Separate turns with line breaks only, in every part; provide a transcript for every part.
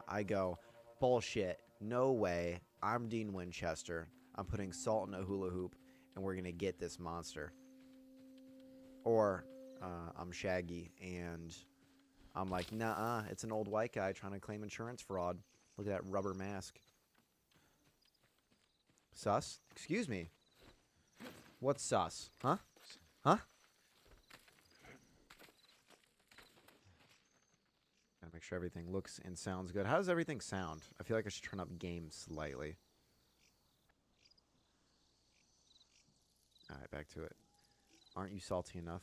I go, bullshit, no way. I'm Dean Winchester. I'm putting salt in a hula hoop, and we're gonna get this monster. Or I'm Shaggy, and I'm like, nah, it's an old white guy trying to claim insurance fraud. Look at that rubber mask. Sus? Excuse me. What's sus? Huh? Huh? Gotta make sure everything looks and sounds good. How does everything sound? I feel like I should turn up game slightly. Alright, back to it. Aren't you salty enough?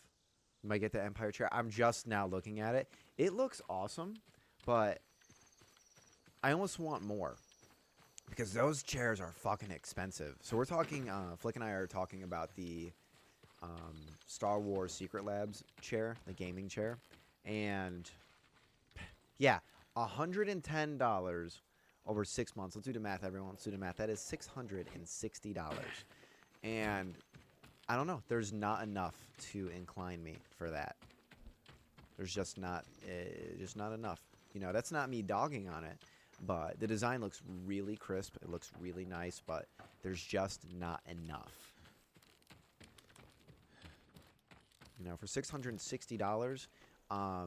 You might get the Empire chair. I'm just now looking at it. It looks awesome, but I almost want more. Because those chairs are fucking expensive. So we're talking, Flick and I are talking about the Star Wars Secret Labs chair, the gaming chair. And, yeah, $110 over 6 months. Let's do the math, everyone. Let's do the math. That is $660. And I don't know. There's not enough to incline me for that. There's just not enough. You know, that's not me dogging on it. But the design looks really crisp. It looks really nice, but there's just not enough. You know, for $660, I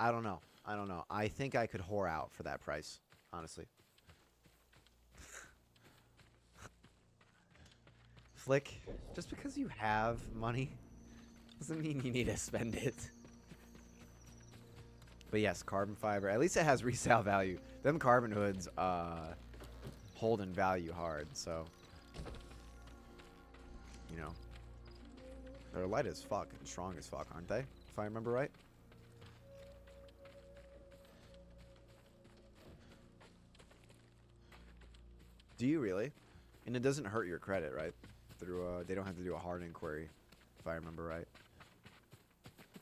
don't know. I don't know. I think I could whore out for that price, honestly. Flick, just because you have money doesn't mean you need to spend it. But yes, carbon fiber. At least it has resale value. Them carbon hoods hold in value hard, so you know. They're light as fuck and strong as fuck, aren't they? If I remember right. Do you really? And it doesn't hurt your credit, right? Through they don't have to do a hard inquiry, if I remember right.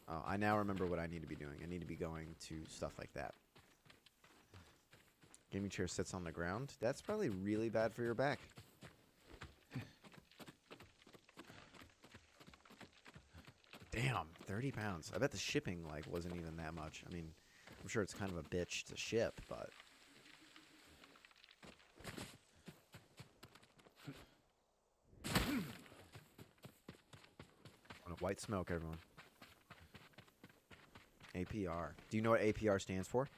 Oh, I now remember what I need to be doing. I need to be going to stuff like that. Gaming chair sits on the ground. That's probably really bad for your back. Damn, 30 pounds. I bet the shipping like wasn't even that much. I mean, I'm sure it's kind of a bitch to ship, but white smoke, everyone. APR. Do you know what APR stands for?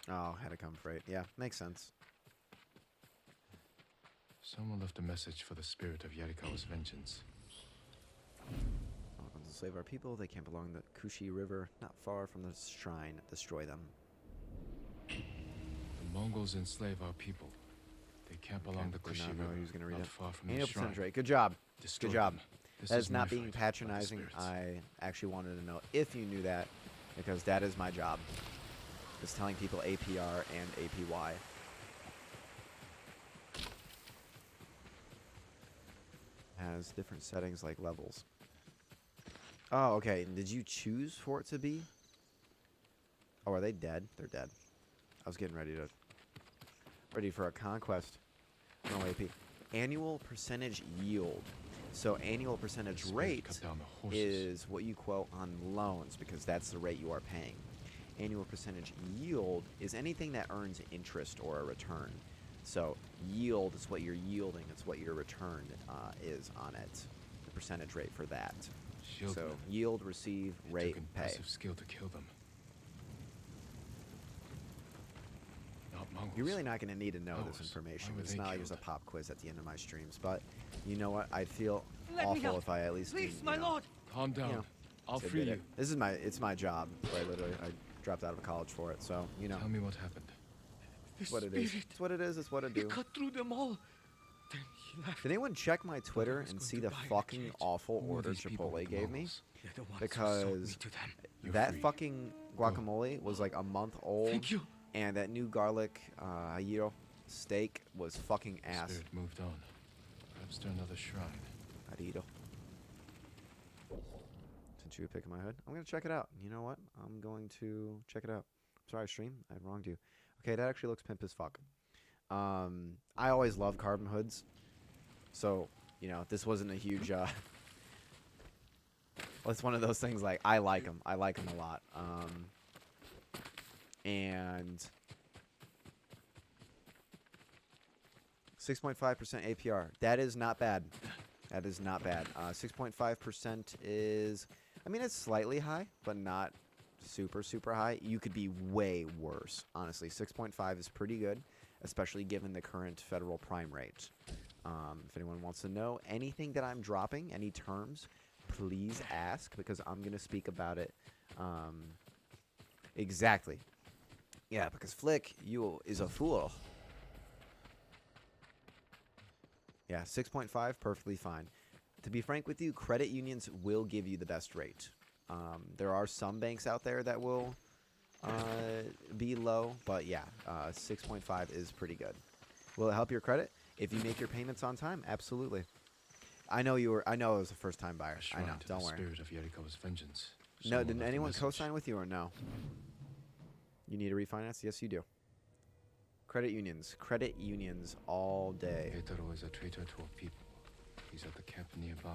Oh, had to come freight. Yeah, makes sense.
Someone left a message for the spirit of Yarikawa's vengeance.
Welcome to save our people. They camp along the Kushi River, not far from the shrine. Destroy them.
The Mongols enslave our people. They camp along the Kushi River,
he was gonna read
not
it.
far from the
Annual
shrine.
percentage rate. Good job.
Destroy
Good job.
them. This
That is
my
not being
fight,
patronizing.
not the
I actually wanted to know if you knew that, because that is my job. Is telling people APR and APY. Has different settings like levels. Oh, okay. And did you choose for it to be? Oh, are they dead? They're dead. I was getting ready for a conquest. No AP. Annual percentage yield. So annual percentage rate is what you quote on loans, because that's the rate you are paying. Annual percentage yield is anything that earns interest or a return. So yield is what you're yielding. It's what your return is on it. The percentage rate for that. So yield, receive, rate, pay.
Impressive skill to kill them. Not Mongols.
You're really not going to need to know this
Ours.
information.
Why would
It's
they
not like
kill
there's a
them?
pop quiz at the end of my streams. But you know what? I'd feel
Let me
awful
out.
if I at least
Please,
didn't,
my
you know,
lord.
Calm down.
You know,
I'll
to
free
admit
you.
it. It's my job. Right, literally, I dropped out of college for it. So you know,
Tell me what happened.
The
what it is.
spirit.
It's what it is. It's what I
He
do.
cut through them all. Then he left.
Did anyone check my Twitter
was
and
going
see
to
the
die in a
fucking
cage.
awful
Who are
order
these people
Chipotle
with
gave me?
Mongols?
They're the ones who
Because
sold me to them.
You're
that
free.
fucking guacamole was like a month old,
Thank you.
and that new garlic gyro steak was fucking
The
ass.
spirit moved on. Perhaps to another shrine.
Harito. Since you were picking my hood, I'm gonna check it out. You know what? I'm going to check it out. Sorry, stream. I wronged you. Okay, that actually looks pimp as fuck. I always love carbon hoods, so you know this wasn't a huge Well, it's one of those things like I like them. I like them a lot. And 6.5% APR. That is not bad. That is not bad. 6.5% is, I mean, it's slightly high, but not super, super high. You could be way worse, honestly. 6.5 is pretty good, especially given the current federal prime rate. If anyone wants to know anything that I'm dropping, any terms, please ask, because I'm going to speak about it. Exactly. Yeah, because Flick, you is a fool. Yeah, 6.5, perfectly fine. To be frank with you, credit unions will give you the best rate. There are some banks out there that will be low, but yeah, 6.5 is pretty good. Will it help your credit? If you make your payments on time, absolutely. I know you were. I know it was a first-time buyer. I know. Don't worry.
Spirit of Yarikawa's vengeance.
No,
Someone
didn't
left a
anyone
message.
co-sign with you or no? You need to refinance? Yes, you do. Credit unions. Credit unions all day.
Keitaro is a traitor to a people. He's at the camp nearby.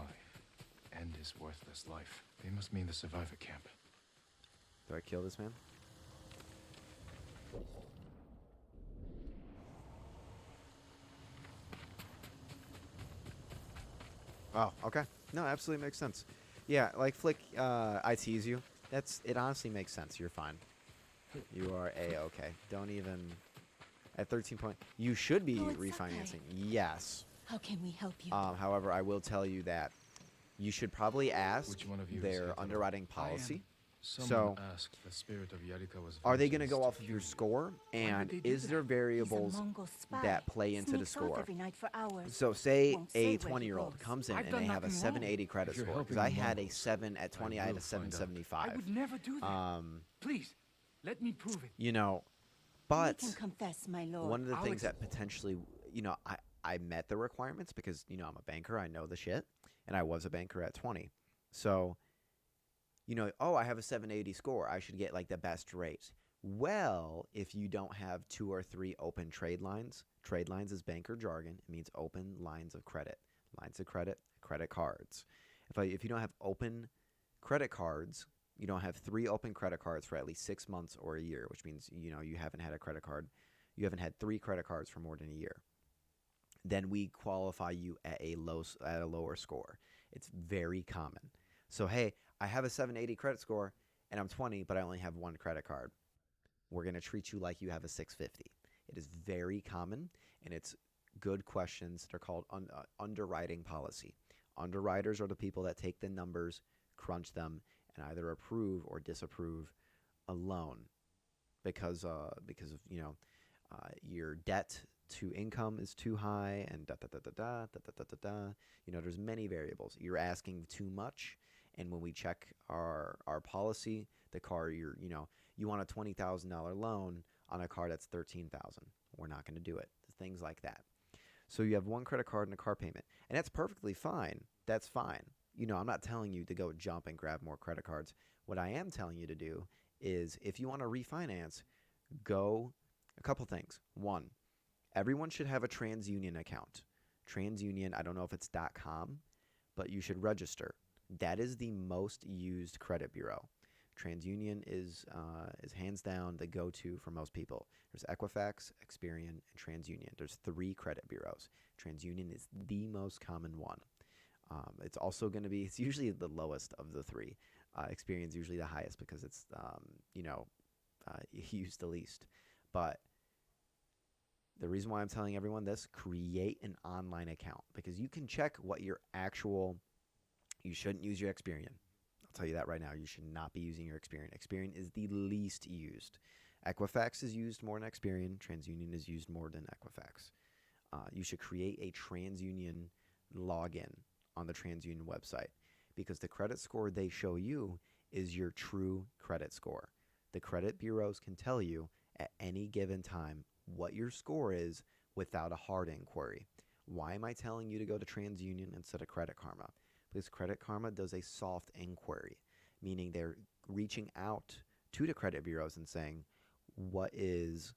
And his worthless life. They must mean the survivor camp.
Do I kill this man? Oh, okay. No, absolutely makes sense. Yeah, like Flick, I tease you. It honestly makes sense. You're fine. You are A-okay. Don't even... At 13 point... You should be
Oh, it's
refinancing.
okay.
Yes.
How can we help you?
However, I will tell you that you should probably ask
Which one of you is
their
Keitaro?
underwriting policy.
Someone
So,
asked the spirit of Yarikawa's
are they going to
vengeance
go off of your score? And
they do
is there
that?
variables
He's a Mongol spy.
that play into the
Sneaks off
score?
every night for hours.
So say
Won't
a
say where he
20-year-old
goes.
comes in
I've
and
done
they have a
nothing
780 credit
If you're
score. Because
helping
I
the
had a
Mongols,
7 at 20, I had
will
a
find out.
775.
I would never do that. Please, let me prove it.
You know,
We
but
can confess, my lord.
one of the
I'll
things that potentially, you know, I met the requirements because, you know, I'm a banker. I know the shit. And I was a banker at 20. So, you know, oh, I have a 780 score. I should get like the best rate. Well, if you don't have 2 or 3 open trade lines is banker jargon. It means open lines of credit. Lines of credit, credit cards. If you don't have open credit cards, you don't have 3 open credit cards for at least 6 months or a year, which means, you know, you haven't had a credit card. You haven't had 3 credit cards for more than a year. Then we qualify you at a lower score. It's very common. So, hey, I have a 780 credit score and I'm 20, but I only have 1 credit card. We're going to treat you like you have a 650. It is very common, and it's good questions. They're called underwriting policy. Underwriters are the people that take the numbers, crunch them, and either approve or disapprove a loan because of, you know, your debt to income is too high and da. You know, there's many variables. You're asking too much, and when we check our policy, the car you want a $20,000 loan on a car that's $13,000. We're not going to do it. Things like that. So you have 1 credit card and a car payment, and that's perfectly fine. That's fine. You know, I'm not telling you to go jump and grab more credit cards. What I am telling you to do is, if you want to refinance, go a couple things. 1, everyone should have a TransUnion account. TransUnion, I don't know if it's .com, but you should register. That is the most used credit bureau. TransUnion is hands down the go-to for most people. There's Equifax, Experian, and TransUnion. There's 3 credit bureaus. TransUnion is the most common one. It's also going to be, it's usually the lowest of the 3. Experian is usually the highest because it's, used the least. But the reason why I'm telling everyone this, create an online account, because you can check what your actual, you shouldn't use your Experian. I'll tell you that right now. You should not be using your Experian. Experian is the least used. Equifax is used more than Experian. TransUnion is used more than Equifax. You should create a TransUnion login on the TransUnion website, because the credit score they show you is your true credit score. The credit bureaus can tell you at any given time what your score is without a hard inquiry. Why am I telling you to go to TransUnion instead of Credit Karma? Because Credit Karma does a soft inquiry, meaning they're reaching out to the credit bureaus and saying, what is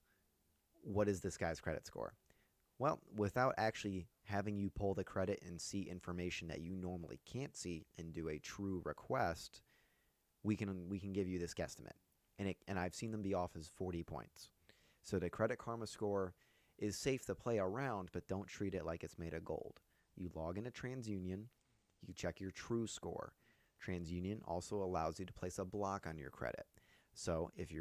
this guy's credit score? Well, without actually having you pull the credit and see information that you normally can't see and do a true request, we can give you this guesstimate. And I've seen them be off as 40 points. So the Credit Karma score is safe to play around, but don't treat it like it's made of gold. You log into TransUnion, you check your true score. TransUnion also allows you to place a block on your credit. So if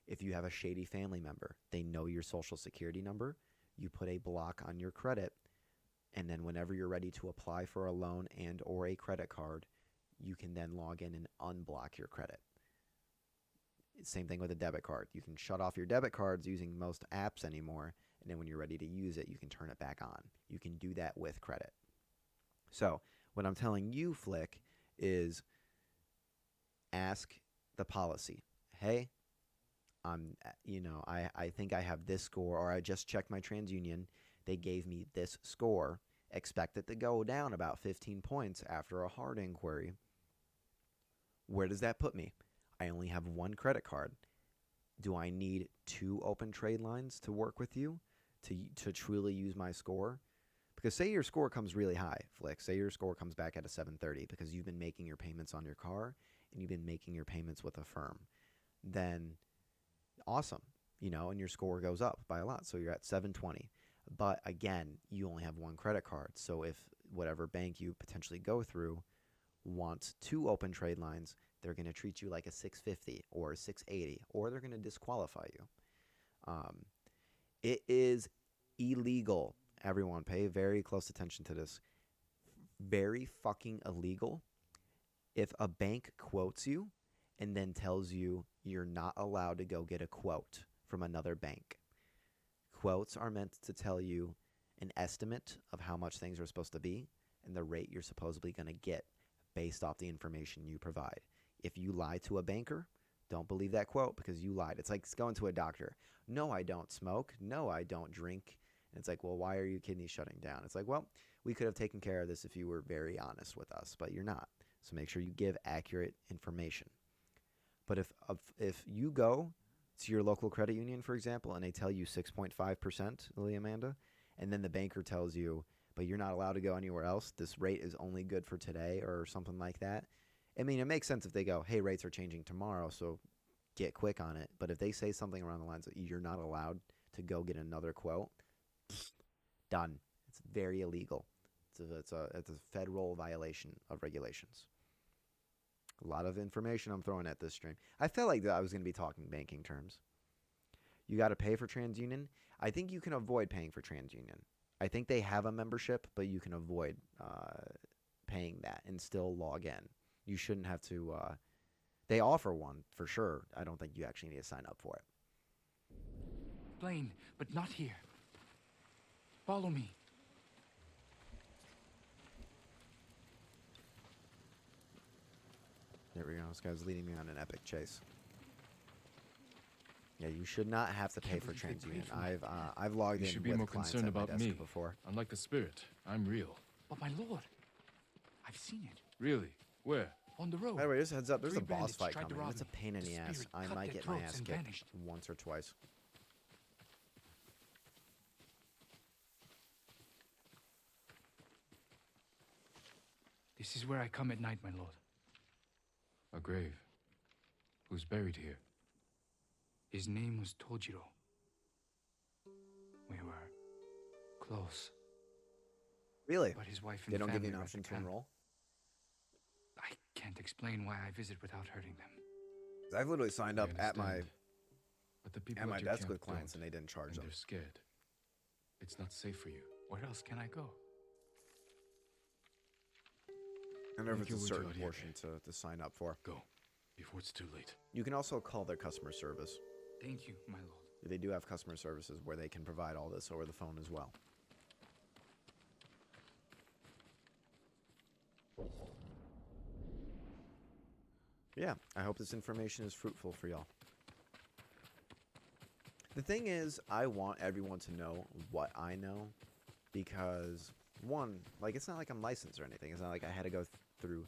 if you have a shady family member, they know your social security number, you put a block on your credit, and then whenever you're ready to apply for a loan and or a credit card, you can then log in and unblock your credit. Same thing with a debit card. You can shut off your debit cards using most apps anymore, and then when you're ready to use it, you can turn it back on. You can do that with credit. So what I'm telling you, Flick, is ask the policy. Hey, I think I have this score, or I just checked my TransUnion. They gave me this score. Expect it to go down about 15 points after a hard inquiry. Where does that put me? I only have one credit card. Do I need 2 open trade lines to work with you to truly use my score? Because say your score comes really high, Flick. Say your score comes back at a 730 because you've been making your payments on your car and you've been making your payments with a firm. Then awesome, and your score goes up by a lot. So you're at 720. But again, you only have one credit card. So if whatever bank you potentially go through wants 2 open trade lines, they're going to treat you like a 650 or a 680, or they're going to disqualify you. It is illegal. Everyone, pay very close attention to this. Very fucking illegal if a bank quotes you and then tells you you're not allowed to go get a quote from another bank. Quotes are meant to tell you an estimate of how much things are supposed to be and the rate you're supposedly going to get based off the information you provide. If you lie to a banker, don't believe that quote because you lied. It's like going to a doctor. No, I don't smoke. No, I don't drink. And it's like, well, why are your kidneys shutting down? It's like, well, we could have taken care of this if you were very honest with us, but you're not. So make sure you give accurate information. But if you go to your local credit union, for example, and they tell you 6.5%, Lily Amanda, and then the banker tells you, but you're not allowed to go anywhere else, this rate is only good for today or something like that. I mean, it makes sense if they go, hey, rates are changing tomorrow, so get quick on it. But if they say something around the lines that you're not allowed to go get another quote, done. It's very illegal. It's a federal violation of regulations. A lot of information I'm throwing at this stream. I felt like I was going to be talking banking terms. You got to pay for TransUnion. I think you can avoid paying for TransUnion. I think they have a membership, but you can avoid paying that and still log in. You shouldn't have to. They offer one for sure. I don't think you actually need to sign up for it.
Blaine, but not here. Follow me.
There we go. This guy's leading me on an epic chase. Yeah, you should not have to pay for TransUnion. I've logged
You
in
should be
with
more
clients
concerned
at my
about
desk
me.
before.
Unlike the spirit, I'm real.
But my lord, I've seen it.
Really? Where?
On the road.
By the way, just a heads up, there's a
3
boss
bandits
fight
tried to
coming.
rob
That's a
me.
pain in
The
the ass.
spirit
I
cut
might
their
get my
throats
ass
and
kicked
vanished.
once or twice.
This is where I come at night, my lord.
A grave. Who's buried here?
His name was Tojiro. We were close.
Really?
But his wife and
They don't give you
family
an
were at
option
the
to
camp.
enroll?
I can't explain why I visit without hurting them.
I've literally signed
I
up at my
understand. But the people
at my
your
desk
camp
with clients
don't,
and they didn't charge
and
them.
they're scared. It's not safe for you.
Where else can I go?
I don't know if
Make
it's a
your way to
certain
Ariete.
portion to sign up for.
Go, before it's too late.
You can also call their customer service.
Thank you, my lord.
They do have customer services where they can provide all this over the phone as well. Yeah, I hope this information is fruitful for y'all. The thing is, I want everyone to know what I know because, one, like, it's not like I'm licensed or anything. It's not like I had to go through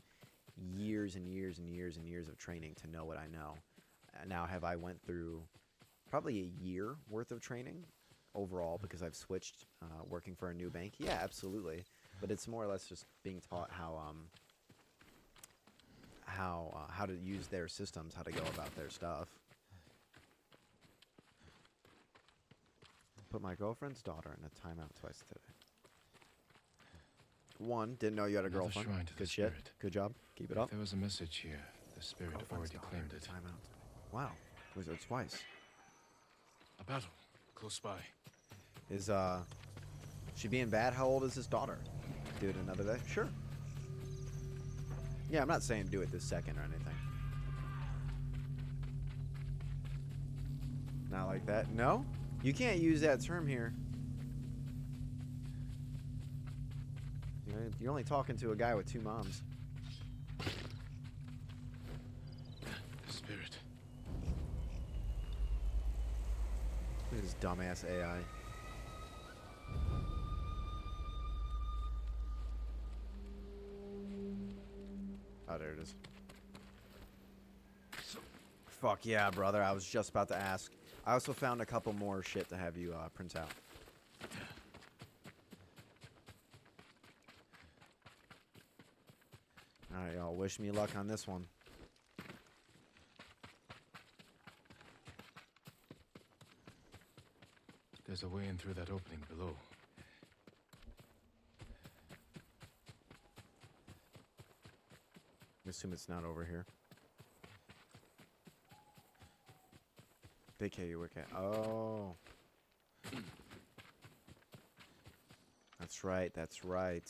years and years and years and years of training to know what I know. And now I went through probably a year worth of training overall because I've switched working for a new bank. Yeah, absolutely. But it's more or less just being taught how to use their systems, how to go about their stuff. Put my girlfriend's daughter in a timeout twice today. One, didn't know you had a
Another
girlfriend.
shrine to the
Good shit.
spirit.
Good job. Keep it
If
up.
there was a message here, the spirit
Girlfriend's
already
daughter
claimed
in a
it.
timeout. Wow. Was it twice?
A battle close by.
Is she being bad? How old is his daughter? Do it another day? Sure. Yeah, I'm not saying do it this second or anything. Not like that. No? You can't use that term here. You're only talking to a guy with two moms.
The spirit.
Look at this dumbass AI. Oh, there it is. Fuck yeah, brother. I was just about to ask. I also found a couple more shit to have you print out. Alright, y'all. Wish me luck on this one.
There's a way in through that opening below.
I assume it's not over here. Big you work at. Oh. That's right. That's right.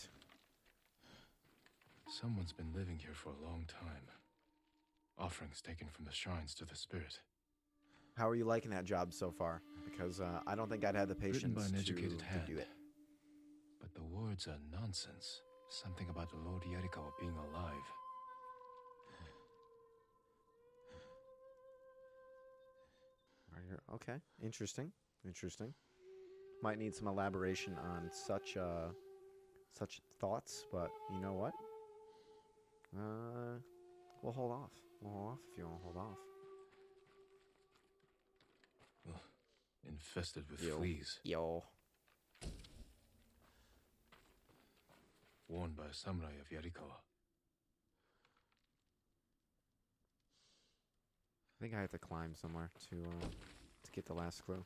Someone's been living here for a long time. Offerings taken from the shrines to the spirit.
How are you liking that job so far? Because I don't think I'd have the
Written
patience
by an
to
educated hand.
do it.
But the words are nonsense. Something about Lord Yarikawa being alive.
Okay, interesting. Interesting. Might need some elaboration on such thoughts, but you know what? We'll hold off. We'll hold off if you want to hold off.
Ugh, infested with
Yo.
fleas.
Yo.
Worn by a samurai of Yarikawa.
I think I have to climb somewhere to get the last clue.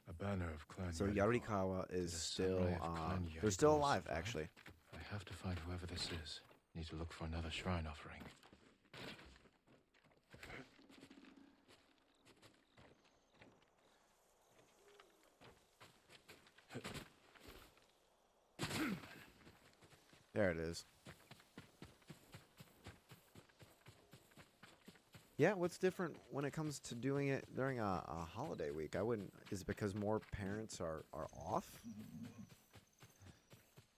A banner of Clan
So
Yarikawa.
Yarikawa is
Did a
still
samurai of Clan
they're still
Yarikawa
alive,
survive?
actually.
I have to find whoever this is. Need to look for another shrine offering.
There it is. Yeah, what's different when it comes to doing it during a holiday week? I wouldn't. Is it because more parents are off?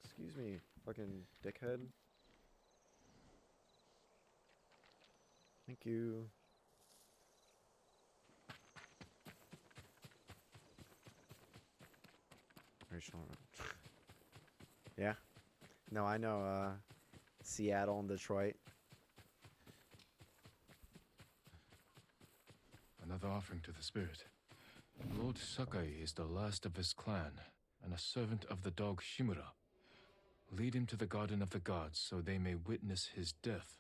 Excuse me, fucking dickhead. Thank you. Racial. Yeah. No, I know. Seattle and Detroit.
Another offering to the spirit. Lord Sakai is the last of his clan, and a servant of the dog Shimura. Lead him to the Garden of the Gods, so they may witness his death.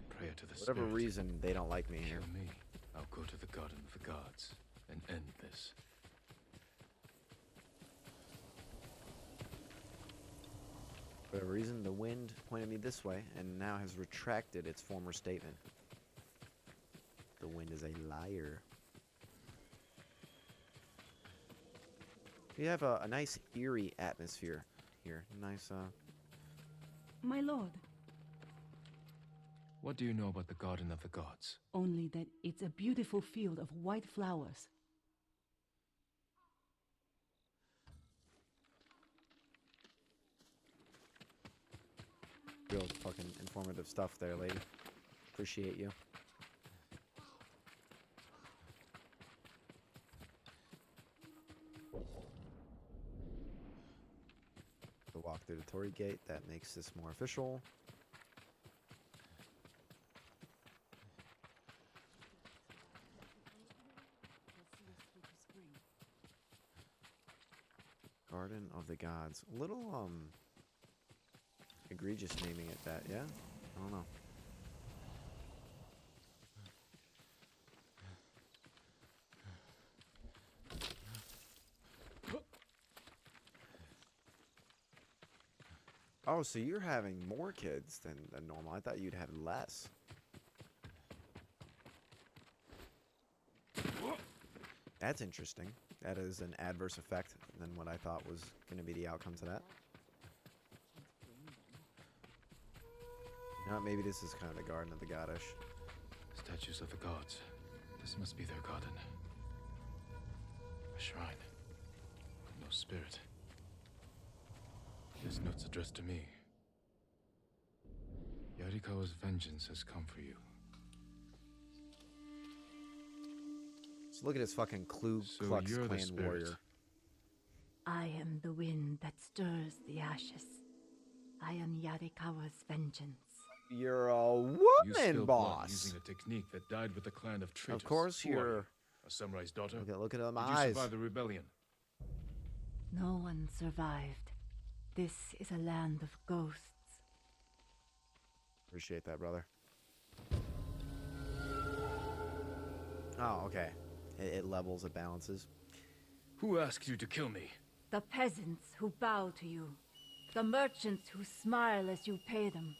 Prayer to the
Whatever
spirit.
reason, they don't like me here.
Kill me. I'll go to the Garden of the Gods and end this.
For whatever reason, the wind pointed me this way, and now has retracted its former statement. The wind is a liar. We have a nice eerie atmosphere here. Nice,
My lord,
What do you know about the Garden of the Gods?
only that it's a beautiful field of white flowers.
real fucking informative stuff there, lady. Appreciate you. The walk through the Torii Gate, that makes this more official. Garden of the Gods. A little, egregious naming it that, yeah? I don't know. Oh, so you're having more kids than normal. I thought you'd have less. That's interesting. That is an adverse effect than what I thought was going to be the outcome to that. You know what, maybe this is kind of the Garden of the Goddish.
Statues of the gods. This must be their garden. A shrine. No spirit. This note's addressed to me. Yarikawa's vengeance has come for you.
So look at this fucking Ku
So
Klux
you're the
Klan
spirit.
warrior.
I am the wind that stirs the ashes. I am Yarikawa's vengeance.
You're a
You
woman
spilled blood
boss.
using a technique that died with the clan of traitors.
Of course,
Who are
you're.
you? A samurai's daughter?
Look at my
Did you
eyes.
survive the rebellion?
No one survived. This is a land of ghosts.
Appreciate that, brother. Oh, okay. It levels, it balances.
Who asked you to kill me?
The peasants who bow to you. The merchants who smile as you pay them.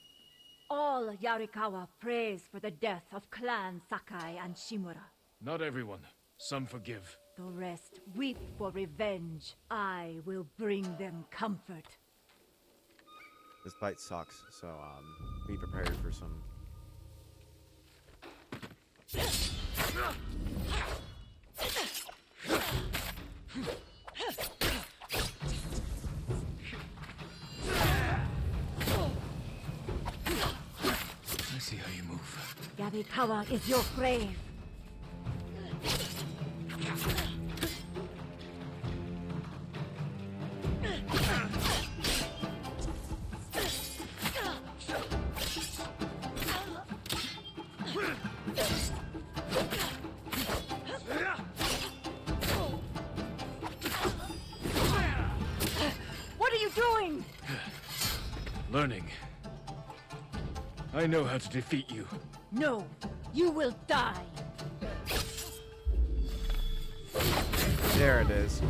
All Yarikawa prays for the death of Clan Sakai and Shimura.
Not everyone. Some forgive.
The rest weep for revenge. I will bring them comfort.
This bite sucks, so be prepared for some.
I see how you move.
Yarikawa is your grave. What are you doing?
Learning. I know how to defeat you.
No, you will die.
There it is.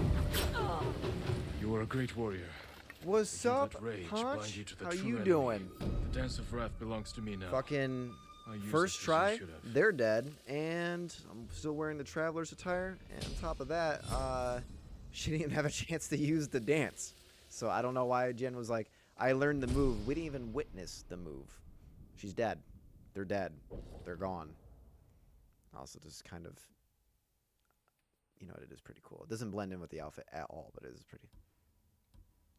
You are a great warrior.
What's
But you
up,
let rage blind
Punch?
you to the
How
true
you
enemy.
doing?
The Dance of Wrath belongs to me now.
Fucking
I use
first
it as you
try,
should have.
they're dead, and I'm still wearing the traveler's attire. And on top of that, she didn't even have a chance to use the dance. So I don't know why Jen was like, I learned the move. We didn't even witness the move. She's dead. They're dead. They're gone. Also, just kind of, you know, it is pretty cool. It doesn't blend in with the outfit at all, but it is pretty.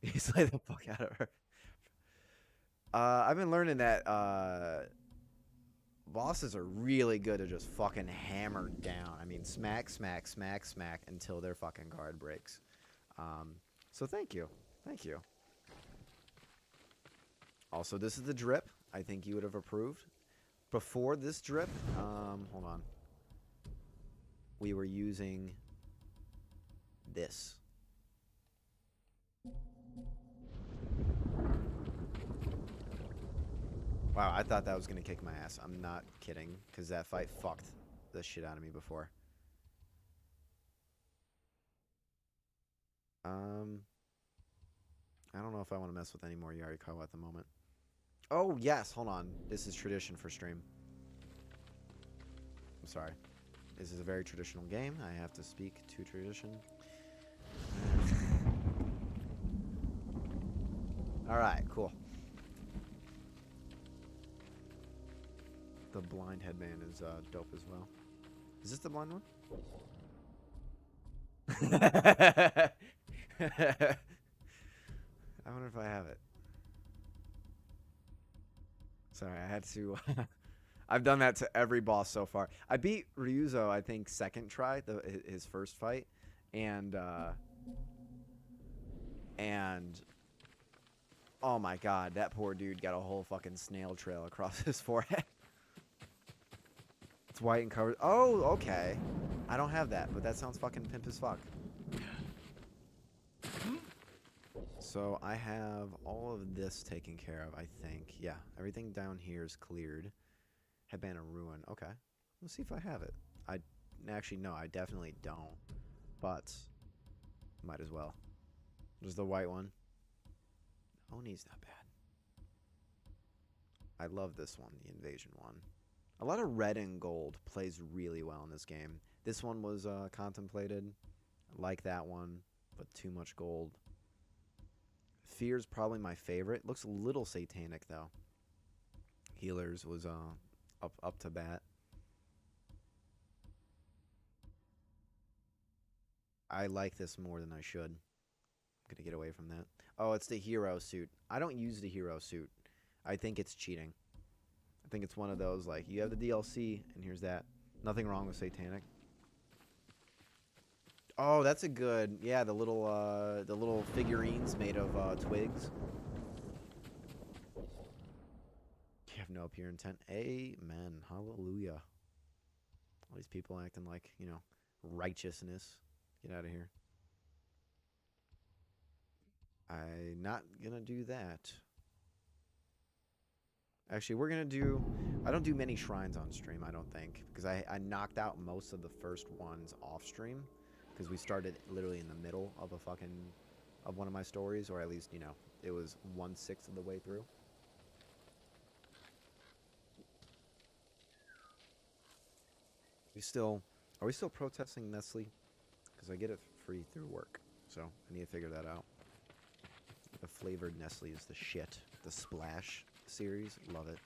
You slay the fuck out of her. I've been learning that bosses are really good to just fucking hammer down. I mean, smack, smack, smack, smack until their fucking guard breaks. So thank you. Thank you. Also, this is the drip. I think you would have approved. Before this drip, hold on. We were using this. Wow, I thought that was going to kick my ass. I'm not kidding, because that fight fucked the shit out of me before. I don't know if I want to mess with any more Yarikawa at the moment. Oh, yes, hold on. This is tradition for stream. I'm sorry. This is a very traditional game. I have to speak to tradition. Alright, cool. The blind headband is dope as well. Is this the blind one? I wonder if I have it. Sorry, I had to. I've done that to every boss so far. I beat Ryuzo, I think, second try, his first fight, and oh my god, that poor dude got a whole fucking snail trail across his forehead. It's white and covered. Oh, okay. I don't have that, but that sounds fucking pimp as fuck. So I have all of this taken care of, I think. Yeah, everything down here is cleared. Headband of Ruin. Okay. Let's see if I have it. Actually, no, I definitely don't. But might as well. There's the white one. Oni's not bad. I love this one, the invasion one. A lot of red and gold plays really well in this game. This one was contemplated. I like that one, but too much gold. Fear's probably my favorite. Looks a little satanic though. Healers was up to bat. I like this more than I should. I'm gonna get away from that. Oh, it's the hero suit. I don't use the hero suit. I think it's cheating. I think it's one of those, like, you have the DLC, and here's that. Nothing wrong with Satanic. Oh, that's a good, yeah, the little figurines made of twigs. You have no pure intent. Amen. Hallelujah. All these people acting like, you know, righteousness. Get out of here. I'm not gonna do that. Actually, we're gonna do... I don't do many shrines on stream, I don't think. Because I knocked out most of the first ones off stream. Because we started literally in the middle of a fucking... of one of my stories. Or at least, you know, it was 1/6 of the way through. Are we still protesting Nestle? Because I get it free through work. So, I need to figure that out. The flavored Nestle is the shit. The Splash series, love it.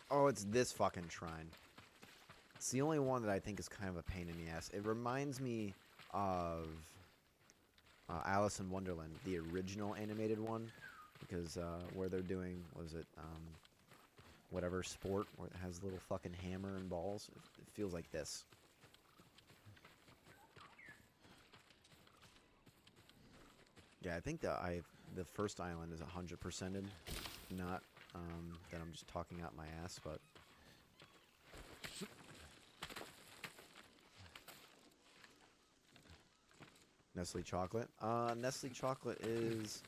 Oh, it's this fucking shrine. It's the only one that I think is kind of a pain in the ass. It reminds me of Alice in Wonderland, the original animated one, because where they're doing, was it whatever sport where it has a little fucking hammer and balls. It feels like this. Yeah, I think that the first island is 100%ed, not that I'm just talking out my ass, but Nestle chocolate. Nestle chocolate it's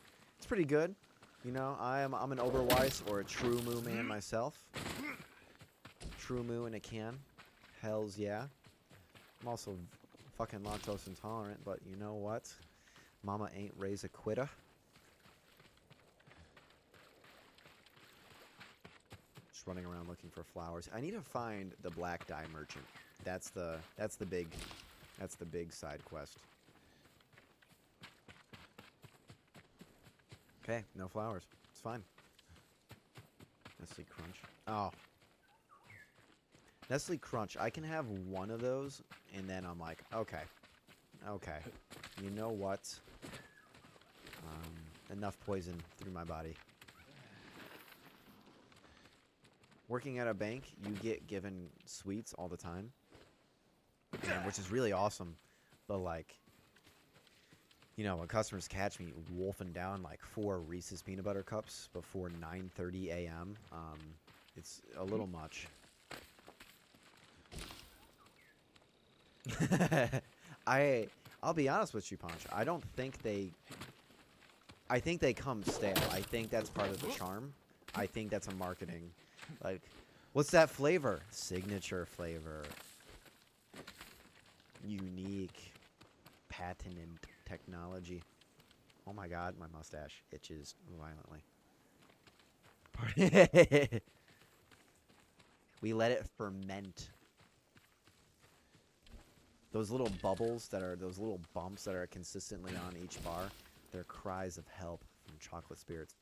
pretty good. You know, I'm an Oberweis or a True Moo man myself. True Moo in a can. Hells yeah. I'm also fucking lactose intolerant, but you know what? Mama ain't raised a quitter. Just running around looking for flowers. I need to find the black dye merchant. That's the big side quest. Okay, no flowers. It's fine. Nestle Crunch. Oh. Nestle Crunch. I can have one of those, and then I'm like, okay. Okay. You know what? Enough poison through my body. Working at a bank, you get given sweets all the time. Which is really awesome. But, like... You know, when customers catch me wolfing down like 4 Reese's peanut butter cups before 9:30 a.m., it's a little much. I'll be honest with you, Punch. I think they come stale. I think that's part of the charm. I think that's a marketing. Like, what's that flavor? Signature flavor. Unique. Patented technology. Oh my god, my mustache itches violently. We let it ferment. Those little bubbles that are, those little bumps that are consistently on each bar, they're cries of help from chocolate spirits.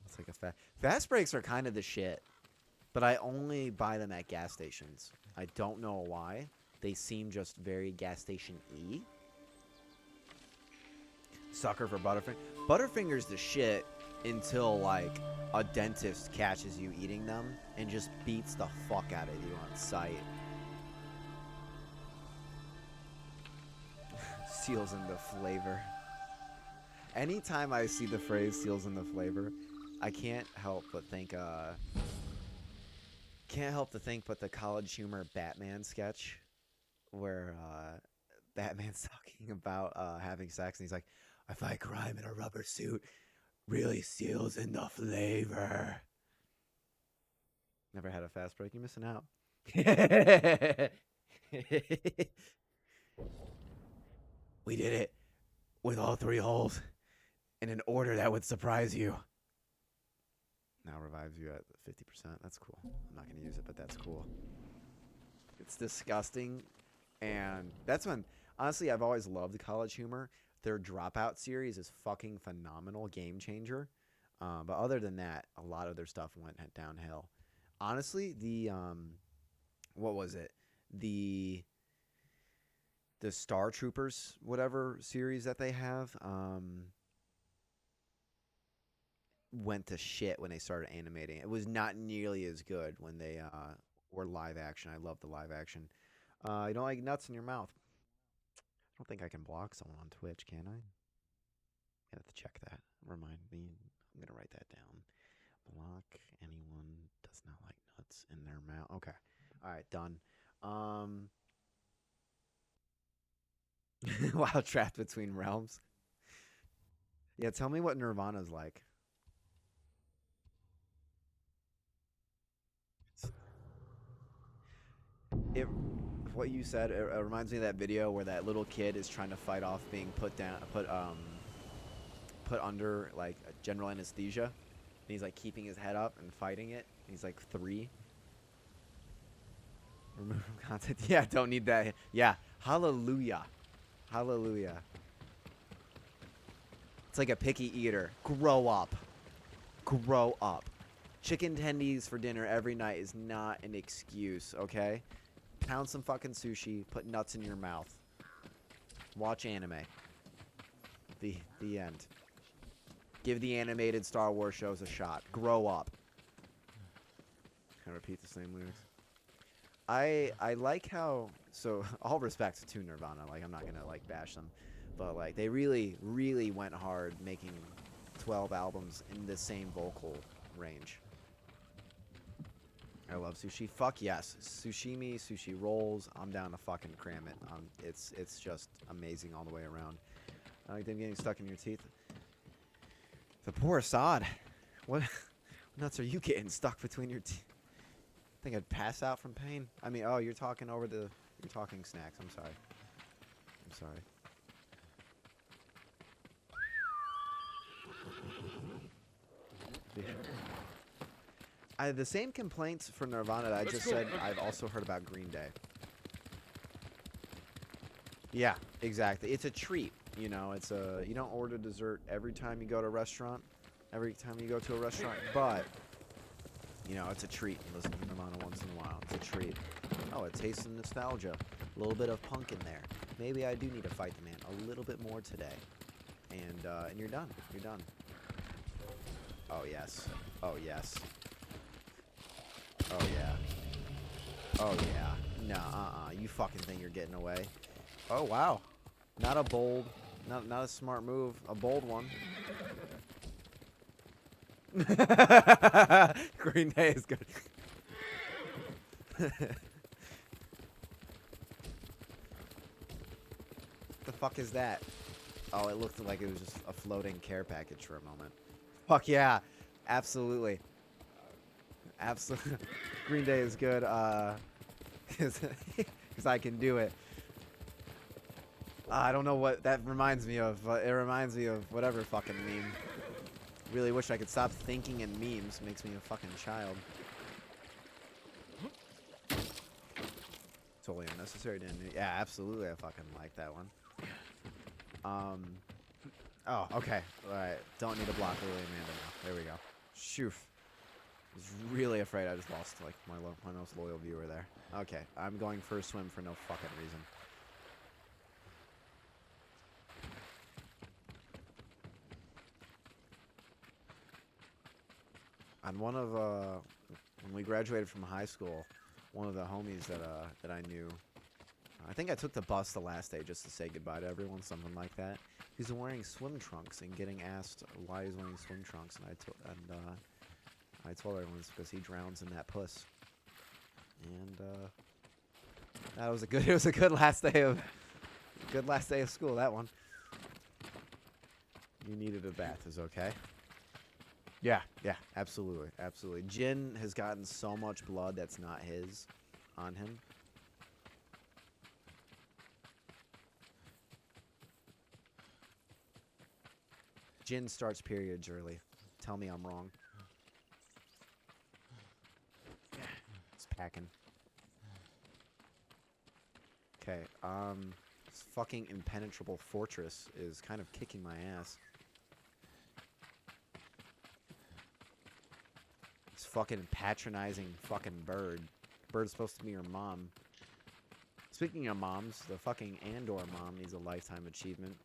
It's like a fast breaks are kind of the shit, but I only buy them at gas stations. I don't know why. They seem just very gas station-y. Sucker for Butterfinger. Butterfinger's the shit until, like, a dentist catches you eating them and just beats the fuck out of you on sight. Seals in the flavor. Anytime I see the phrase seals in the flavor, I can't help but think, but the College Humor Batman sketch where Batman's talking about having sex, and he's like, "I fight crime in a rubber suit. Really seals in the flavor." Never had a fast break. You're missing out. We did it with all 3 holes in an order that would surprise you. Now revives you at 50%. That's cool. I'm not going to use it, but that's cool. It's disgusting. And that's when, honestly, I've always loved college humor. Their Dropout series is fucking phenomenal. Game changer. But other than that, a lot of their stuff went downhill. Honestly, the, what was it? The Star Troopers, whatever series that they have, went to shit when they started animating. It was not nearly as good when they were live action. I love the live action. You don't like nuts in your mouth. I don't think I can block someone on Twitch, can I? I have to check that. Remind me. I'm going to write that down. Block anyone does not like nuts in their mouth. Okay. All right, done. Wow, trapped between realms. Yeah, tell me what Nirvana's like. What you said, it reminds me of that video where that little kid is trying to fight off being put under like general anesthesia, and he's like keeping his head up and fighting it. He's like 3. Remove from content. Yeah, don't need that. Yeah, hallelujah, hallelujah. It's like a picky eater. Grow up, grow up. Chicken tendies for dinner every night is not an excuse, okay? Pound some fucking sushi, put nuts in your mouth. Watch anime. The end. Give the animated Star Wars shows a shot. Grow up. Can I repeat the same lyrics? I like how, so all respect to Nirvana, like I'm not gonna like bash them, but like they really went hard making 12 albums in the same vocal range. I love sushi. Fuck yes. Sushimi, sushi rolls. I'm down to fucking cram it. It's just amazing all the way around. I like them getting stuck in your teeth. The poor Assad. What nuts are you getting stuck between your teeth? I think I'd pass out from pain. I mean, oh, you're talking snacks. I'm sorry. I'm sorry. I have the same complaints for Nirvana that I just said I've also heard about Green Day. Yeah, exactly. It's a treat, you know. It's a you don't order dessert every time you go to a restaurant, but you know, it's a treat. You listen to Nirvana once in a while. It's a treat. Oh, it tastes of nostalgia. A little bit of punk in there. Maybe I do need to fight the man a little bit more today. And you're done. You're done. Oh yes. Oh yes. Oh yeah. Oh yeah. Nah, you fucking think you're getting away. Oh wow. Not a bold, not a smart move. A bold one. Green Day is good. The fuck is that? Oh, it looked like it was just a floating care package for a moment. Fuck yeah. Absolutely. Absolutely. Green Day is good, because I can do it. I don't know what that reminds me of, but it reminds me of whatever fucking meme. Really wish I could stop thinking in memes. Makes me a fucking child. Totally unnecessary, didn't it? Yeah, absolutely. I fucking like that one. Oh, okay. Alright. Don't need to block Lily Amanda now. There we go. Shoof. I was really afraid I just lost, like, my most loyal viewer there. Okay. I'm going for a swim for no fucking reason. On one of, when we graduated from high school, one of the homies that I knew, I think I took the bus the last day just to say goodbye to everyone, something like that. He's wearing swim trunks and getting asked why he's wearing swim trunks, and I told everyone it's because he drowns in that puss. And that was a good. It was a good last day of Good last day of school, that one. You needed a bath, is okay. Yeah, absolutely, absolutely. Jin has gotten so much blood that's not his on him. Jin starts periods early. Tell me I'm wrong. It's packing. Okay, this fucking impenetrable fortress is kind of kicking my ass. This fucking patronizing fucking bird. Bird's supposed to be your mom. Speaking of moms, the fucking Andor mom needs a lifetime achievement.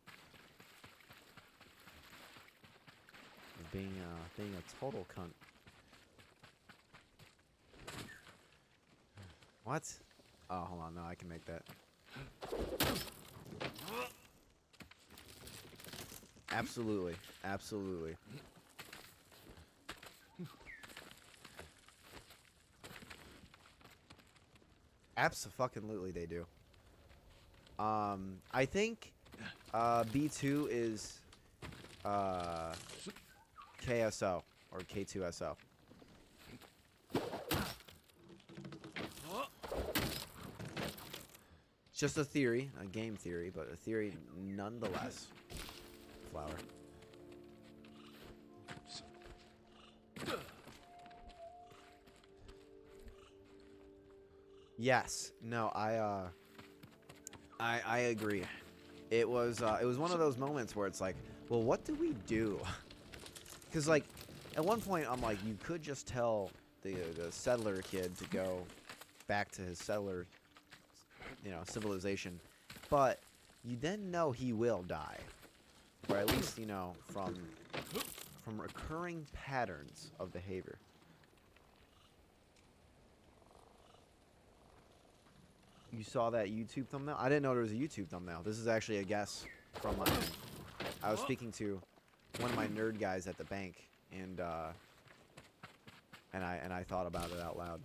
Of being a total cunt. What? Oh, hold on. No, I can make that. Absolutely. Absolutely. Abso-fucking-lutely they do. I think B2 is KSO or K2SO. It's just a theory, a game theory, but a theory nonetheless. Flower. Yes. No, I agree. It was one of those moments where it's like, well, what do we do? Because like, at one point I'm like, you could just tell the settler kid to go back to his settler, civilization, but you then know he will die, or at least from recurring patterns of behavior. You saw that YouTube thumbnail? I didn't know there was a YouTube thumbnail. This is actually a guess from my end. I was speaking to one of my nerd guys at the bank, and I thought about it out loud.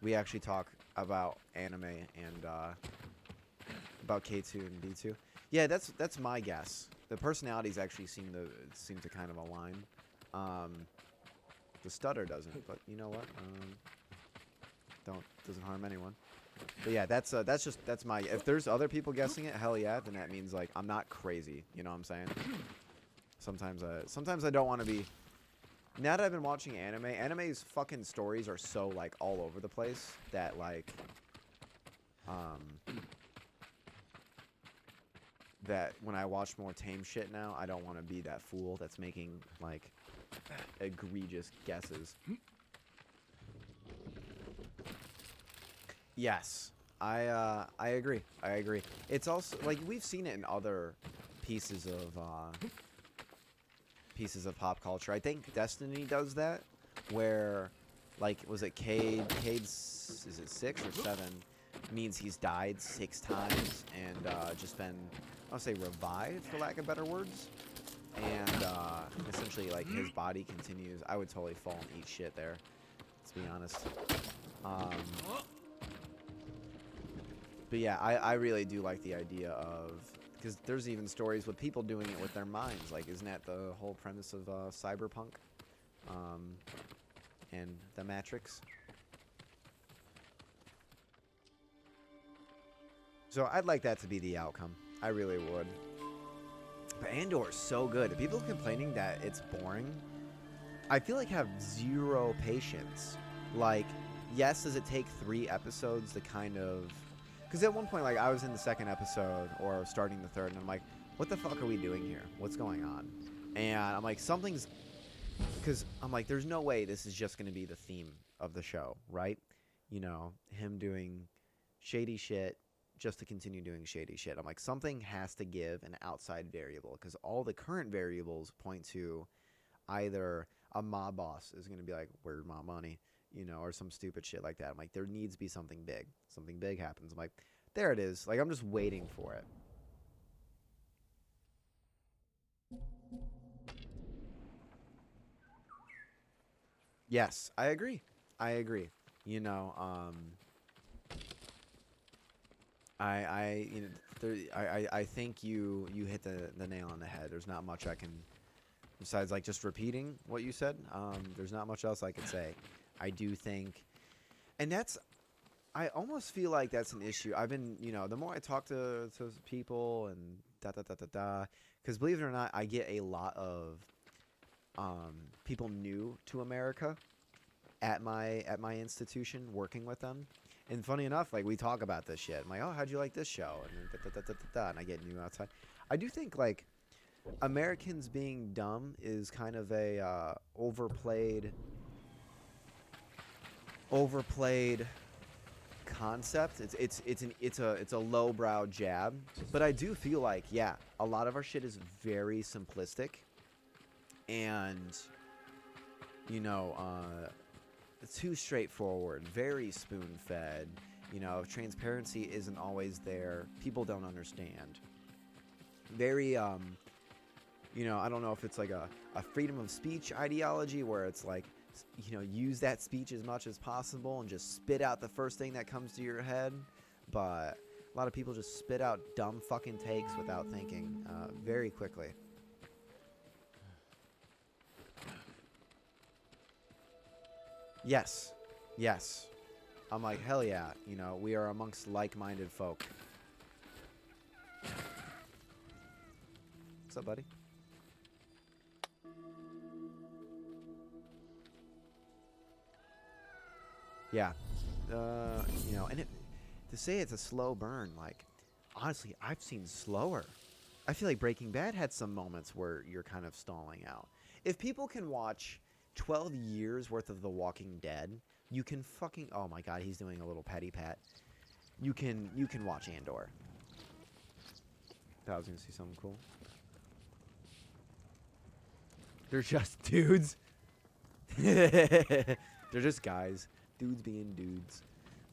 We actually talk about anime and about K2 and B2. Yeah, that's my guess. The personalities actually seem to kind of align. The stutter doesn't, but you know what? Doesn't harm anyone. But yeah, that's my. If there's other people guessing it, hell yeah, then that means like I'm not crazy. You know what I'm saying? Sometimes I don't want to be. Now that I've been watching anime's fucking stories are so like all over the place that like, that when I watch more tame shit now, I don't want to be that fool that's making like egregious guesses. Yes, I agree. I agree. It's also like we've seen it in other pieces of pop culture. I think Destiny does that, where like was it Cade's is it 6 or 7 means he's died 6 times and just been I'll say revived for lack of better words, and essentially like his body continues. I would totally fall and eat shit there. Let's be honest. But yeah, I really do like the idea of, because there's even stories with people doing it with their minds. Like, isn't that the whole premise of Cyberpunk and the Matrix? So I'd like that to be the outcome. I really would. But Andor is so good. People complaining that it's boring, I feel like have zero patience. Like, yes, does it take 3 episodes to kind of... Because at one point, like, I was in the 2nd episode, or starting the 3rd, and I'm like, what the fuck are we doing here? What's going on? And I'm like, something's... Because I'm like, there's no way this is just going to be the theme of the show, right? You know, him doing shady shit just to continue doing shady shit. I'm like, something has to give an outside variable, because all the current variables point to either a mob boss is going to be like, where's my money? You know, or some stupid shit like that. I'm like, there needs to be something big. Something big happens. I'm like, there it is. Like, I'm just waiting for it. Yes, I agree. I agree. You know, You know, I think you hit the nail on the head. There's not much I can, besides like just repeating what you said. There's not much else I could say. I do think, and I almost feel like that's an issue. I've been, you know, the more I talk to people and because believe it or not, I get a lot of people new to America at my institution working with them. And funny enough, like, we talk about this shit. I'm like, oh, how'd you like this show? And I get new outside. I do think, like, Americans being dumb is kind of a overplayed concept. It's a lowbrow jab. But I do feel like, yeah, a lot of our shit is very simplistic. And, you know, too straightforward, very spoon-fed. You know, transparency isn't always there. People don't understand. Very, you know, I don't know if it's like a freedom of speech ideology where it's like, you know, use that speech as much as possible and just spit out the first thing that comes to your head. But a lot of people just spit out dumb fucking takes without thinking very quickly. Yes. Yes. I'm like, hell yeah. You know, we are amongst like-minded folk. What's up, buddy? Yeah. You know, and to say it's a slow burn, like, honestly, I've seen slower. I feel like Breaking Bad had some moments where you're kind of stalling out. If people can watch 12 years worth of The Walking Dead, you can fucking, oh my god, he's doing a little petty pat. You can watch Andor. Thought I was gonna see something cool. They're just dudes. They're just guys. Dudes being dudes.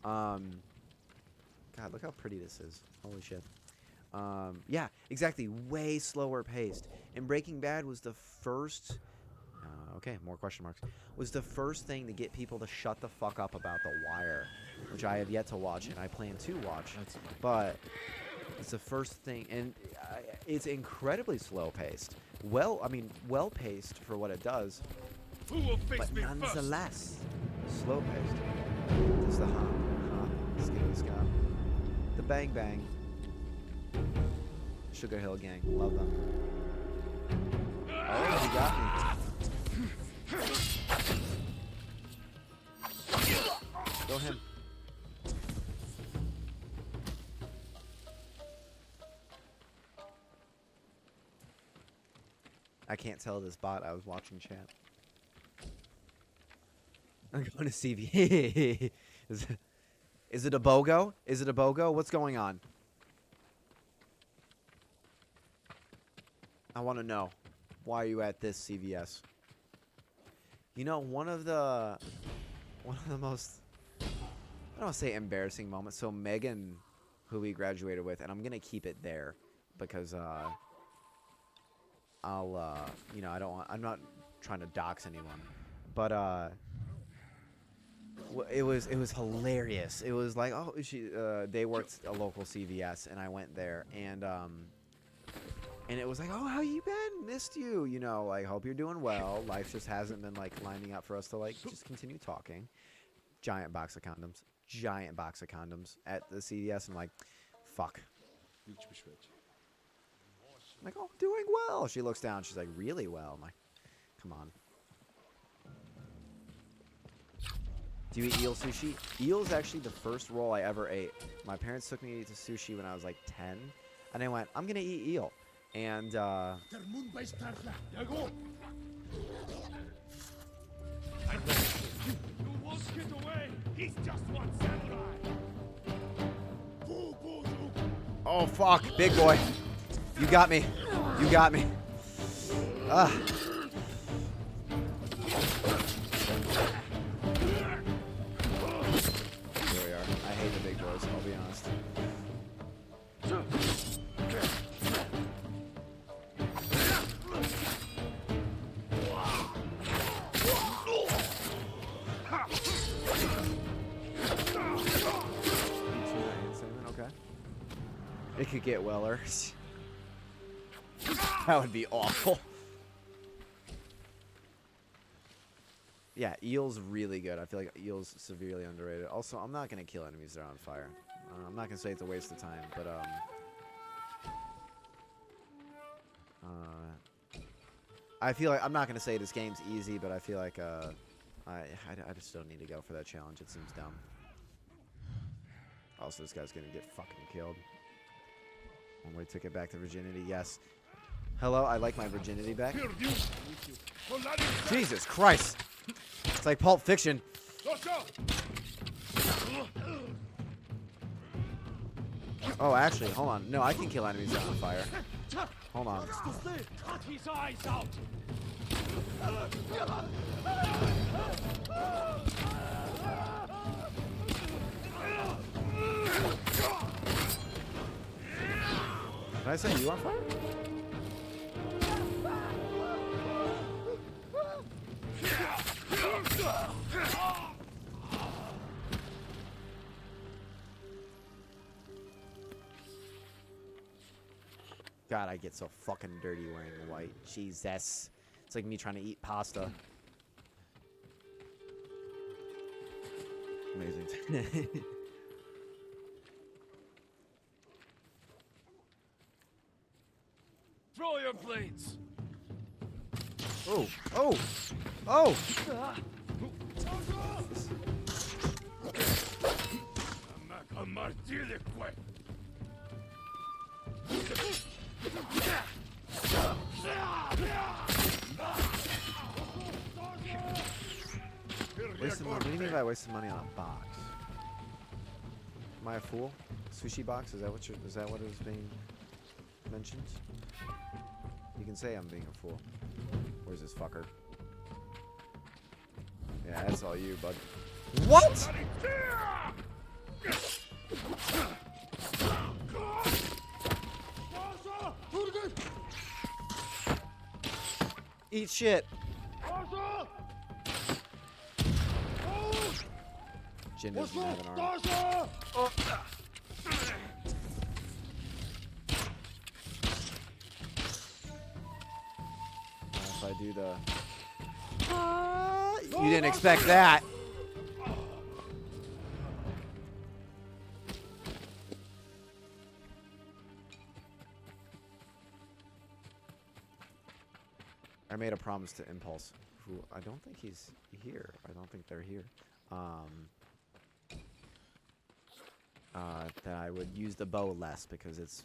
God, look how pretty this is. Holy shit. Yeah, exactly. Way slower paced. And Breaking Bad was the first... okay, more question marks. Was the first thing to get people to shut the fuck up about The Wire, which I have yet to watch, and I plan to watch. But it's the first thing, and it's incredibly slow-paced. Well, I mean, well-paced for what it does, but nonetheless, slow-paced. This is the Skiddly Scott. The Bang Bang. Sugar Hill Gang. Love them. Oh, he got me. Go him. I can't tell this bot I was watching chat. I'm going to CV. Is it a BOGO? Is it a BOGO? What's going on? I want to know. Why are you at this CVS? You know, one of the most, I don't want to say embarrassing moments. So Megan, who we graduated with, and I'm gonna keep it there because I'll you know, I'm not trying to dox anyone, but it was hilarious. It was like, oh, they worked a local CVS, and I went there, and it was like, oh, how you been? Missed you. You know, like, hope you're doing well. Life just hasn't been, like, lining up for us to, like, just continue talking. Giant box of condoms. Giant box of condoms at the CVS. I'm like, fuck. I'm like, oh, doing well. She looks down. She's like, really well. I'm like, come on. Do you eat eel sushi? Eel's actually the first roll I ever ate. My parents took me to sushi when I was, like, 10. And I went, I'm going to eat eel. And,
You won't get away. He's just one samurai.
oh, fuck. Big boy. You got me. You got me. Ah. Here we are. I hate the big boys, I'll be honest. Okay. It could get weller. That would be awful. Yeah, eel's really good. I feel like eel's severely underrated. Also, I'm not gonna kill enemies that are on fire. I'm not gonna say it's a waste of time, but I feel like I'm not gonna say this game's easy, but I feel like I just don't need to go for that challenge. It seems dumb. Also, this guy's gonna get fucking killed. One way took it back to virginity. Yes. Hello, I like my virginity back. Jesus Christ! It's like Pulp Fiction. Oh, actually, hold on. No, I can kill enemies that are on fire. Hold on.
Cut his eyes out!
Did I say you on fire? God, I get so fucking dirty wearing white. Jesus. It's like me trying to eat pasta. Amazing.
Throw your blades!
Oh, oh, oh! Wasted money. What do you mean by wasted money on a box? Am I a fool? Sushi box? Is that what is being mentioned? You can say I'm being a fool. Where's this fucker? Yeah, that's all you, bud. What? Eat shit. Jin doesn't have an arm. If I do the... you didn't expect that. I made a promise to Impulse, who I don't think he's here. I don't think they're here. That I would use the bow less because it's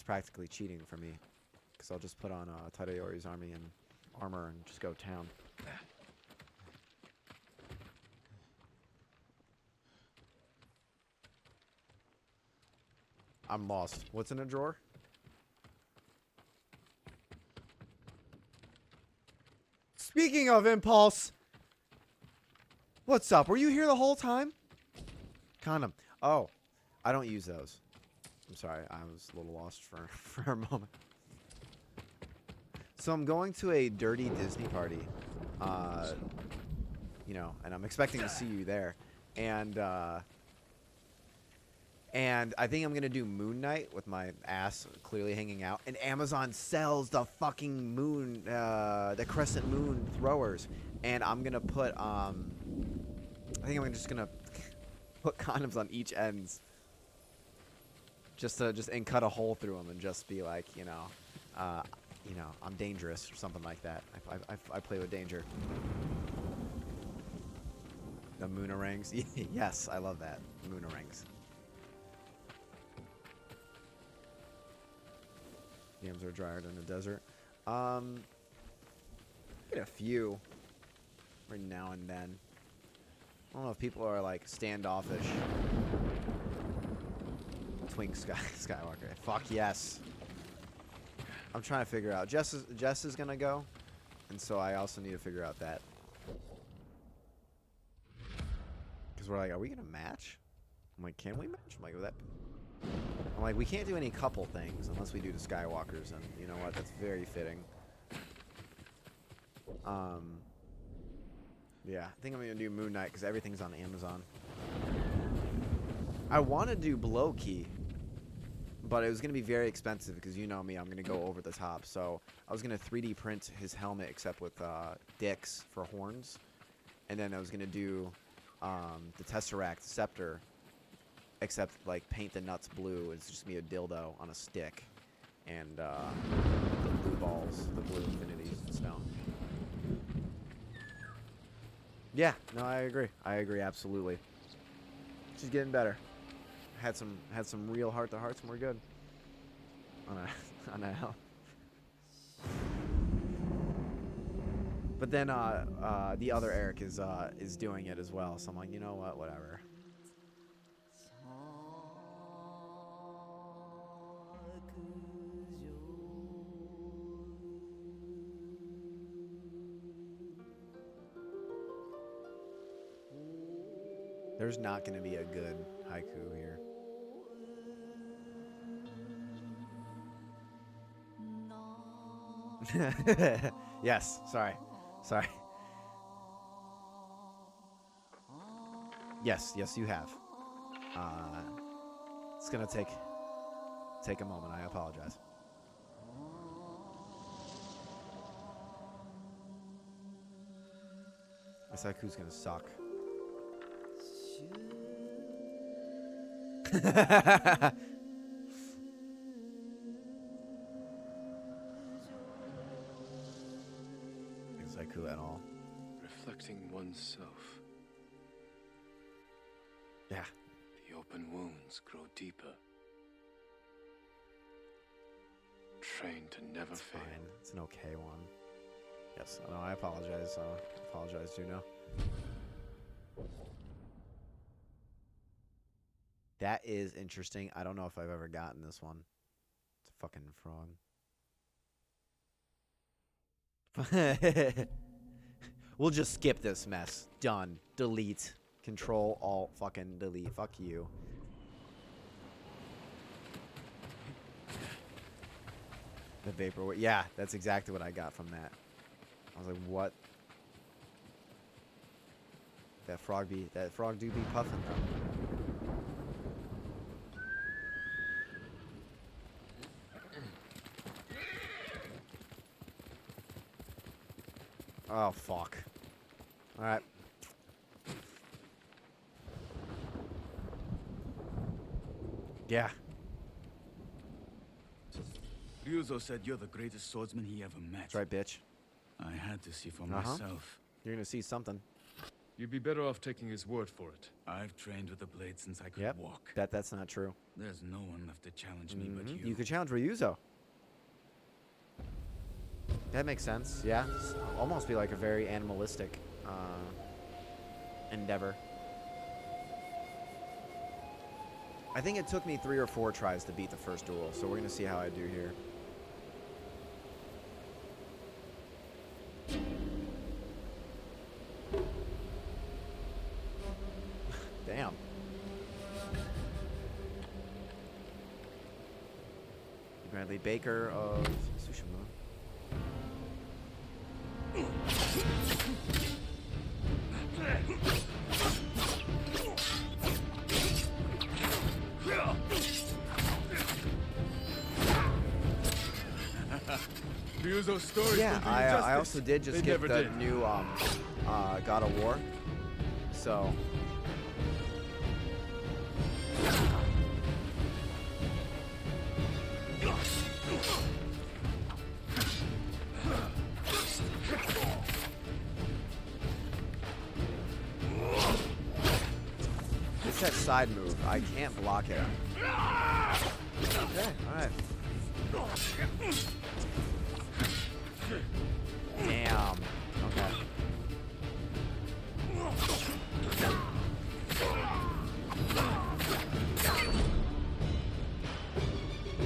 practically cheating for me. Because I'll just put on Tadayori's army and armor and just go town. I'm lost. What's in a drawer? Speaking of Impulse, what's up? Were you here the whole time? Condom. Oh, I don't use those. I'm sorry. I was a little lost for a moment. So I'm going to a dirty Disney party. You know, and I'm expecting to see you there. And I think I'm going to do Moon Knight with my ass clearly hanging out. And Amazon sells the fucking moon, the crescent moon throwers. And I'm going to put, I think I'm just going to put condoms on each ends. And cut a hole through them and just be like, you know, I'm dangerous or something like that. I play with danger. The Moonarangs. Yes, I love that. Moonarangs. Yams are drier than the desert. Get a few every now and then. I don't know if people are like standoffish. Twink Skywalker. Fuck yes. I'm trying to figure out. Jess is gonna go, and so I also need to figure out that. Because we're like, are we gonna match? I'm like, can we match? I'm like, I'm like, we can't do any couple things unless we do the Skywalkers, and you know what? That's very fitting. Yeah, I think I'm gonna do Moon Knight because everything's on Amazon. I want to do Blowkey, but it was going to be very expensive because you know me, I'm going to go over the top. So I was going to 3D print his helmet except with dicks for horns. And then I was going to do the Tesseract scepter except like paint the nuts blue. It's just going to be a dildo on a stick. And the blue balls, the blue infinities and stone. Yeah, no, I agree. I agree absolutely. She's getting better. Had some real heart-to-hearts, and we're good. On a hell. But then the other Eric is doing it as well, so I'm like, you know what, whatever. There's not going to be a good haiku here. Yes, sorry. Yes, you have. It's going to take a moment. I apologize. This haiku's going to suck. Haiku at all.
Reflecting oneself.
Yeah.
The open wounds grow deeper. Trained to never
It's
fail.
fine. It's an okay one. Yes, no, I apologize. Apologize, Juno. That is interesting. I don't know if I've ever gotten this one. It's a fucking frog. We'll just skip this mess. Done. Delete. Control, Alt, fucking delete. Fuck you. The vapor. Yeah, that's exactly what I got from that. I was like, what? That frog do be puffing though. Oh, fuck. Alright. Yeah.
Ryuzo said you're the greatest swordsman he ever met.
That's right, bitch.
I had to see for myself.
You're gonna see something.
You'd be better off taking his word for it.
I've trained with the blade since I could
Yep.
walk.
That's not true.
There's no one left to challenge me but you.
You could challenge Ryuzo. That makes sense. Yeah. Almost be like a very animalistic endeavor. I think it took me 3 or 4 tries to beat the first duel, so we're gonna see how I do here. Damn. Bradley Baker of Tsushima.
Ryuzo's story.
Yeah, I also did just
They
get
never
the
did.
new God of War. So it's that side move. I can't block it. Okay, alright. Damn. Okay.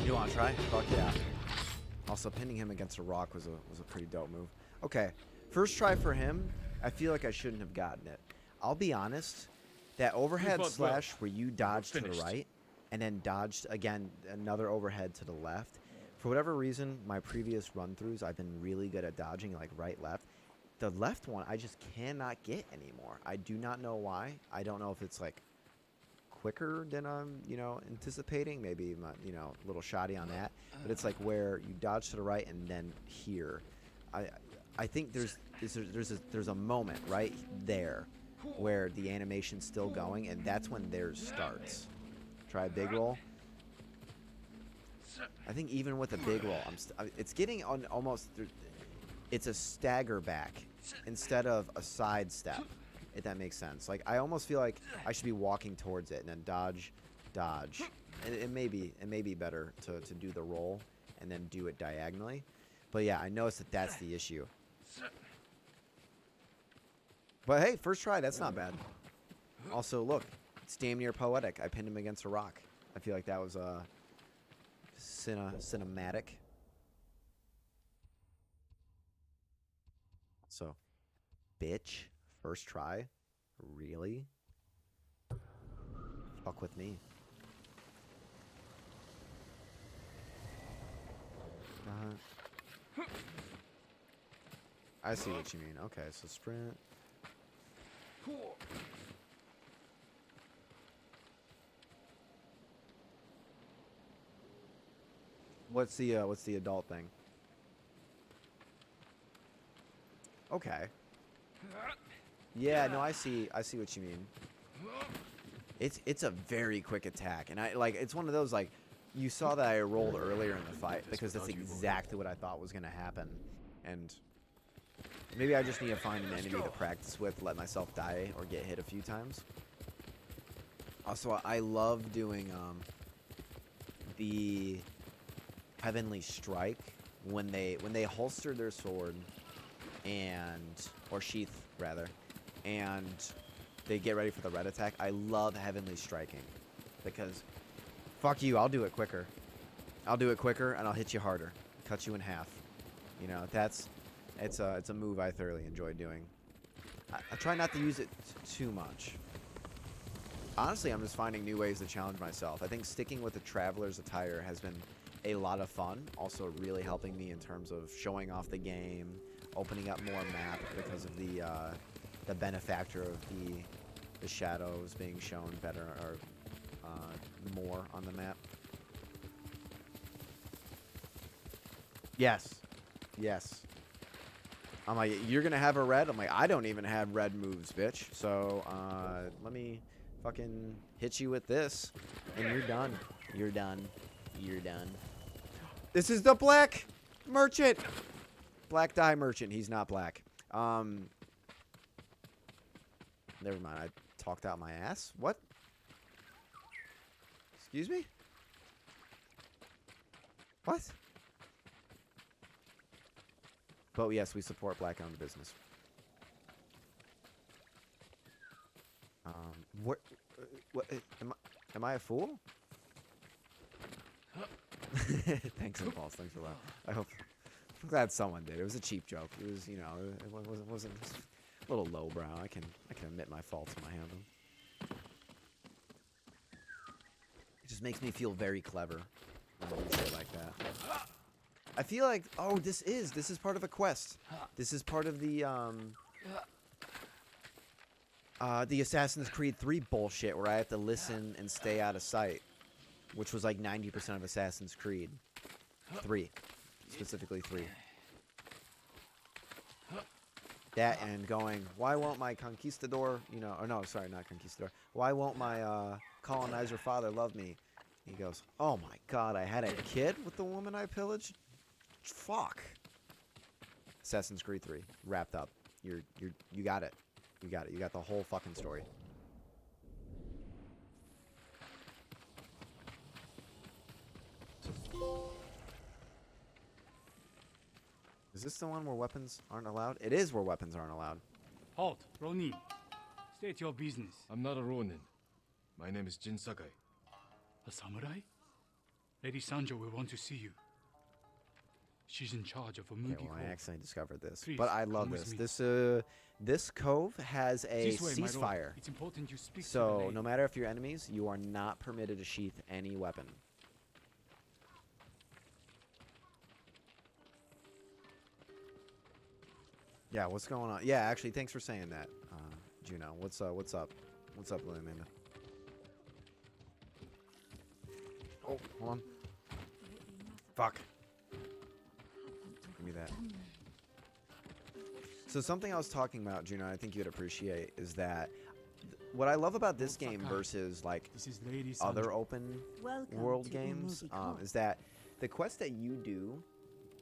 You wanna try? Fuck yeah. Also, pinning him against a rock was a pretty dope move. Okay, first try for him. I feel like I shouldn't have gotten it. I'll be honest. That overhead
fought
slash
well.
where you dodged to the
finished.
right and then dodged again another overhead to the left. For whatever reason, my previous run-throughs, I've been really good at dodging like right, left. The left one, I just cannot get anymore. I do not know why. I don't know if it's like quicker than I'm, anticipating. Maybe, a little shoddy on that. But it's like where you dodge to the right and then here. I think there's a moment right there where the animation's still going, and that's when theirs starts. Try a big roll. I think even with a big roll, it's getting on almost. It's a stagger back instead of a side step, if that makes sense. Like I almost feel like I should be walking towards it and then dodge. And it may be better to do the roll and then do it diagonally. But yeah, I noticed that that's the issue. But hey, first try, that's not bad. Also, look, it's damn near poetic. I pinned him against a rock. I feel like that was cinematic. So, bitch, first try? Really? Fuck with me. I see what you mean. Okay, so sprint. What's the adult thing? Okay. Yeah, no, I see what you mean. It's a very quick attack, and it's one of those like you saw that I rolled earlier in the fight because that's exactly what I thought was gonna happen, and maybe I just need to find an enemy to practice with, let myself die or get hit a few times. Also, I love doing the Heavenly Strike when they holster their sword or sheath rather, and they get ready for the red attack. I love Heavenly Striking because fuck you, I'll do it quicker. And I'll hit you harder, cut you in half. It's a move I thoroughly enjoy doing. I try not to use it too much. Honestly, I'm just finding new ways to challenge myself. I think sticking with the Traveler's attire has been a lot of fun. Also really helping me in terms of showing off the game, opening up more map because of the benefactor of the shadows being shown better or more on the map. Yes. I'm like, you're gonna have a red? I'm like, I don't even have red moves, bitch. So, let me fucking hit you with this, and you're done. You're done. This is the black merchant. Black dye merchant. He's not black. Never mind. I talked out my ass. What? Excuse me? What? But yes, we support black-owned business. What? Am I a fool? Thanks, Impulse. Thanks for that. I'm glad someone did. It was a cheap joke. It was, it wasn't a little lowbrow. I can admit my faults when I have them. It just makes me feel very clever when I do shit like that. I feel like, oh, this is part of a quest. This is part of the Assassin's Creed 3 bullshit where I have to listen and stay out of sight, which was like 90% of Assassin's Creed 3, specifically 3. That and going, why won't my conquistador, or no, sorry, not conquistador. Why won't my colonizer father love me? He goes, oh my god, I had a kid with the woman I pillaged? Fuck. Assassin's Creed 3 wrapped up. You got it. You got it. You got the whole fucking story. Is this the one where weapons aren't allowed? It is where weapons aren't allowed.
Halt, Ronin. State your business.
I'm not a Ronin. My name is Jin Sakai.
A samurai? Lady Sanjo will want to see you. She's in charge of a Mugi
Okay, well, I
Cove.
accidentally discovered this.
Please,
But I love
come with
this.
me.
This cove has a
This way, my lord.
ceasefire.
It's important you speak to the
So
lady.
no matter if you're enemies, you are not permitted to sheath any weapon. Yeah, what's going on? Yeah, actually, thanks for saying that, Juno. What's up? What's up, Lily Amanda? Oh, hold on. Fuck. Give me that. So something I was talking about, Juno, I think you'd appreciate, is that what I love about this game versus like
This is Lady
other
Sanjo.
open
Welcome
world
to
games,
Umugi Court.
is that the quest that you do,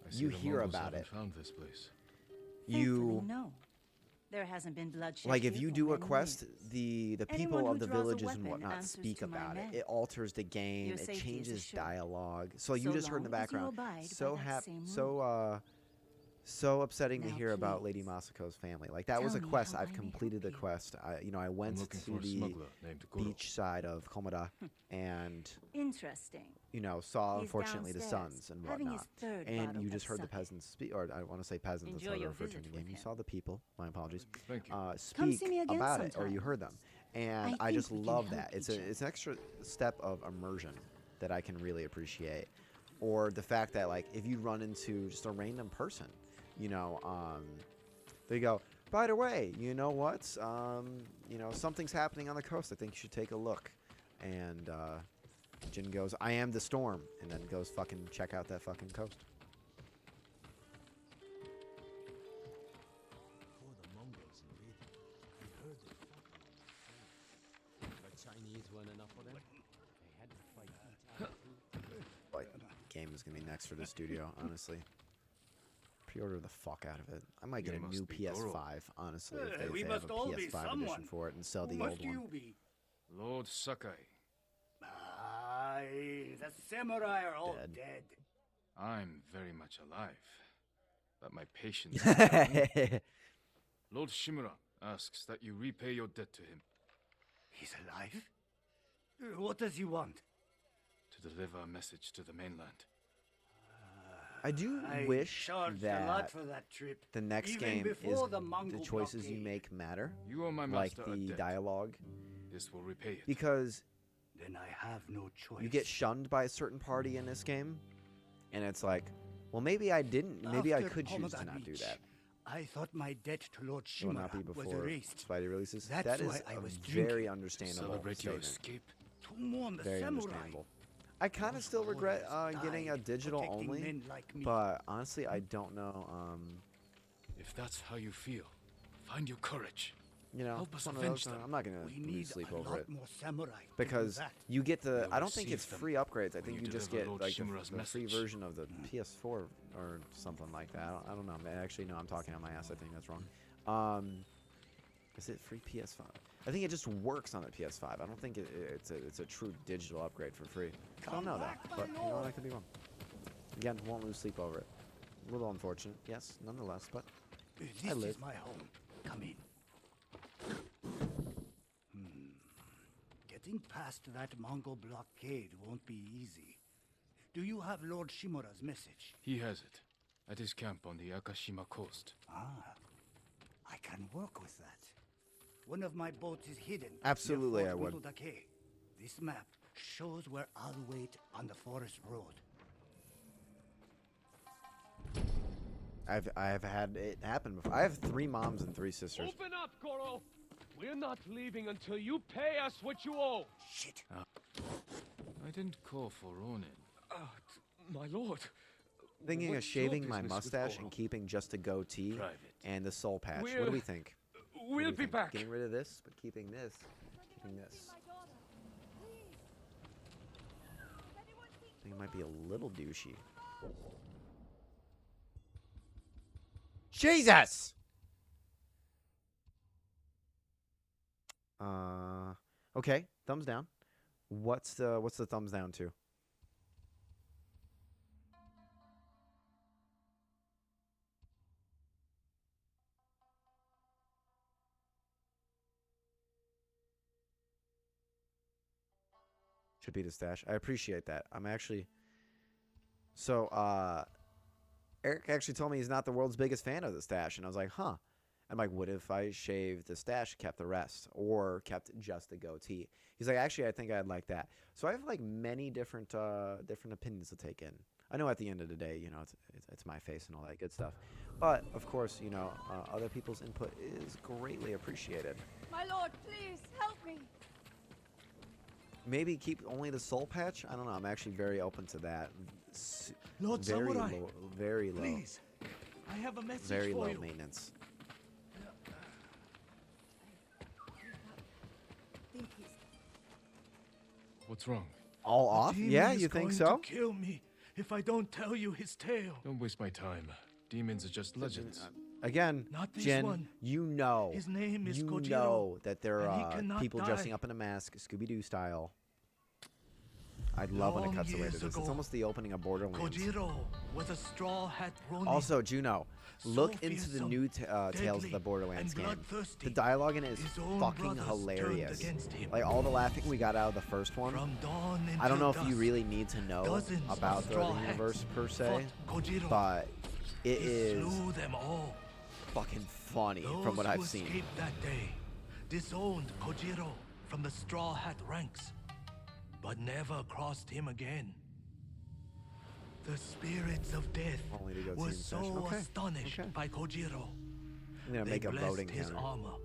I see
you
the
hear
Mongols
about
haven't
it.
found this place.
Thankfully, no. There hasn't been bloodshed.
Like if
here
you
for
do a
many
quest,
years.
the
Anyone
people
who
of the
draws a
villages and
weapon
whatnot
answers
speak
to my
about it.
men.
It alters the game.
Your
It
safety is
changes
assured.
dialogue. So you
So
just heard in the
long as you
background.
abide
So
by that same
so upsetting to
Now
hear about Lady
please,
Masako's family. Like that was a
tell me
quest.
how
I've
I may
completed the
help you.
quest. I
I'm
went
looking
to
for a
the
smuggler named Goro.
beach side of Komada and
Interesting.
saw
He's
unfortunately the
downstairs,
sons and
having his
whatnot.
third
And
bottle
you just
of
heard the
sake.
peasants speak, or I want to say peasants. That's
Enjoy
how they're
your
referred to in
visit
the game.
with
You
him.
saw the people. My apologies.
Thank you.
Come see
Speak
me again
about it, or you
sometime.
heard them, and
I
I just
think we can
love
help
that. It's
each
it's an extra step of immersion that I can really appreciate, or the fact that like if you run into just a random person, they go, by the way, you know what? Something's happening on the coast. I think you should take a look. And Jin goes, I am the storm, and then goes fucking check out that fucking coast.
Before the Mongols invaded, I heard they fought them. The Chinese weren't enough for them. They had to fight each other.
Like, game is gonna be next for the studio, honestly. Pre-order the fuck out of it. I might get
You
a
must
new
be
PS5,
Goro.
honestly, if
We
they have
must
a
all be
PS5
someone.
edition for it and sell
Who
the
must
old
you
one.
be?
Lord Sakai.
Aye, the samurai are all
Dead.
dead.
I'm very much alive. But my patience is gone. Lord Shimura asks that you repay your debt to him
He's alive? What does he want?
to deliver a message to the mainland.
I do
I
wish
charged a lot
that
for that trip.
the next
even
game is
before the
the
Mongol
choices you
blockade.
make matter,
You owe my
like
master a
the
debt.
dialogue,
This will repay it.
because
Then I have no choice.
you get shunned by a certain party in this game, and it's like, well, maybe I didn't. Maybe I
After
could choose to
Komada
not do
Beach,
that.
I thought my debt to Lord
It will not be
Shimura was
before
erased.
Spidey releases.
That's
That is
why I
a
was
very
drinking.
To
understandable
celebrate your
statement.
escape.
To mourn the
Very
samurai.
understandable. I kind of
Those
still regret
warriors
getting a
died
digital
protecting
only,
men like me.
but honestly, I don't know.
If that's how you feel, find your courage. Help
It's
us
one of
avenge
those,
them.
I'm not gonna
We
lose
need
sleep
a
over
lot
it
more samurai to do
because
that.
you get the.
We'll
I don't think
receive
it's
them
free upgrades. I
when
think
you
you just
deliver
get
Lord
like
Shimura's
the free
message.
version of the PS4 or something like that. I don't know. Actually, no, I'm talking on my ass. I think that's wrong. Is it free PS5? I think it just works on the PS5. I don't think it's a true digital upgrade for free. I don't know that, but you know what? I could be wrong. Again, won't lose sleep over it. A little unfortunate, yes, nonetheless, but
This
live.
is my home. Come in. Getting past that Mongol blockade won't be easy. Do you have Lord Shimura's message?
He has it. At his camp on the Akashima coast.
I can work with that. One of my boats is hidden.
Absolutely,
near
I
Fort
would.
Gundodake. This map shows where I'll wait on the forest road.
I've had it happen before. I have 3 moms and 3 sisters.
Open up, Goro! We're not leaving until you pay us what you owe!
Shit!
I didn't call for Ronin.
My lord!
Thinking of
what's your
shaving my
business with
mustache
Goro?
and keeping just a goatee
Private.
and the soul patch. What do
We're-
we think? What do
We'll
we
be
think?
back!
Getting rid of this, but keeping this. Keeping this. I think it might be a little douchey. Jesus! Okay, thumbs down. What's the thumbs down to? Should be the stash. I appreciate that. I'm actually. So, Eric actually told me he's not the world's biggest fan of the stash, and I was like, huh. I'm like, what if I shaved the stash, kept the rest, or kept just the goatee? He's like, actually, I think I'd like that. So I have like many different opinions to take in. I know at the end of the day, it's my face and all that good stuff, but of course, other people's input is greatly appreciated.
My lord, please help me.
maybe keep only the soul patch. I don't know. I'm actually very open to that.
Lord
Very
Samurai,
low, very low,
please. I have a message
very
for
low
you.
maintenance.
What's wrong?
All
The
off?
demon
Yeah,
is
you think
going
so?
to kill me if I don't tell you his tale.
Don't waste my time. Demons are just legends.
Again,
Not this
Jin,
one.
you know,
His name is
you
Kojiro,
know that there
and he
are
cannot
people
die.
dressing up in a mask, Scooby-Doo style. I'd love when it
Long
cuts away to
years
this. It's
ago,
almost the opening of Borderlands.
Kojiro was a straw hat Ronin.
Also, Juno, look
So
into the
fearsome,
new Tales of
deadly,
the Borderlands
and
game.
bloodthirsty.
The dialogue in it is
His own
fucking
brothers
hilarious.
turned against him.
Like all the laughing we got out of the first one.
From dawn
I don't know
until
if you
dusk,
really need to know
dozens
about
of
the
straw hats
universe per se,
fought Kojiro.
but it
He
is
slew them all.
fucking funny
Those
from what
who
I've seen.
escaped that day disowned Kojiro from the Straw Hat ranks, but never crossed him again. The spirits of death
Only to go
were
team session.
so
Okay,
astonished
okay.
by Kojiro.
I'm gonna
They
make a
blessed
voting
his
counter.
armor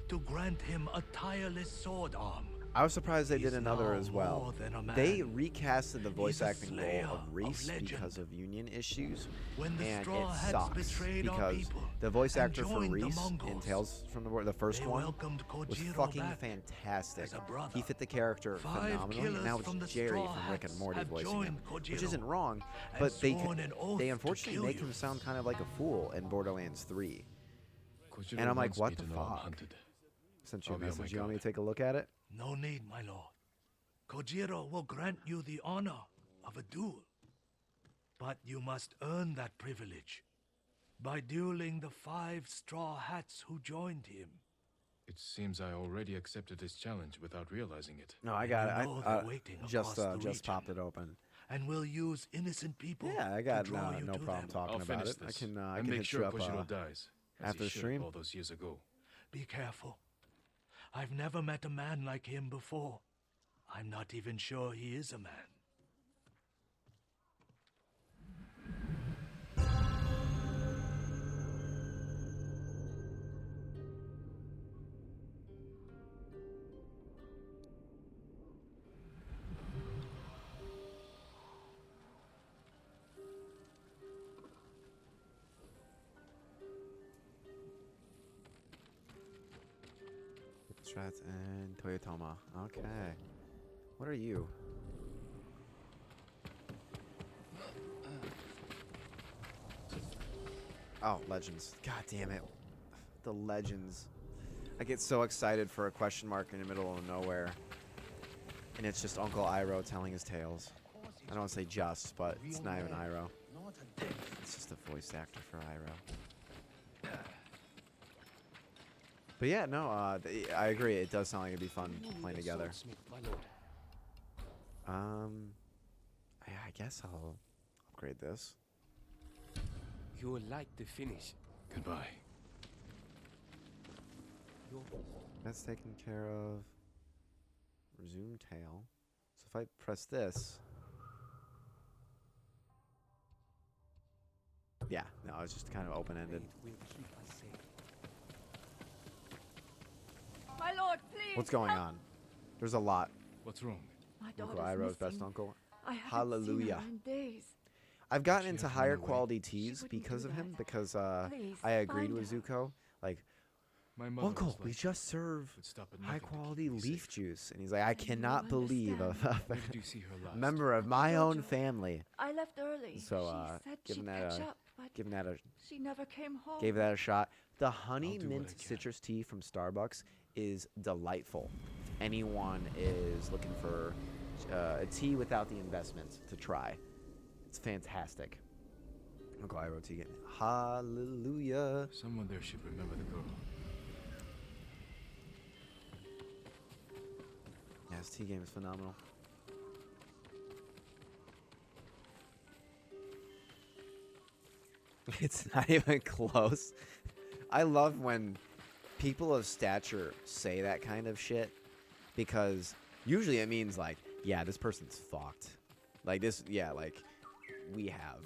to grant him a tireless sword arm.
I was surprised they did
He's
another
now
as well.
more than a man.
They recasted the voice
He's a
acting
slayer
role of
of
Reese
legend.
because of union issues,
When the
and
Straw
it
Hats
sucks
betrayed our
because
people
the voice
and
actor for
joined the
Reese in
Mongols,
Tales from the first
they
one
welcomed
was
Kojiro
fucking
back
fantastic.
as a brother.
He fit the character
5
phenomenally. And
killers
now
from the
it's Jerry
Straw
from Rick and
Hats
Morty
have
voicing him,
joined
which
Kojiro
isn't wrong,
and
but
sworn an oath
they
to
unfortunately
kill
make
you.
him sound kind of like a fool in Borderlands 3.
Kojiro
And I'm like,
wants
what
me
the
to know I'm
fuck?
hunted.
Sent you a
I'll be on my
message. You want me
guard.
to take a look at it?
No need, my lord. Kojiro will grant you the honor of a duel. But you must earn that privilege by dueling the 5 Straw Hats who joined him.
It seems I already accepted his challenge without realizing it.
No, I
And
got
you
it.
know
I
they're waiting
just
across the
just popped
region.
it open.
And will use innocent people
Yeah, I
to
got
draw you
no
to
problem
them.
talking
I'll
about
finish
it.
this
I
and
can
make
hit
sure
you up
Kojiro dies. as
after
he
the
should
stream.
all those years ago.
Be careful. I've never met a man like him before. I'm not even sure he is a man.
Strat and Toyotoma. Okay. What are you? Oh, Legends. God damn it. The Legends. I get so excited for a question mark in the middle of nowhere. And it's just Uncle Iroh telling his tales. I don't want to say just, but it's not even Iroh. It's just a voice actor for Iroh. But yeah, no, I agree. It does sound like it'd be fun playing together. I guess I'll upgrade this.
You will like the finish.
Goodbye.
That's taken care of. Resume tail. So if I press this. Yeah, no, it's just kind of open-ended.
It will keep us safe.
My lord, please.
What's going
help.
on? There's a lot.
What's wrong?
My
Uncle
daughter's
Iroh's best
missing.
uncle.
I haven't
Hallelujah.
seen her in days.
I've gotten
She
into
has run
higher
away.
quality
She
teas
wouldn't
because
do
of him,
that.
because
Please,
I agreed
find
with
her.
Zuko. Like,
My mother
Uncle,
was
we
like
just serve
would stop at
high
nothing to keep
quality
me
leaf
safe.
juice. And he's like, I
do
cannot
you
believe a
understand?
When did you see her last?
member of my
told
own
you.
family.
I left early.
So,
she said
giving
she'd
that
catch
a-
up, but
Giving that a
she never came home.
gave that a shot. The honey
do what I
mint
can.
citrus tea from Starbucks is delightful. Anyone is looking for a tea without the investment to try. It's fantastic. Uncle Iroh tea. Hallelujah.
Someone there should remember the girl.
Yeah, this tea game is phenomenal. It's not even close. I love when people of stature say that kind of shit because usually it means like, yeah, this person's fucked. Like this, yeah, like we have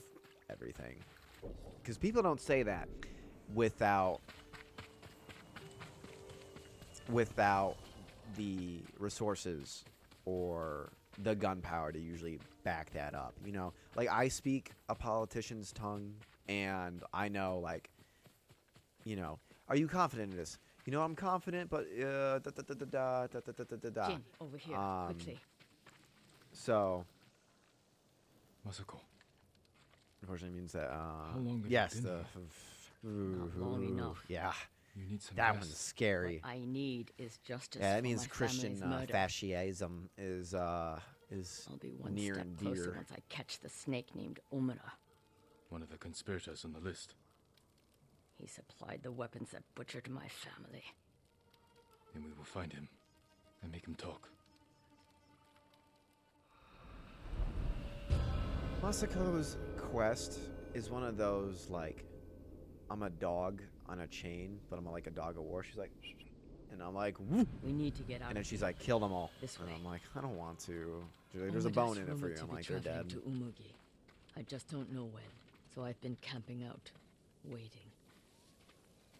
everything. Because people don't say that without the resources or the gunpowder to usually back that up. You know, like I speak a politician's tongue, and I know, like, you know, are you confident in this? You know, I'm confident, but
Jin, over here, quickly.
So,
Masako,
unfortunately, means that.
how long have
yes,
you been
Not long enough.
Yeah,
You need some
that
rest.
one's scary.
What I need is justice.
Yeah, that
for
means
my
Christian
family's murder.
fascism is
I'll be one
near
step
and
closer
dear.
once I catch the snake named Umura.
One of the conspirators on the list.
He supplied the weapons that butchered my family.
Then we will find him and make him talk.
Masako's quest is one of those, like, I'm a dog on a chain, but I'm like a dog of war. She's like, and I'm like, woo!
We need to get out.
And then
of
she's
here.
like, kill them all.
This
And
way.
I'm like, I don't want to. She's like, there's a bone in it for you. I'm like, they're dead.
To Umugi. I just don't know when, so I've been camping out, waiting.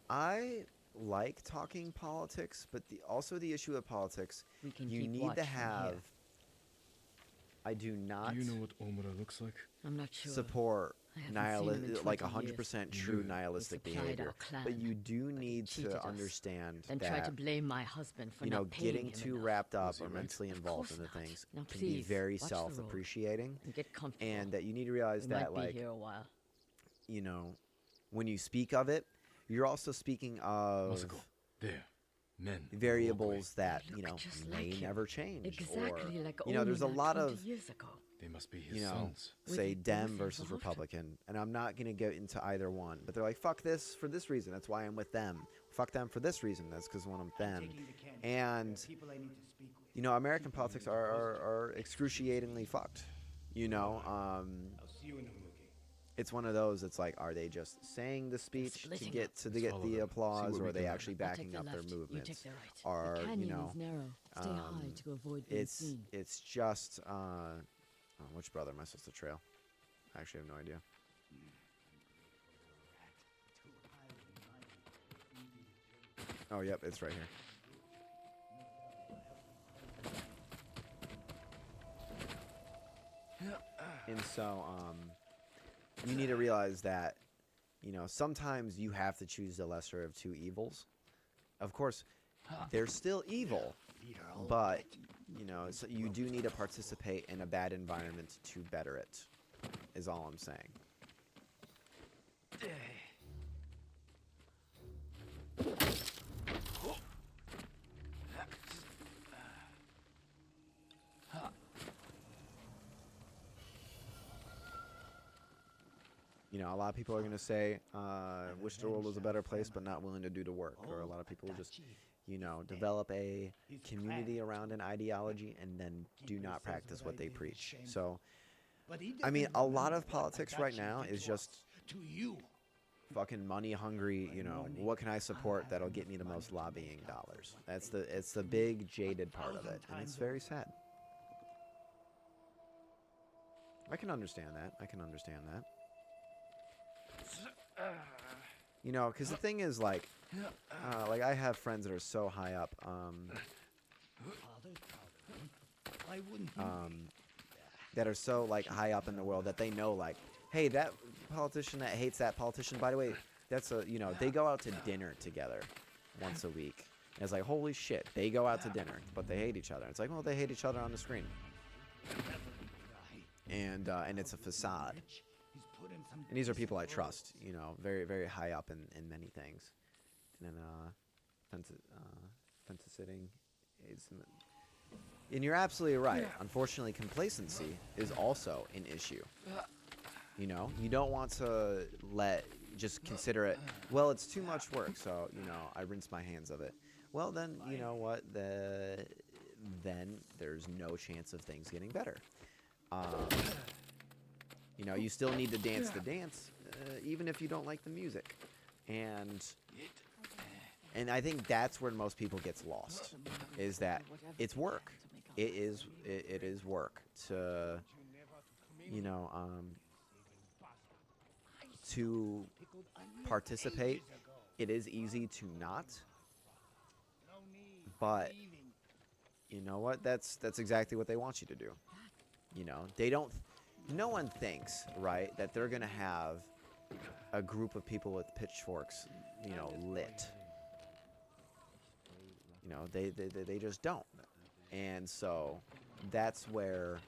I like talking politics, but also the issue of politics,
We can
you
keep
need
watch
to
from
have.
here.
I do not
Do you know what Omura looks like?
I'm not sure.
support
I haven't seen him in
like
20 years.
100% true
Good.
nihilistic
He supplied
behavior.
our clan,
But you do need
cheated
to
us,
understand
Then try to
that,
blame my husband for
you know,
not paying
getting
him
too
enough.
wrapped up
Was he
or
right?
mentally
Of
involved
course
into
not.
things
Now
can be
please,
very
watch the road.
self-appreciating,
And get comfortable.
and that you need to realize
we
that,
might be
like,
here a while.
you know, when you speak of it, you're also speaking of
Masako, there. Men. on the
variables
walkway.
that,
They
you
look
know,
just
may
like him.
never change.
Exactly
or,
like
you know, there's a
Omura
lot
20
of,
years ago.
They must be his
you know,
sons.
With
say
both
Dem
involved.
versus Republican, and I'm not gonna go into either one, but they're like, fuck this for this reason, that's why I'm with them. Fuck them for this reason, that's because when I'm with them. And you know, American politics are excruciatingly fucked. You know, it's one of those. It's like, are they just saying the speech to
splitting
get
up.
to
Let's
get
follow
the
them. See
applause,
what
or
we
are they
can learn.
actually
I'll
backing
take the
up their
left. You
movements?
take the right.
Are,
the
you
canyon
know,
is narrow. Stay high to avoid being seen.
it's just which brother am I supposed to trail? I actually have no idea. Oh, yep, it's right here. And so, you need to realize that, you know, sometimes you have to choose the lesser of two evils. Of course, they're still evil, but, you know, so you do need to participate in a bad environment to better it, is all I'm saying. You know, a lot of people are going to say, wish the world was a better place, but not willing to do the work. Or a lot of people will just, you know, develop a community around an ideology and then do not practice what they preach. So, I mean, a lot of politics right now is just fucking money hungry, you know, what can I support that'll get me the most lobbying dollars? It's the big jaded part of it, and it's very sad. I can understand that. You know, because the thing is, like I have friends that are so high up, that are so, like, high up in the world that they know, like, hey, that politician that hates that politician, by the way, that's a, you know, they go out to dinner together once a week. And it's like, holy shit, they go out to dinner, but they hate each other. It's like, well, they hate each other on the screen. And it's a facade. And these are people I trust, you know, very, very high up in many things. And then, fence sitting is... And you're absolutely right. Unfortunately, complacency is also an issue. You know, you don't want to just consider it, well, it's too much work, so, you know, I rinse my hands of it. Well, then, you know what, then there's no chance of things getting better. You know, you still need to dance, even if you don't like the music. And I think that's where most people gets lost, is that it's work. It is work to, you know, to participate. It is easy to not, but you know what? That's exactly what they want you to do. You know, they don't. No one thinks, right, that they're gonna have a group of people with pitchforks, you know, lit. You know, they just don't. And so that's where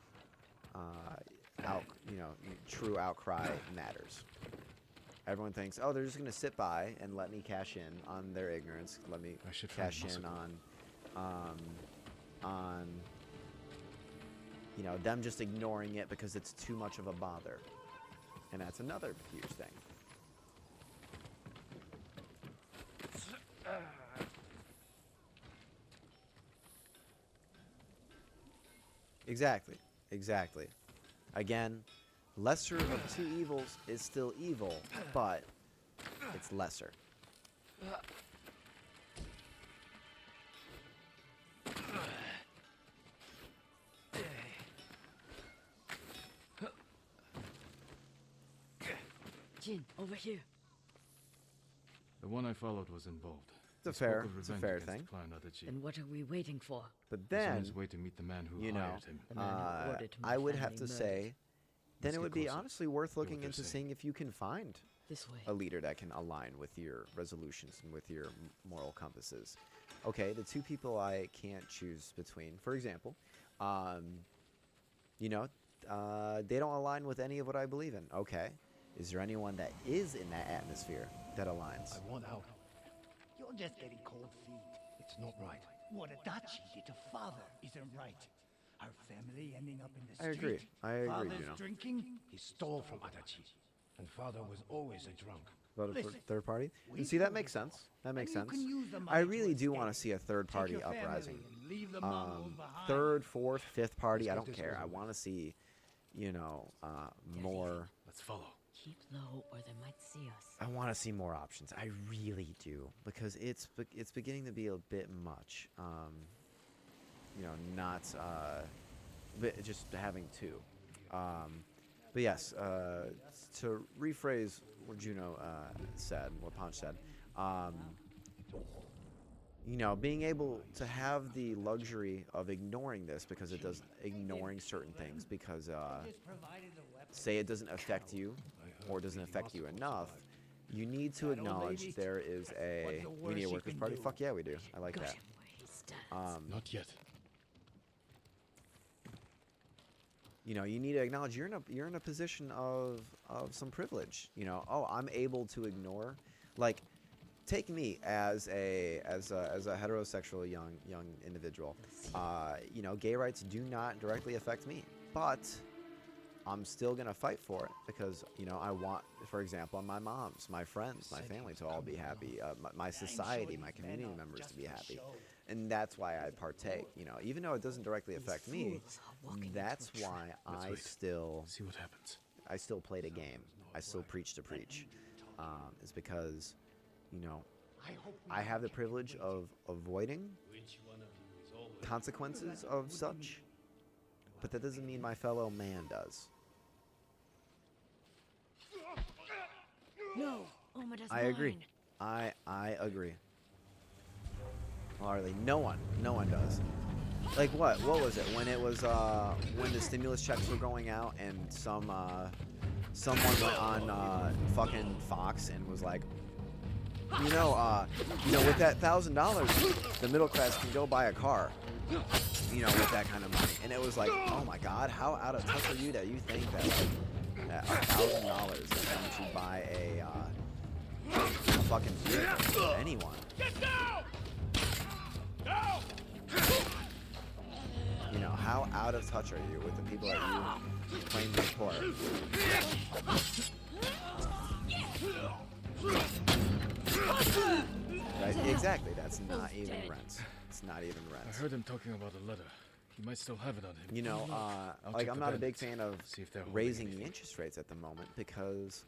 true outcry matters. Everyone thinks, oh, they're just going to sit by and let me cash in on their ignorance. Let me cash in on you know, them just ignoring it because it's too much of a bother. And that's another huge thing. Exactly. Exactly. Again, lesser of two evils is still evil, but it's lesser.
Jin, over here.
The one I followed was involved.
It's
He
a
spoke
fair,
of
it's a
revenge
fair
against
thing.
Clan Adachi.
Then what are we waiting for?
But
He's on
then,
his way to meet the man who
you know,
hired him.
The man who ordered my
I would have
family
to
murdered.
say, then
Let's
it
get
would be
closer.
honestly worth
Hear what
looking
they're
into
saying.
seeing if you can find
This way.
a leader that can align with your resolutions and with your moral compasses. Okay, the two people I can't choose between, for example, you know, they don't align with any of what I believe in. Okay, is there anyone that is in that atmosphere that aligns?
I want out. You're just getting cold feet. It's not right. What Adachi did to father isn't right. Our family ending up in the
I
street.
agree. I agree,
Father's
you know.
drinking. He stole from Adachi. And father was always a drunk.
Voted for
Listen,
third party?
we
And see, that
killed
makes
it all.
sense. That makes
And you
sense.
can use the
I
money to
really do want to
escape.
see a third
Take
party
your family
uprising.
and leave the Mongols behind.
Third, fourth, fifth party, I
Let's
don't
get this
care.
over
I
with.
want to see, you know, more.
Let's follow.
Keep low or they might see us.
I want to see more options. I really do, because it's beginning to be a bit much. You know, not but just having two. But yes, to rephrase what Juno said, what Punch said, you know, being able to have the luxury of ignoring this because it does ignoring certain things because say it doesn't affect you or doesn't affect you enough, you need to acknowledge there is a we need a workers party. Fuck yeah, we do. I like
Got
that.
him where he stands.
Not yet.
You know, you need to acknowledge you're in a position of some privilege. You know, oh, I'm able to ignore, like, take me as a heterosexual young individual. You know, gay rights do not directly affect me, but I'm still gonna fight for it because, you know, I want, for example, my mom's, my friends, my family to all be happy, my society, my community members to be happy, and that's why I partake. You know, even though it doesn't directly affect me, that's why
Let's
I
wait.
still
See what happens.
play the game. I still preach to preach. Is because, you know, I have the privilege of avoiding consequences of such, but that doesn't mean my fellow man does.
No, Omada's
I agree.
mine.
I agree. Harley, no one does. Like what? What was it when it was when the stimulus checks were going out and someone went on fucking Fox and was like, you know, with that $1,000, the middle class can go buy a car. You know, with that kind of money, and it was like, oh my God, how out of touch are you that you think that like that $1,000 is going to buy a fucking vehicle for anyone?
Get down! Down!
You know, how out of touch are you with the people that you claim to support? Right? Exactly. That's not even rents. It's not even
I
rents.
heard him talking about a letter. He might still have it on him.
You know,
I'll
like
check
I'm
the
not a big
bandits,
fan of
see if they're holding
raising the
anything.
interest rates at the moment because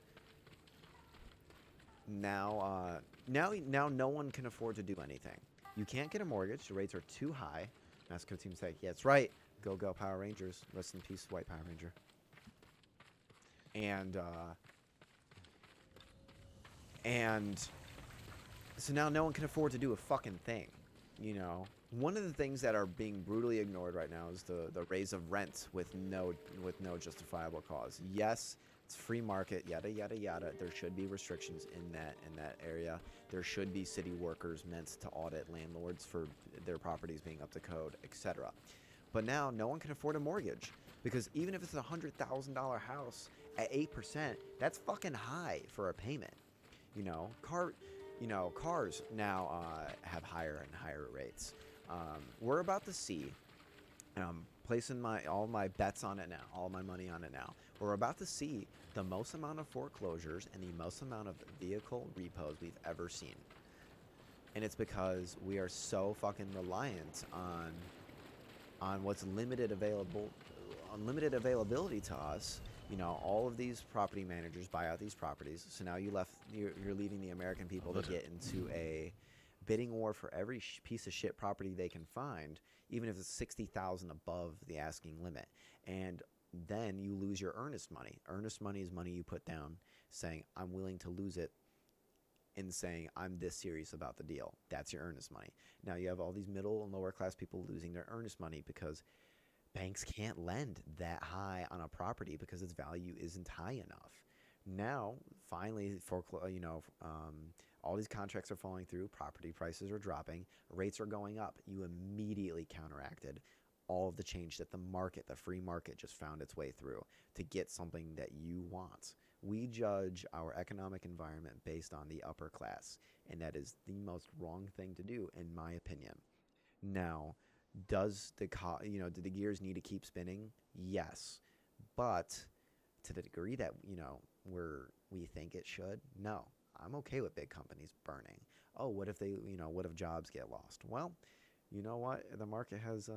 now no one can afford to do anything. You can't get a mortgage. The rates are too high. NASCAR teams say, yeah, that's right. Go Power Rangers. Rest in peace, White Power Ranger. And so now no one can afford to do a fucking thing, you know. one of the things that are being brutally ignored right now is the raise of rent with no justifiable cause. Yes, it's free market, yada yada yada. There should be restrictions in that area. There should be city workers meant to audit landlords for their properties being up to code, etc. But now no one can afford a mortgage because even if it's a $100,000 house at 8%, that's fucking high for a payment. Cars now have higher and higher rates. We're about to see, and I'm placing all my bets on it now, all my money on it now. We're about to see the most amount of foreclosures and the most amount of vehicle repos we've ever seen. And it's because we are so fucking reliant on what's unlimited availability to us. All of these property managers buy out these properties. So now you're leaving the American people to get into a bidding war for every piece of shit property they can find, even if it's 60,000 above the asking limit. And then you lose your earnest money. Earnest money is money you put down saying, I'm willing to lose it, and saying, I'm this serious about the deal. That's your earnest money. Now you have all these middle and lower class people losing their earnest money because banks can't lend that high on a property because its value isn't high enough. Now, finally, all these contracts are falling through, property prices are dropping, rates are going up. You immediately counteracted all of the change that the free market just found its way through to get something that you want. We judge our economic environment based on the upper class, and that is the most wrong thing to do, in my opinion. Now, do the gears need to keep spinning? Yes, but to the degree that we think it should, no. I'm okay with big companies burning. Oh, what if jobs get lost? Well, you know what? The market has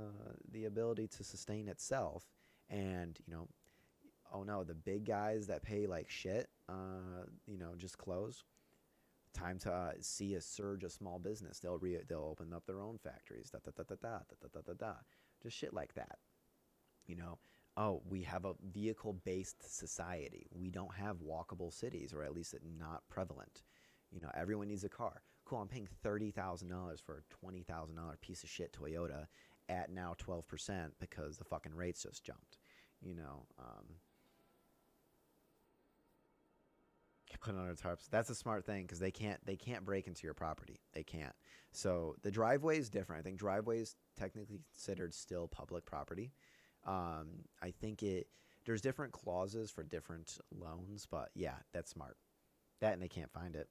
the ability to sustain itself, and oh no, the big guys that pay like shit, just close. Time to see a surge of small business. They'll open up their own factories. Just shit like that. Oh, we have a vehicle-based society. We don't have walkable cities, or at least not prevalent. Everyone needs a car. Cool, I'm paying $30,000 for a $20,000 piece of shit Toyota at now 12% because the fucking rates just jumped. Put it on our tarps. That's a smart thing because they can't break into your property. They can't. So the driveway is different. I think driveway is technically considered still public property. I think there's different clauses for different loans, but yeah, that's smart. That and they can't find it.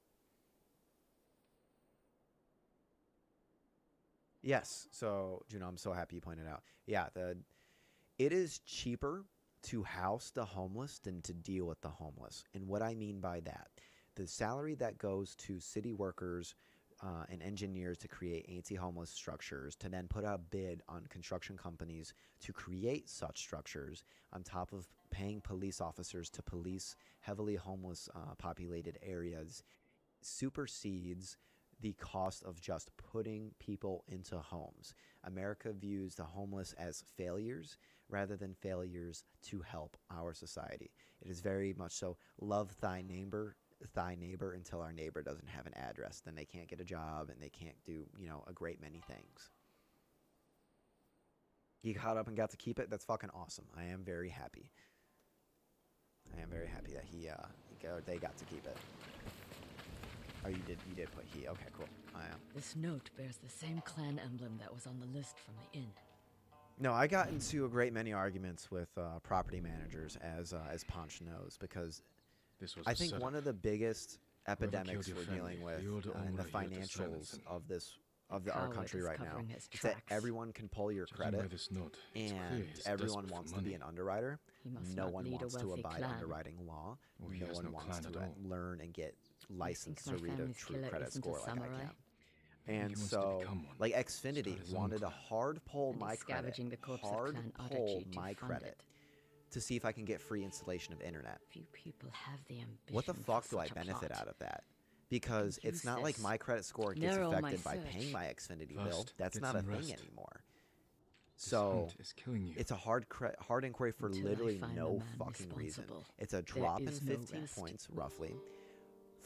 Yes. So I'm so happy you pointed out. Yeah, it is cheaper to house the homeless than to deal with the homeless. And what I mean by that, the salary that goes to city workers and engineers to create anti-homeless structures, to then put a bid on construction companies to create such structures, on top of paying police officers to police heavily homeless populated areas, supersedes the cost of just putting people into homes. America views the homeless as failures rather than failures to help our society. It is very much so, love thy neighbor until our neighbor doesn't have an address. Then they can't get a job and they can't do, a great many things. He caught up and got to keep it. That's fucking awesome. I am very happy. I am very happy that they got to keep it. Oh, you did put he. Okay, cool. I am.
This note bears the same clan emblem that was on the list from the inn.
No, I got into a great many arguments with property managers, as Ponch knows, because I think one of the biggest epidemics we're dealing with in the financials of our country right now is that everyone can pull your credit, and everyone wants to be an underwriter. No one wants to abide underwriting law. No one wants to learn and get licensed to read a true credit score like I can. And so, like Xfinity wanted to hard pull my credit, to see if I can get free installation of internet.
Few people have the ambition.
What the fuck do I benefit out of that? Because it's not like my credit score gets affected by paying my Xfinity bill. That's not a thing anymore. So it's a hard inquiry for literally no fucking reason. It's a drop in 15 points, roughly,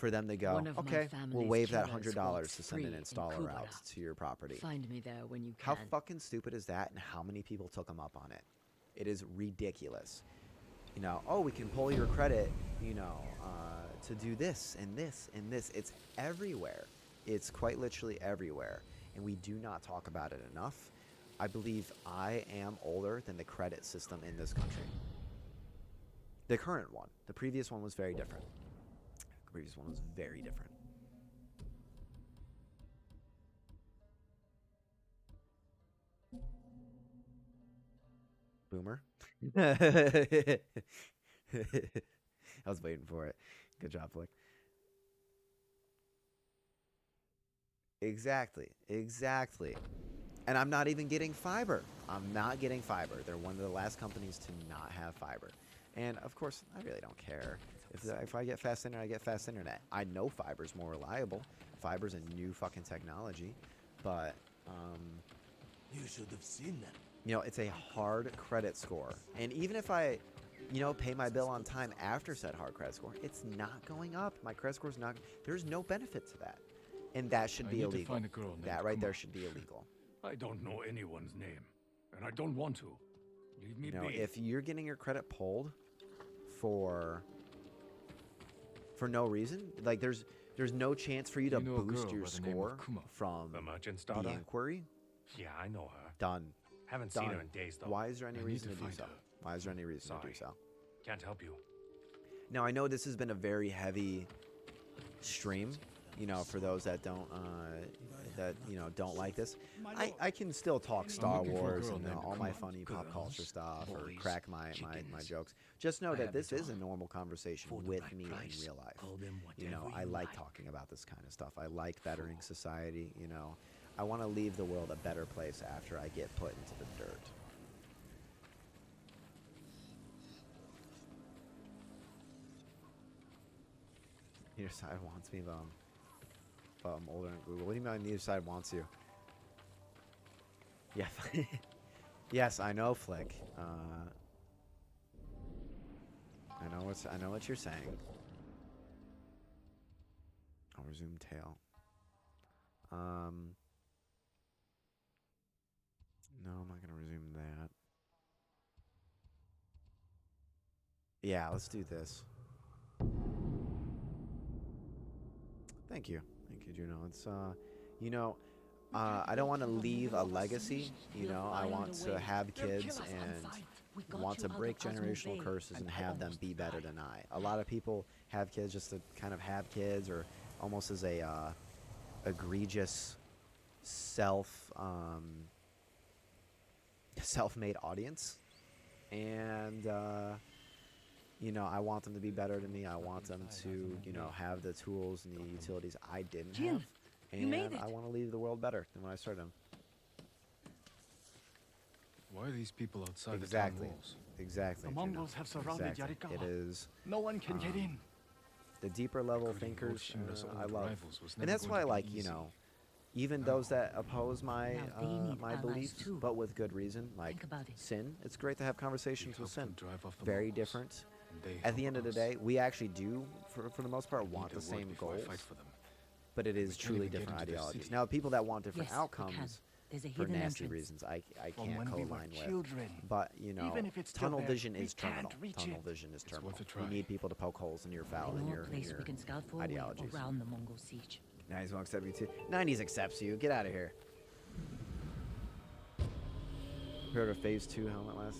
for them to go,
One of my
okay, we'll
family's
waive that
killers
$100
walks
to send an
free in
installer out
Kubara.
to your property.
Find me there when you
How
can.
fucking stupid is that, and how many people took them up on it? It is ridiculous. You know, oh, we can pull your credit, you know, to do this and this and this. It's everywhere. It's quite literally everywhere, and we do not talk about it enough. I believe I am older than the credit system in this country. The current one. The previous one was very different. The previous one was very different. Boomer. I was waiting for it. Good job, Flick. Exactly. Exactly. And I'm not even getting fiber. I'm not getting fiber. They're one of the last companies to not have fiber. And, of course, I really don't care. If I get fast internet, I get fast internet. I know fiber's more reliable. Fiber's a new fucking technology. But,
You should have seen them.
you know, it's a hard credit score. And even if I, you know, pay my bill on time after said hard credit score, it's not going up. My credit score's not, there's no benefit to that. And that should be
need to
illegal.
find a girl named
That right there
Kuma.
should be illegal.
I don't know anyone's name, and I don't want to. Leave me
You know,
be.
if you're getting your credit pulled for no reason, like there's no chance for you to
You know a
boost
girl
your
by the name of
score
Kuma?
from
The merchant's
the
daughter?
inquiry.
Yeah, I know her.
Done.
Haven't
Done.
seen her in days, though.
Why is there any
I need
reason
to
to do
find
so?
her.
Why is there any reason to do
Sorry.
so?
Can't help you.
Now I know this has been a very heavy stream, you know, for those that don't don't like this. I can still talk Star
looking for a
Wars
girl
and
named
all my
Kuma.
funny pop culture
Girls,
stuff or
boys,
crack my
chickens.
jokes. Just know
I
that
have
this
it
is a
all.
normal conversation
For the
with
right
me
price.
in real life.
Call them
You know,
whatever
I
you
like
like.
talking about this kind of stuff. I like bettering society, you know. I want to leave the world a better place after I get put into the dirt. Neither side wants me, but I'm older than Google. What do you mean neither side wants you? Yeah. Yes, I know, Flick. I know what you're saying. I'll resume tail. No, I'm not gonna resume that. Yeah, let's do this. Thank you, Juno. It's you know, I don't want to leave a legacy. You know, I want to have kids and want to break generational curses and have them be better than I. A lot of people have kids just to kind of have kids, or almost as a egregious self-made audience. And you know, I want them to be better than me. I want them to, you know, have the tools and the utilities I didn't
Jin,
have. And
you made it.
I want to leave the world better than when I started them.
Why are these people outside
Exactly.
the town walls?
Exactly.
The
Juno.
Mongols have surrounded
Exactly. It
Yarikawa.
is
No one can get in.
the deeper level
According to Lord
thinkers
Shimura's
I
old
love.
rivals was
And
never
that's
going
why,
to be
like, you
easy.
know, even those that oppose my
Now they need
my
allies
beliefs,
too.
but with good reason, like
Think about it.
sin, it's great to have conversations
We
with
helped
sin.
them drive off the
Very
Mongols,
different.
and they
At the
help
end of the
us.
day, we actually do, for the most part,
We need
want
their
the
word
same
before I
goals,
fight for them.
but it is
We can't
truly
even get
different
into their
ideologies.
city.
Now, people that want different
Yes, we can.
outcomes
There's a
for
hidden
nasty
entrance.
reasons, I
From
can't
when we were
co-align with.
children.
But, you know,
Even if it's still
tunnel
there,
vision
we
is terminal.
can't reach
Tunnel
it.
vision is
It's
terminal.
worth a
You
try.
need people to poke holes in your foul
I
and
know
your,
a place we can scout for a way
ideologies.
around the Mongol siege.
90s won't accept you too. 90s accepts you. Get out of here. Heard of Phase 2 helmet last?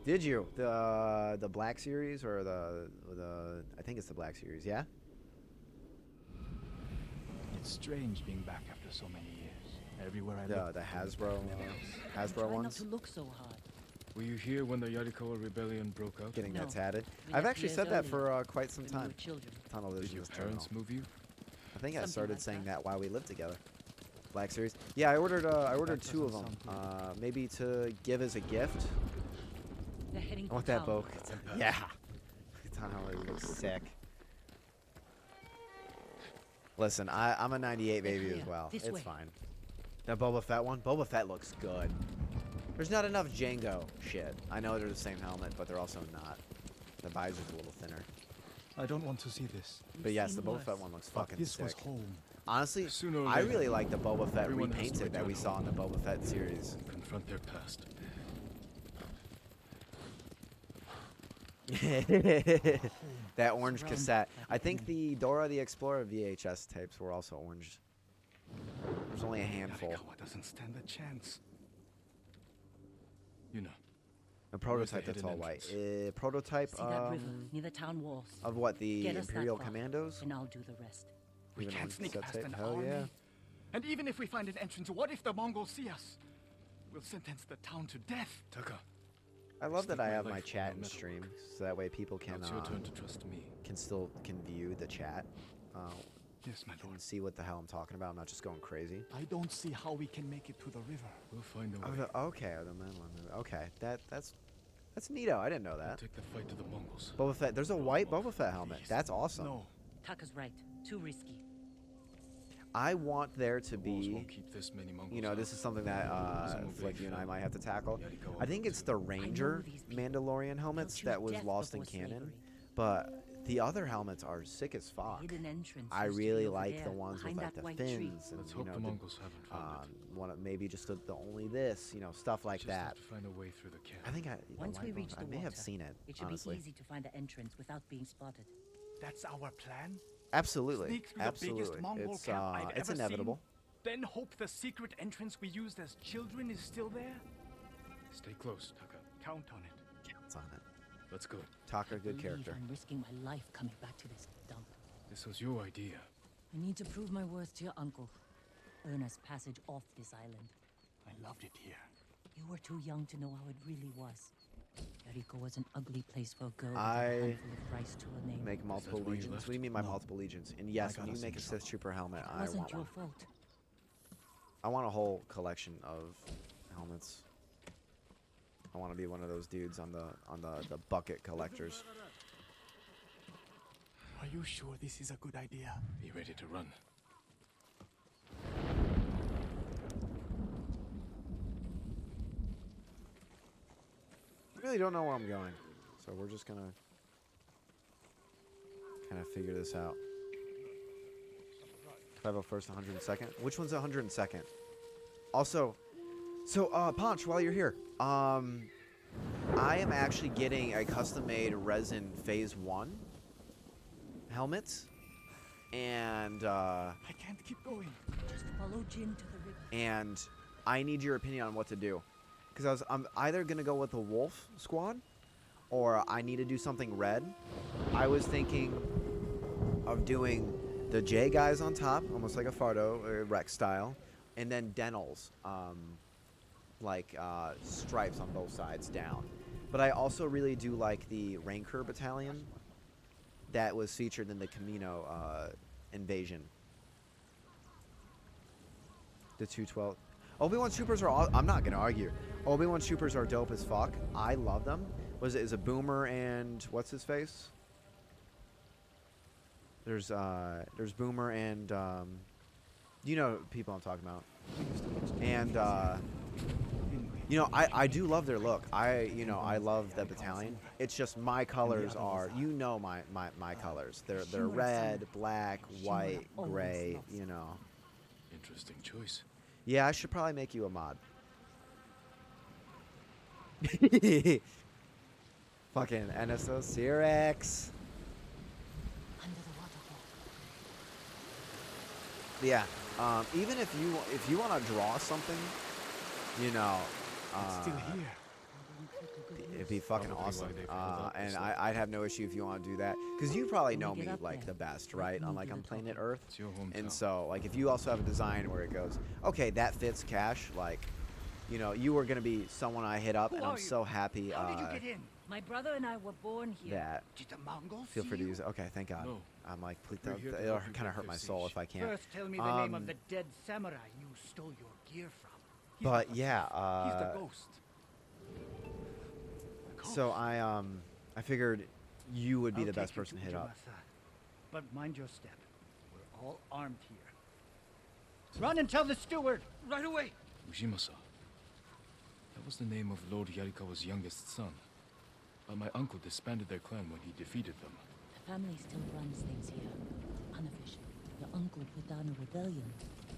Did you? The Black Series or the I think it's the Black Series, yeah?
It's strange being back after so many years. Everywhere I
The
look,
Hasbro
Try not
ones?
to look so hard.
Were you here when the Yarikawa rebellion broke out?
Getting that
No.
tatted.
We
I've
left
actually
years
said that
earlier,
for quite some
when we were
time.
children.
Tunnel
Did
vision
your
is terminal.
parents move you?
I think I
Something
started
like
saying
that.
that while we lived together. Black Series. Yeah, I ordered
That
two of them.
doesn't sound
Maybe to give as a gift.
They're heading
I want
to
that
town.
bow. Yeah. Tunnel looks sick. Listen, I'm a 98
They're
baby as
here.
well.
This
It's
way.
fine. That Boba Fett one? Boba Fett looks good. There's not enough Django shit. I know they're the same helmet, but they're also not. The visor's a little thinner.
I don't want to see this.
But yes, the Boba Fett one looks fucking
This
sick.
was home.
Honestly,
Sooner or
I
later,
really like the Boba Fett
everyone has to
repainted that we
return
saw in the Boba Fett series.
Confront their past.
That orange cassette. I think the Dora the Explorer VHS tapes were also orange. There's only a handful.
Yarikawa doesn't stand a chance.
You know.
A prototype that's
hidden
all white.
entrance?
Prototype
See that river near the town walls.
of what, the
Get us that
Imperial
far,
Commandos?
and I'll do the rest.
We
Even
can't
orange
sneak
cassette
past
tape?
an
Hell
army.
yeah.
And even if we find an entrance, what if the Mongols see us? We'll sentence the town to death.
Taka.
I love that
Stake
I
my
have my
life
chat
on
and
the metal.
stream, so that way people can
Now it's your turn to trust me.
can view the chat.
Yes, my
Can
lord.
see what the hell I'm talking about. I'm not just going crazy.
I don't see how we can make it to the river.
We'll find a
Oh,
way.
okay, the man one. Okay, that's neato. I didn't know
We'll
that.
take the fight to the Mongols.
Boba Fett. There's a white Boba Fett helmet. That's awesome.
No.
Taka's right. Too risky.
I want there to
The walls
be.
won't keep this many Mongols
You know, this
out.
is something that
Some will
Flick,
be
you and I
fell.
might have to tackle.
Yarikawa
I think
will
it's
too.
the Ranger
these people.
Mandalorian helmets
choose
that was
death
lost in
before
canon,
slavery.
but the other helmets are sick as fuck.
Hidden entrance
I
used to be
really
over
like
there,
the ones with
behind
like
that
the
white tree.
fins and
Let's
you
hope
know
the Mongols haven't found it.
one of, maybe just the only this, you know, stuff like
Just
that.
have to find a way through the camp.
I think
Once we reach the
I may
water,
have seen it.
it should
Honestly,
be easy to find the entrance without being spotted.
That's our plan?
absolutely,
Sneak through the biggest
absolutely.
Mongol
It's
camp I've
it's
ever
inevitable.
Then hope the secret entrance we used as children is still there?
Stay close, Taka.
Count on it.
Counts on it.
Let's go.
Taka, good
Believe
character.
I'm risking my life coming back to this dump.
This was your idea.
I need to prove my worth to your uncle. Earn us passage off this island.
I loved it here.
You were too young to know how it really was. Yariko was an ugly place for a girl with
I
a handful of rice to her name.
Make multiple
why you
legions.
left?
What do you mean by
No.
multiple legions? And yes,
I
when
got
you
us
make
in
a Sith
trouble.
Trooper helmet,
It
I
wasn't
want
your
one.
fault.
I want a whole collection of helmets. I want to be one of those dudes on the bucket collectors.
Are you sure this is a good idea?
Be ready to run.
I really don't know where I'm going, so we're just gonna kind of figure this out. 501st, 102nd. Which one's 102nd? Also, so Ponch, while you're here, I am actually getting a custom-made resin Phase 1 helmet, and
I can't keep going.
Just follow Jin to the river.
and I need your opinion on what to do, because I'm either gonna go with the Wolf Squad, or I need to do something red. I was thinking of doing the J guys on top, almost like a Fardo or Rex style, and then Dennels, like stripes on both sides down. But I also really do like the Rancor battalion that was featured in the Camino invasion. The 212. Obi-Wan troopers are. I'm not gonna argue. Obi-Wan troopers are dope as fuck. I love them. Is a Boomer and what's his face? There's Boomer and you know people I'm talking about. And you know I do love their look. I love the battalion. It's just my colors are my colors. They're red, black, white, gray. You know.
Interesting choice.
Yeah, I should probably make you a mod. Fucking NSO Cyrex.
Under the waterfall.
Yeah. Even if you want to draw something, you know,
It's still here.
it'd be fucking
Probably
awesome.
why they pulled up
And
this
I'd have no issue if you want to do that, because you probably
When we
know
get
me
up
like
there,
the best,
let
right?
me
On like
do
on
the
Planet
talking.
Earth.
It's your hometown.
And so, like, if you also have a design where it goes, okay, that fits Cash, like, you know, you were gonna be someone I hit up,
Who
and
are
I'm
you?
so happy
How did you get in?
My brother and I were born here.
that.
Did the Mongols
Feel
see
free to
you?
use it. Okay, thank God.
No.
I'm like, please,
We're here to
it'll
help you
kind of
break
hurt
their
my soul
siege.
if I can't.
First, tell me the name of the dead samurai you stole your gear from. He's
But
not a
yeah,
thief. He's the ghost. The
so
ghost.
I figured you would be
I'll
the best
take you
person to
to
hit up.
Ujimasa. But mind your step. We're all armed here. Run and tell the steward! Right away!
Ujimasa. That was the name of Lord Yarikawa's youngest son. But my uncle disbanded their clan when he defeated them.
family still runs things here. Unofficially, your uncle put down a rebellion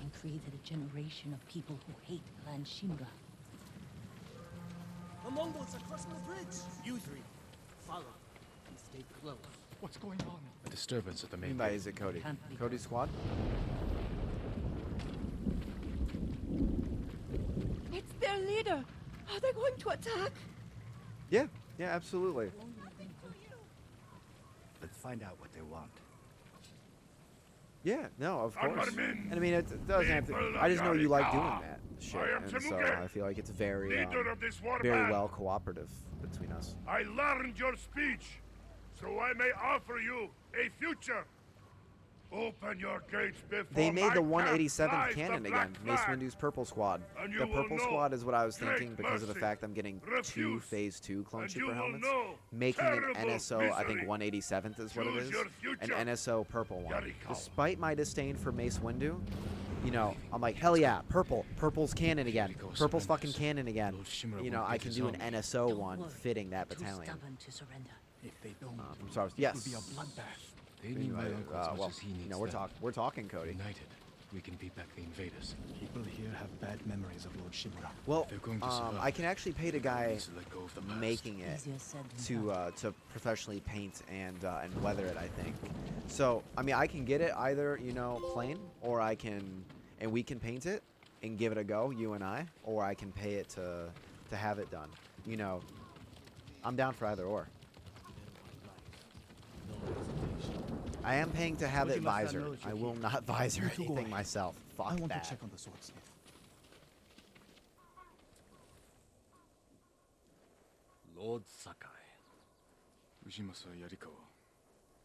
and created a generation of people who hate Clan Shimura.
The Mongols are crossing the bridge! You three, follow and stay close.
What's going on?
A disturbance at the main
Anybody,
gate.
is it Cody?
Can't be
Cody's squad?
It's their leader. Are they going to attack?
Yeah, yeah, absolutely.
Let's find out what they want.
Yeah, no, of course. And I mean, it doesn't have to. I just know you like doing that shit, and so I feel like it's very, very well cooperative between us.
I learned your speech, so I may offer you a future. Open your gates before
They made the
my path
187th
flies
canon
the
again.
black
Mace
flag.
Windu's Purple Squad.
And you
The
will
Purple
know
Squad is what I was
great
thinking because of the
mercy.
fact I'm getting 2
Refuse,
Phase 2 Clone
and you
Trooper
will
helmets,
know
making an
terrible
NSO, I think
misery.
187th is what it
Choose
is,
your
an
future.
NSO Purple one.
Yarikawa.
Despite my disdain for Mace Windu, you know, I'm like, hell yeah, Purple. Purple's canon again. Purple's fucking canon again. You know, I can do an NSO
Don't
one
worry.
fitting that
Too
battalion.
stubborn to surrender.
If they don't,
I'm sorry.
it will be
Yes.
a bloodbath.
They need my
Anyway,
uncle as much
well,
as he needs
you know,
them.
we're talking, Cody.
United, we can beat back the invaders.
People here have bad memories of Lord Shimura.
Well,
They're going to survive.
I can actually pay the guy
Need to let go of the past.
making it
Easier said than done.
to professionally paint and weather it, I think. So I mean, I can get it either, you know, plain, or I can, and we can paint it and give it a go, you and I, or I can pay it to have it done. You know, I'm down for either or. I am paying to have it visor. I will not visor
You two go
anything
ahead.
myself. Fuck
I want
that.
to check on the swordsmith.
Lord Sakai.
Ujimasa Yarikawa.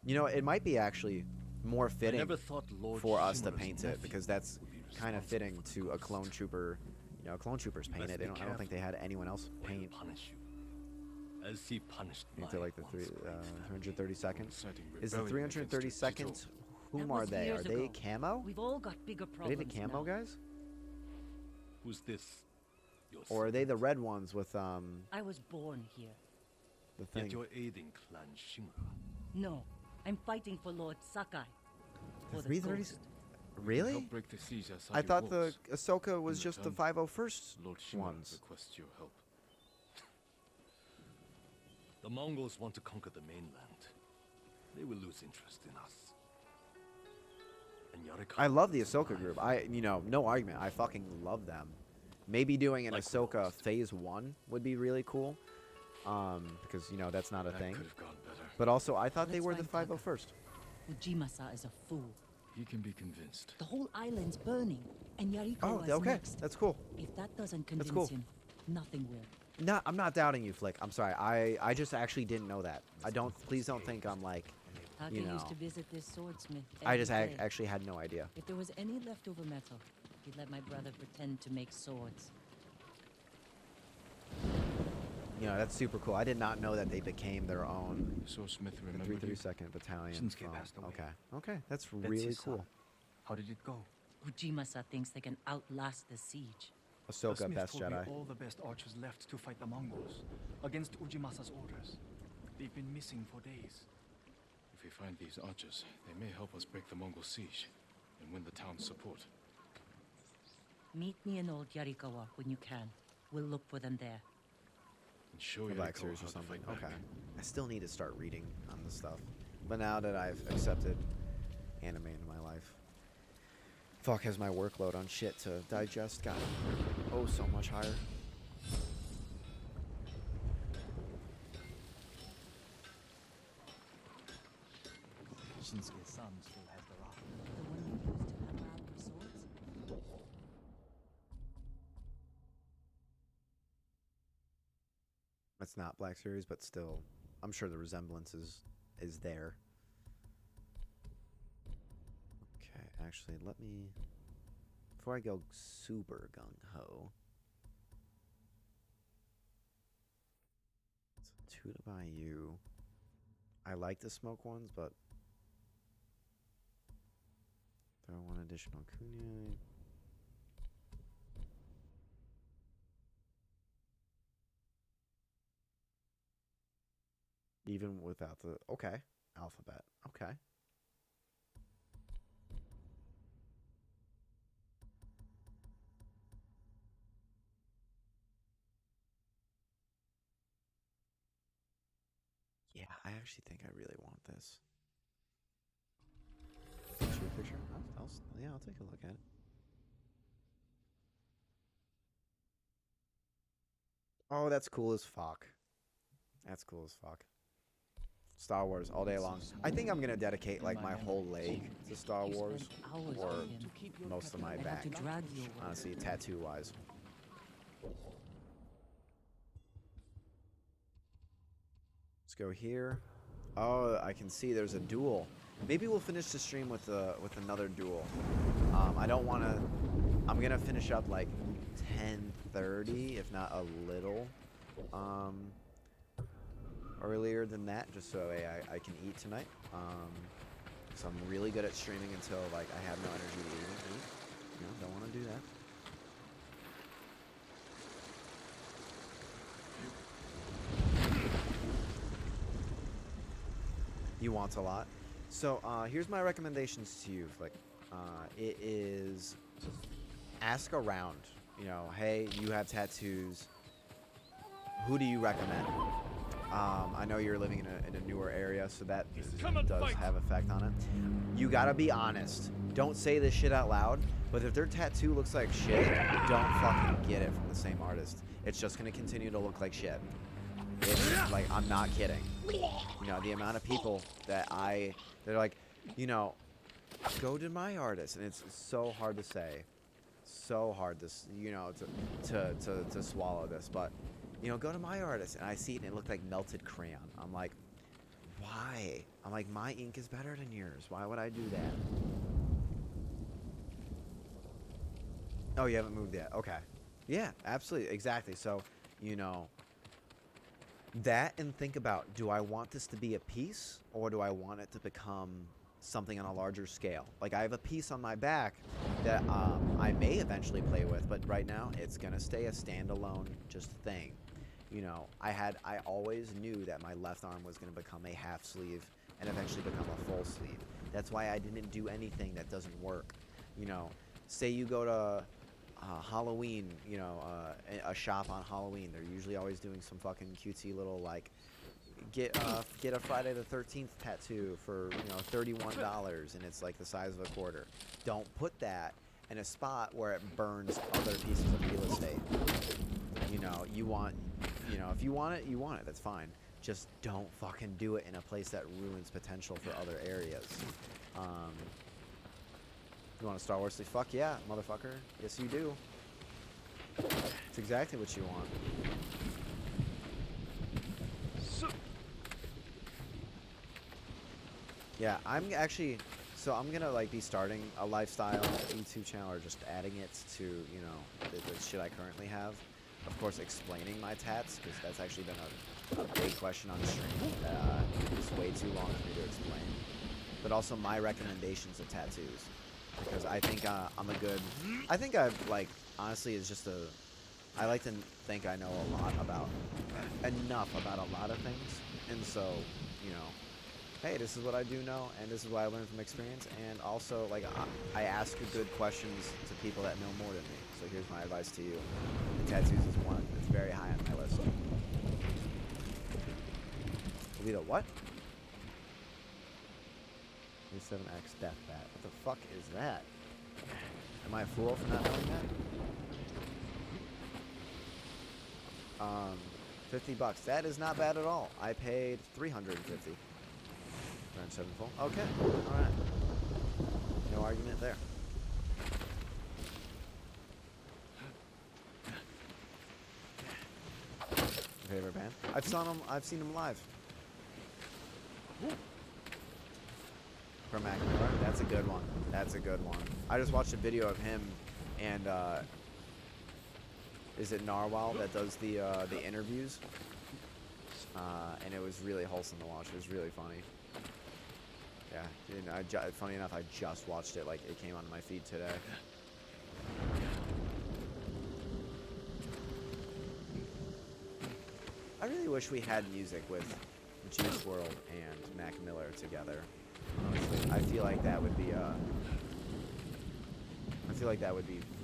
You know, it might be actually more fitting
never thought Lord
for us to
Shimura's
paint it,
nephew
because that's
would be
kind of fitting
responsible
to
for
a clone
Ghost.
trooper. You know, clone troopers paint
Best
it.
be
I don't think they had anyone else
or he'll
paint.
punish you, as he punished
Paint
my
it like the
once great family.
332nd.
Inciting
Is the
rebellion against
332nd?
Jito.
Whom
That
are
was
they? Are
years
they
ago.
camo?
We've all got bigger
Are they
problems
the camo
now.
guys?
Who's this? Your
Or are they the
servant?
red ones with
I was born here.
the thing?
Yet you're aiding Clan Shimura.
No, I'm fighting for Lord Sakai.
The
For the
330?
ghost.
Really?
Help break the siege outside
I
your
thought the
walls.
Ahsoka was
In
just the
return,
501st
Lord Shimura
ones.
requests your help.
The Mongols want to conquer the mainland. They will lose interest in us. And Yarikawa
I love the
is
Ahsoka
alive.
group. You know, no argument. I fucking love them. Maybe doing an
Like
Ahsoka
Roast.
Phase 1 would be really cool. Because, you know, that's not a
That
thing.
could have gone better.
But also, I thought they
Let's
were the
find Taka.
501st.
Ujimasa is a fool.
He can be convinced.
The whole island's burning, and Yarikawa
Oh,
is
okay.
next.
That's cool.
If that doesn't
That's
convince
cool.
him, nothing will.
No, I'm not doubting you, Flick. I'm sorry. I just actually didn't know that. Please don't think I'm like,
Taka
you know.
used to visit this swordsmith.
I just
every day.
actually had no idea.
If there was any leftover metal, he'd let my brother pretend to make swords.
You know, that's super cool. I did not know that they became their own
So Smith
the
remembered you?
332nd Battalion.
Shinsuke
from-
passed away.
Okay. Okay. That's
That's
really
his son.
cool.
How did it go?
Ujimasa thinks they can outlast the siege.
The
Ahsoka,
Smith
best
told me
Jedi.
all the best archers left to fight the Mongols against Ujimasa's orders. They've been missing for days.
If we find these archers, they may help us break the Mongol siege and win the town's support.
Meet me in old Yarikawa when you can. We'll look for them there.
And show
The
Yarikawa
Black Series
how
or
to
something.
fight back.
Okay. I still need to start reading on this stuff. But now that I've accepted anime in my life, fuck, has my workload on shit to digest gotten oh so much higher.
Shinsuke's son still has the rock.
The one you used to hammer out your swords?
It's not Black Series, but still, I'm sure the resemblance is there. Okay, actually, let me, before I go super gung-ho, so 2 to buy you. I like the smoke ones, but throw 1 additional kunai. Even without the... Okay. alphabet. Okay. Yeah, I actually think I really want this. Is your picture? Yeah, I'll take a look at it. Oh, that's cool as fuck. That's cool as fuck. Star Wars all day long. I think I'm gonna dedicate like my whole leg to Star Wars, or most of my back. Honestly, tattoo-wise. Let's go here. Oh, I can see there's a duel. Maybe we'll finish the stream with another duel. I don't want to. I'm gonna finish up like 10:30, if not a little earlier than that, just so I can eat tonight. So I'm really good at streaming until like I have no energy to eat. You know, don't want to do that. You want a lot. So here's my recommendations to you. Like, it is ask around. You know, hey, you have tattoos. Who do you recommend? I know you're living in a newer area, so that does have effect on it. You gotta be honest. Don't say this shit out loud. But if their tattoo looks like shit, don't fucking get it from the same artist. It's just gonna continue to look like shit. It's like, I'm not kidding. You know, the amount of people that they're like, you know, go to my artist, and it's so hard to say, so hard to, you know, to swallow this, but, you know, go to my artist, and I see it, and it looked like melted crayon. I'm like, why? I'm like, my ink is better than yours. Why would I do that? Oh, you haven't moved yet. Okay. Yeah, absolutely, exactly. So, you know, that, and think about, do I want this to be a piece, or do I want it to become something on a larger scale? Like, I have a piece on my back that I may eventually play with, but right now it's gonna stay a standalone just thing. You know, I always knew that my left arm was gonna become a half sleeve and eventually become a full sleeve. That's why I didn't do anything that doesn't work. You know, say you go to Halloween, you know, a shop on Halloween. They're usually always doing some fucking cutesy little, like, get a Friday the 13th tattoo for, you know, $31, and it's like the size of a quarter. Don't put that in a spot where it burns other pieces of real estate. You know, you want, you know, if you want it, you want it. That's fine. Just don't fucking do it in a place that ruins potential for other areas. You want a Star Wars sleeve? Fuck yeah, motherfucker. Yes, you do. It's exactly what you want. Yeah, I'm actually, so I'm gonna like be starting a lifestyle YouTube channel, or just adding it to, you know, the shit I currently have. Of course, explaining my tats, because that's actually been a big question on stream. It's way too long for me to explain. But also my recommendations of tattoos. Because I think I'm a good, I think I've, like, honestly, it's just I like to think I know a lot about, enough about a lot of things. And so, you know, hey, this is what I do know, and this is what I learned from experience. And also, like, I ask good questions to people that know more than me. So here's my advice to you. And tattoos is one. It's very high on my list. Will be the what? 7X Death Bat. What the fuck is that? Am I a fool for not knowing that? $50. That is not bad at all. I paid $350. Around 7 full. Okay. Alright. No argument there. Favorite band? I've seen them live. From McNamara. That's a good one. That's a good one. I just watched a video of him and is it Narwhal that does the interviews? And it was really wholesome to watch. It was really funny. Yeah, and funny enough, I just watched it. Like, it came onto my feed today. I really wish we had music with Juice World and Mac Miller together. Honestly, I feel like that would be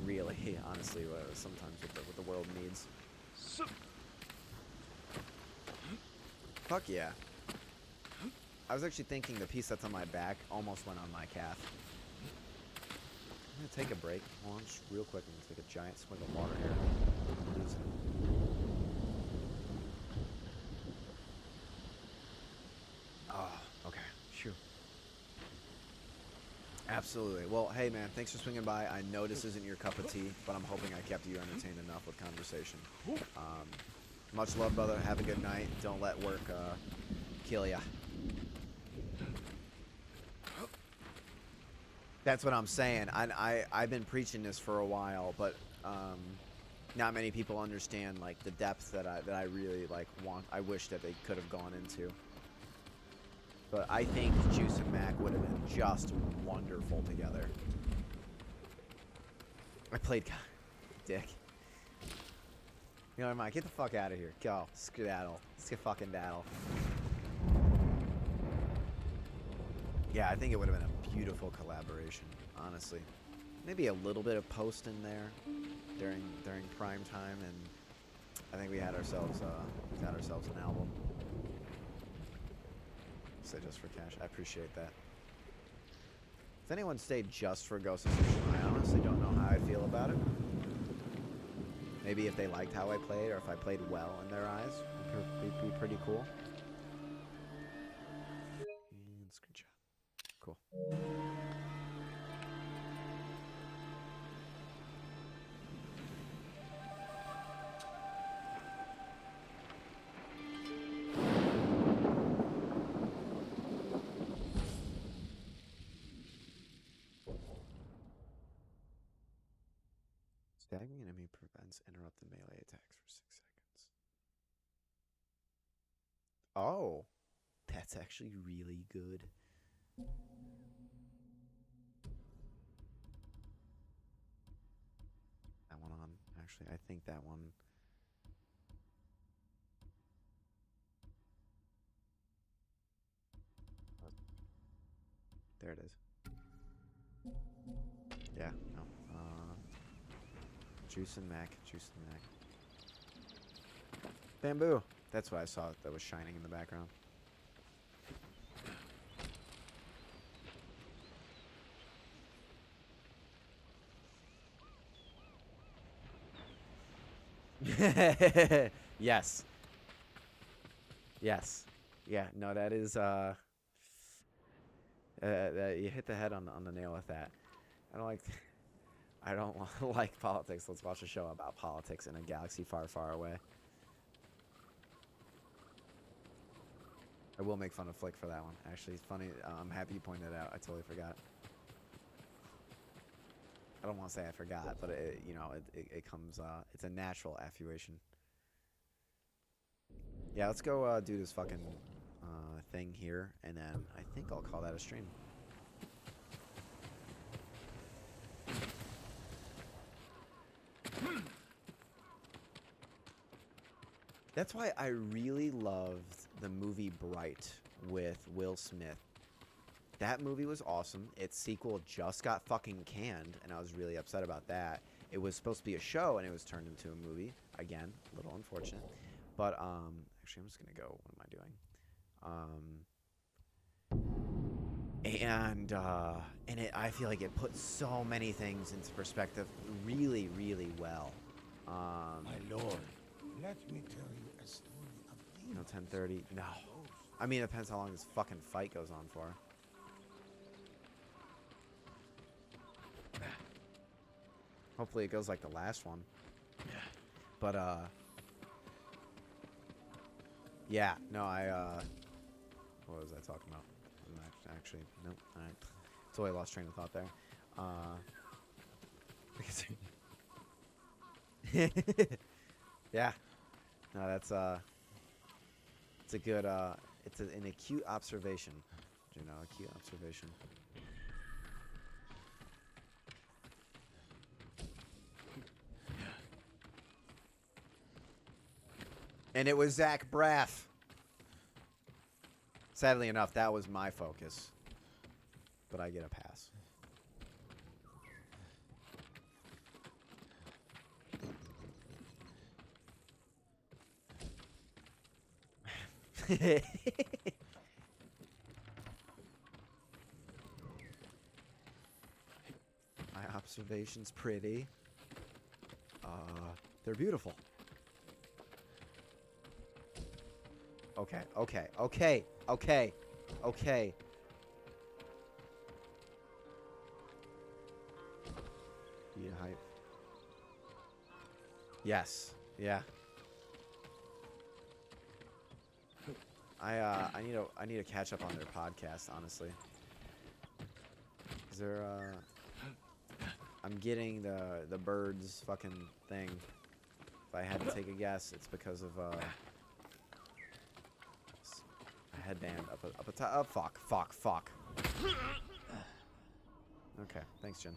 really, honestly, sometimes what the world needs. Fuck yeah. I was actually thinking the piece that's on my back almost went on my calf. I'm gonna take a break. Hold on, just real quick. I'm gonna take a giant swig of water here. I'm losing it. Oh, okay. Phew. Absolutely. Well, hey man, thanks for swinging by. I know this isn't your cup of tea, but I'm hoping I kept you entertained enough with conversation. Much love, brother. Have a good night. Don't let work kill ya. That's what I'm saying. I've been preaching this for a while, but not many people understand like the depth that I really like want. I wish that they could have gone into. But I think Juice and Mac would have been just wonderful together. I played dick. You know what I mean? Get the fuck out of here. Go. Skedaddle. Fucking daddle. Yeah, I think it would have been a beautiful collaboration, honestly. Maybe a little bit of post in there during prime time, and I think we had ourselves an album. Say just for cash. I appreciate that. If anyone stayed just for Ghost of Tsushima, I honestly don't know how I'd feel about it. Maybe if they liked how I played, or if I played well in their eyes, it'd be pretty cool. And screenshot. Cool. Staggering enemy prevents interrupted melee attacks for 6 seconds. Oh, that's actually really good. That one on. Actually, I think that one. There it is. Yeah, no. Juice and Mac. Bamboo. That's what I saw that was shining in the background. Yes. Yes. Yeah, no, that is, you hit the head on the nail with that. I don't like politics. Let's watch a show about politics in a galaxy far, far away. I will make fun of Flick for that one. Actually, it's funny. I'm happy you pointed it out. I totally forgot. I don't want to say I forgot, but it comes. It's a natural affluation. Yeah, let's go do this fucking thing here, and then I think I'll call that a stream. That's why I really loved the movie Bright with Will Smith. That movie was awesome. Its sequel just got fucking canned, and I was really upset about that. It was supposed to be a show, and it was turned into a movie. Again, a little unfortunate. But, actually, I'm just gonna go. What am I doing? I feel like it put so many things into perspective really, really well.
My lord, let me tell you a story of
No, 10:30. No. I mean, it depends how long this fucking fight goes on for. Hopefully it goes like the last one. But, yeah, no, what was I talking about? Actually, nope. Alright. Totally lost train of thought there. Yeah. No, that's, it's a good, it's an acute observation. You know, acute observation. And it was Zach Braff. Sadly enough, that was my focus. But I get a pass. My observation's pretty. They're beautiful. Okay, okay, okay, okay, okay. You hype? Yes. Yeah. I need to catch up on their podcast, honestly. Is there I'm getting the birds fucking thing. If I had to take a guess, it's because of a headband up a top. Oh, fuck. Okay, thanks, Jen.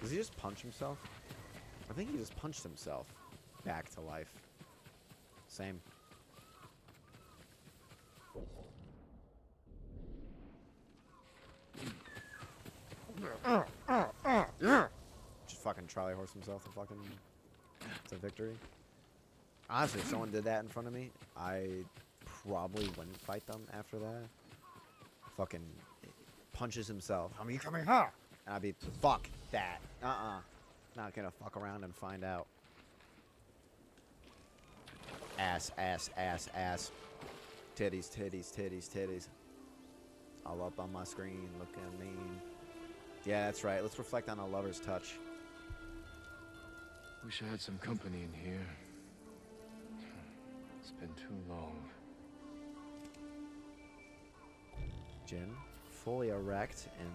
Does he just punch himself? I think he just punched himself back to life. Same. Just fucking trolley horse himself to victory. Honestly, if someone did that in front of me, I probably wouldn't fight them after that. Fucking punches himself. How many coming here? And I'd be, fuck that. Not gonna fuck around and find out. Ass. Titties. All up on my screen, looking mean. Yeah, that's right. Let's reflect on a lover's touch.
Wish I had some company in here. It's been too long.
Jin, fully erect in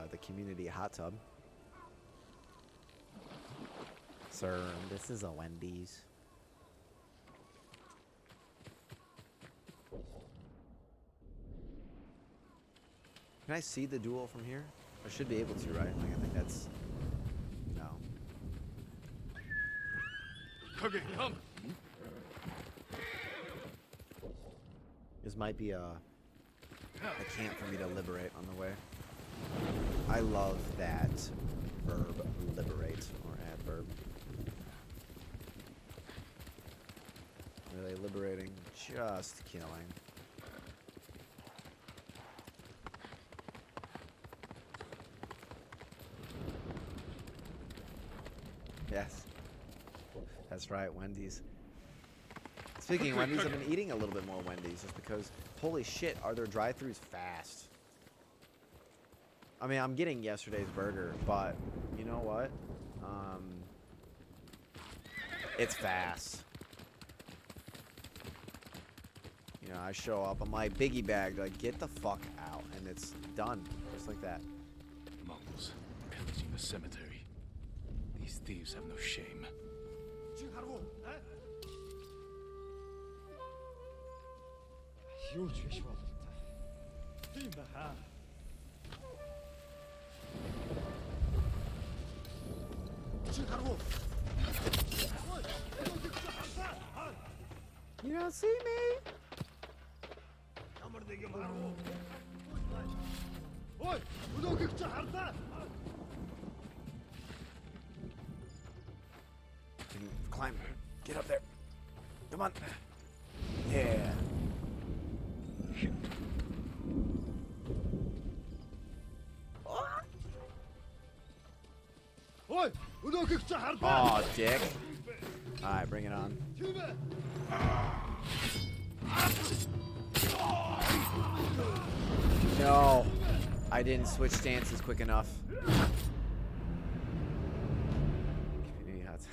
the community hot tub. Sir, this is a Wendy's. Can I see the duel from here? I should be able to, right? Like, I think that's... No.
Okay, come.
This might be a camp for me to liberate on the way. I love that verb, liberate, or adverb. Really liberating, just killing. Yes. That's right, Wendy's. Speaking of Wendy's, I've been eating a little bit more Wendy's just because, holy shit, are their drive-thrus fast. I mean, I'm getting yesterday's burger, but you know what? It's fast. You know, I show up, I'm like, biggie bag, like, get the fuck out, and it's done, just like that.
Mongols pillaging the cemetery. These thieves have no shame.
You don't see me? Climb. Get up there. Come on. Yeah. Oh, dick. Alright, bring it on. No. I didn't switch stances quick enough. Community hot tub.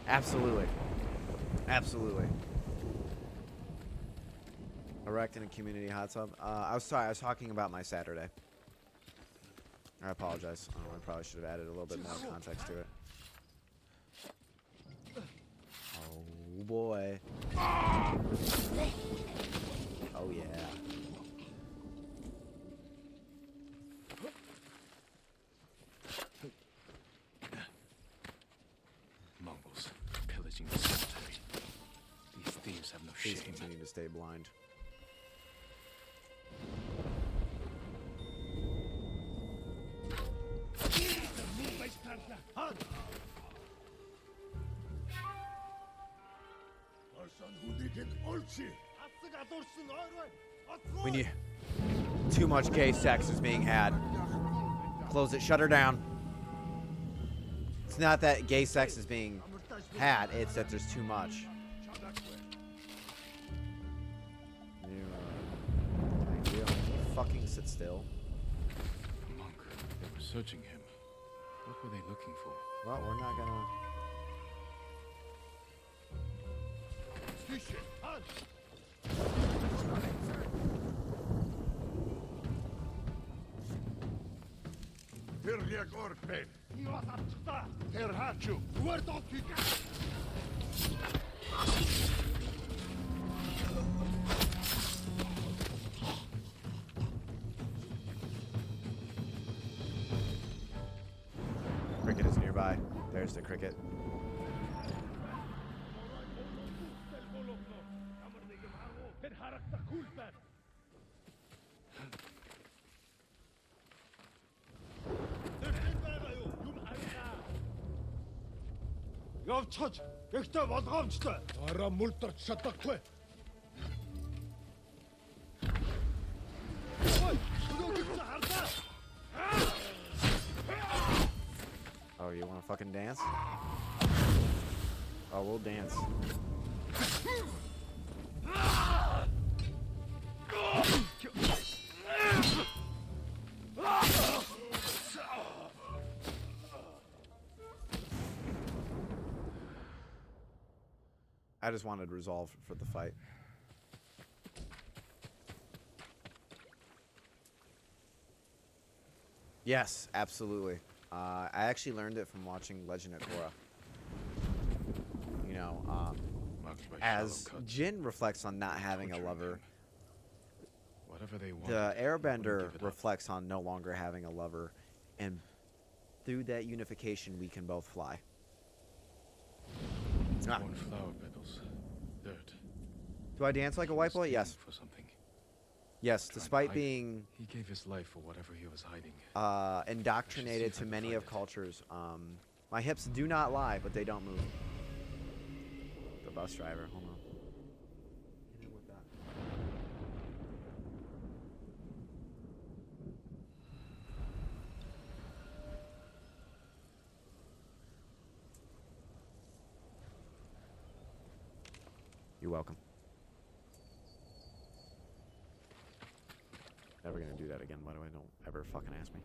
Absolutely. Absolutely. Erect in a community hot tub. I was talking about my Saturday. I apologize. I probably should have added a little bit more context to it. Oh boy. Oh yeah.
Mongols pillaging
Please continue to stay blind. We need... Too much gay sex is being had. Close it. Shut her down. It's not that gay sex is being had. It's that there's too much. Fucking sit still.
Monk. They were searching him. What were they looking for?
Well, we're not gonna... Cricket is nearby. There's the cricket.
Явцгач. Ихтэй болгоомжтой. Ороо мулдарч чадахгүй.
Oh, you want to fucking dance? Oh, we'll dance. I just wanted resolve for the fight. Yes, absolutely. I actually learned it from watching Legend of Korra. You know, as Jin reflects on not having a lover,
whatever they want,
the Airbender reflects on no longer having a lover, and through that unification, we can both fly.
Worn flower petals, dirt.
Do I dance like a white boy? Yes.
For something.
Yes, despite being...
He gave his life for whatever he was hiding.
Indoctrinated to many of cultures. My hips do not lie, but they don't move. The bus driver, hold on. Hit it with that. You're welcome. Never gonna do that again, by the way. Don't ever fucking ask me.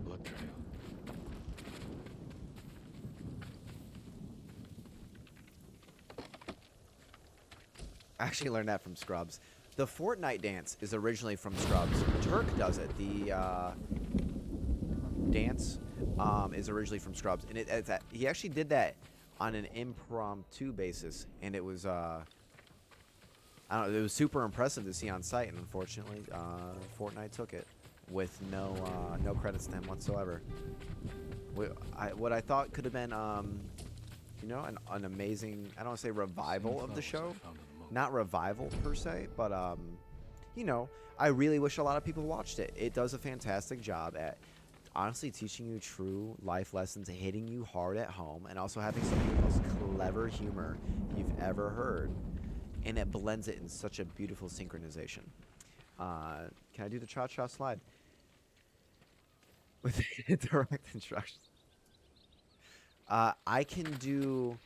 Blood trail.
I actually learned that from Scrubs. The Fortnite dance is originally from Scrubs. Turk does it. The dance is originally from Scrubs, and he actually did that on an impromptu basis, and it was I don't know, it was super impressive to see on site, and unfortunately, Fortnite took it with no credits to him whatsoever. What I thought could have been, you know, an amazing, I don't want to say revival of the show, not revival per se, but you know, I really wish a lot of people watched it. It does a fantastic job at honestly teaching you true life lessons, hitting you hard at home, and also having some of the most clever humor you've ever heard. And it blends it in such a beautiful synchronization. Can I do the cha-cha slide? With direct instructions. I can do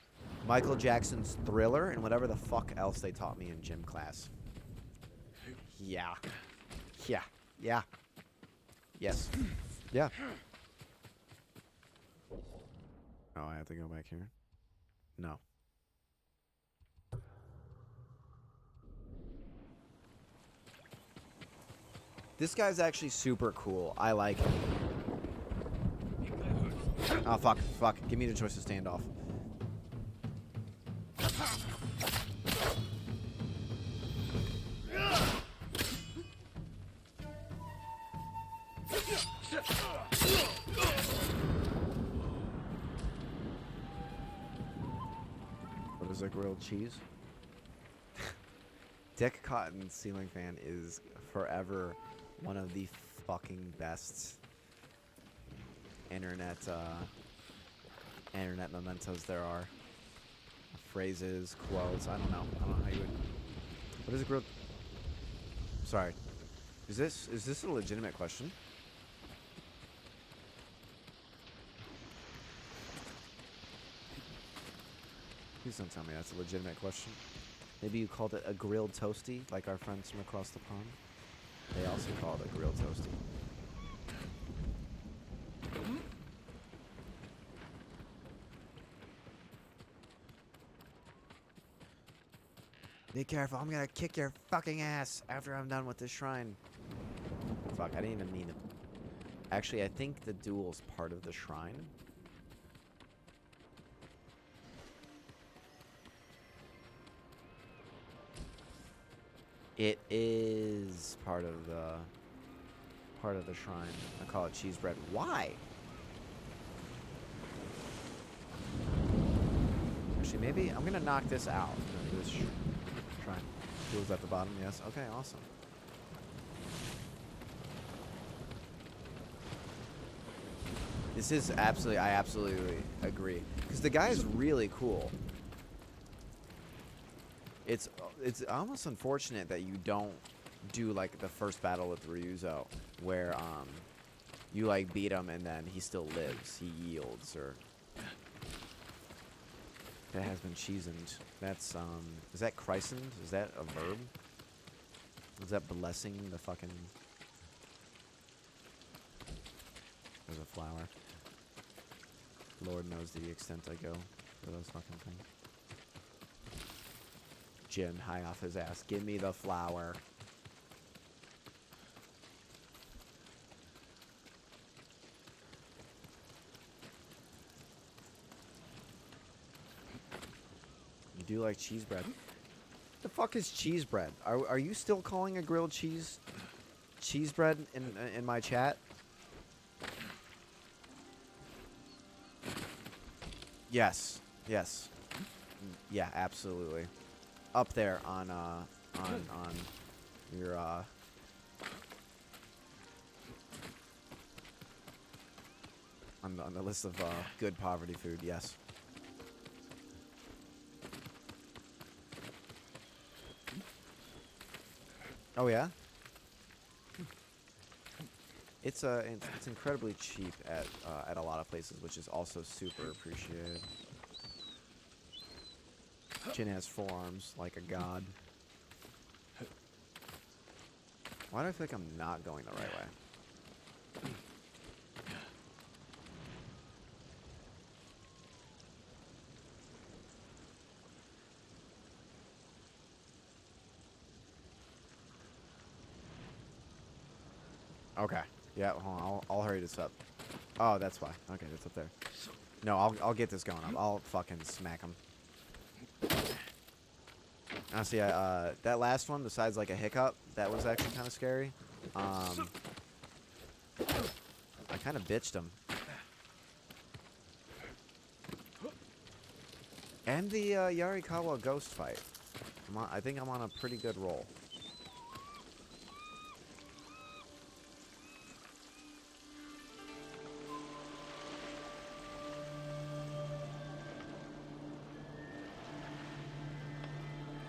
Michael Jackson's Thriller and whatever the fuck else they taught me in gym class. Yeah. Yeah. Yeah. Yes. Yeah. Oh, I have to go back here? No. This guy's actually super cool. I like him. Oh, fuck. Fuck. Give me the choice to stand off. was a grilled cheese. Dick Cotton ceiling fan is forever one of the fucking best internet mementos there are. Phrases, quotes. I don't know how you would. What is a grilled? Sorry. Is this a legitimate question? Please don't tell me that's a legitimate question. Maybe you called it a grilled toasty, like our friends from across the pond. They also call it a grilled toasty. Be careful, I'm gonna kick your fucking ass after I'm done with this shrine. Fuck, I didn't even mean it. Actually, I think the duel's part of the shrine. It is part of the shrine. I call it cheese bread. Why? Actually, maybe I'm gonna knock this out. This shrine. Duel's at the bottom. Yes. Okay. Awesome. This is absolutely. I absolutely agree. Because the guy is really cool. It's almost unfortunate that you don't do like the first battle with Ryuzo, where you like beat him and then he still lives, he yields, or that has been cheesened. That's is that christened? Is that a verb? Is that blessing the fucking? There's a flower. Lord knows the extent I go for those fucking things. Jin high off his ass. Give me the flower. You do like cheese bread. The fuck is cheese bread? Are you still calling a grilled cheese bread in my chat? Yes. Yes. Yeah, absolutely. Up there on your on the list of good poverty food. Yes. Oh yeah. It's incredibly cheap at a lot of places, which is also super appreciated. Jin has forearms like a god. Why do I feel like I'm not going the right way? Okay. Yeah, hold on. I'll hurry this up. Oh, that's why. Okay, that's up there. No, I'll get this going. I'll fucking smack him. Honestly, that last one, besides like a hiccup, that was actually kind of scary. I kind of bitched him. And the Yarikawa ghost fight. I think I'm on a pretty good roll.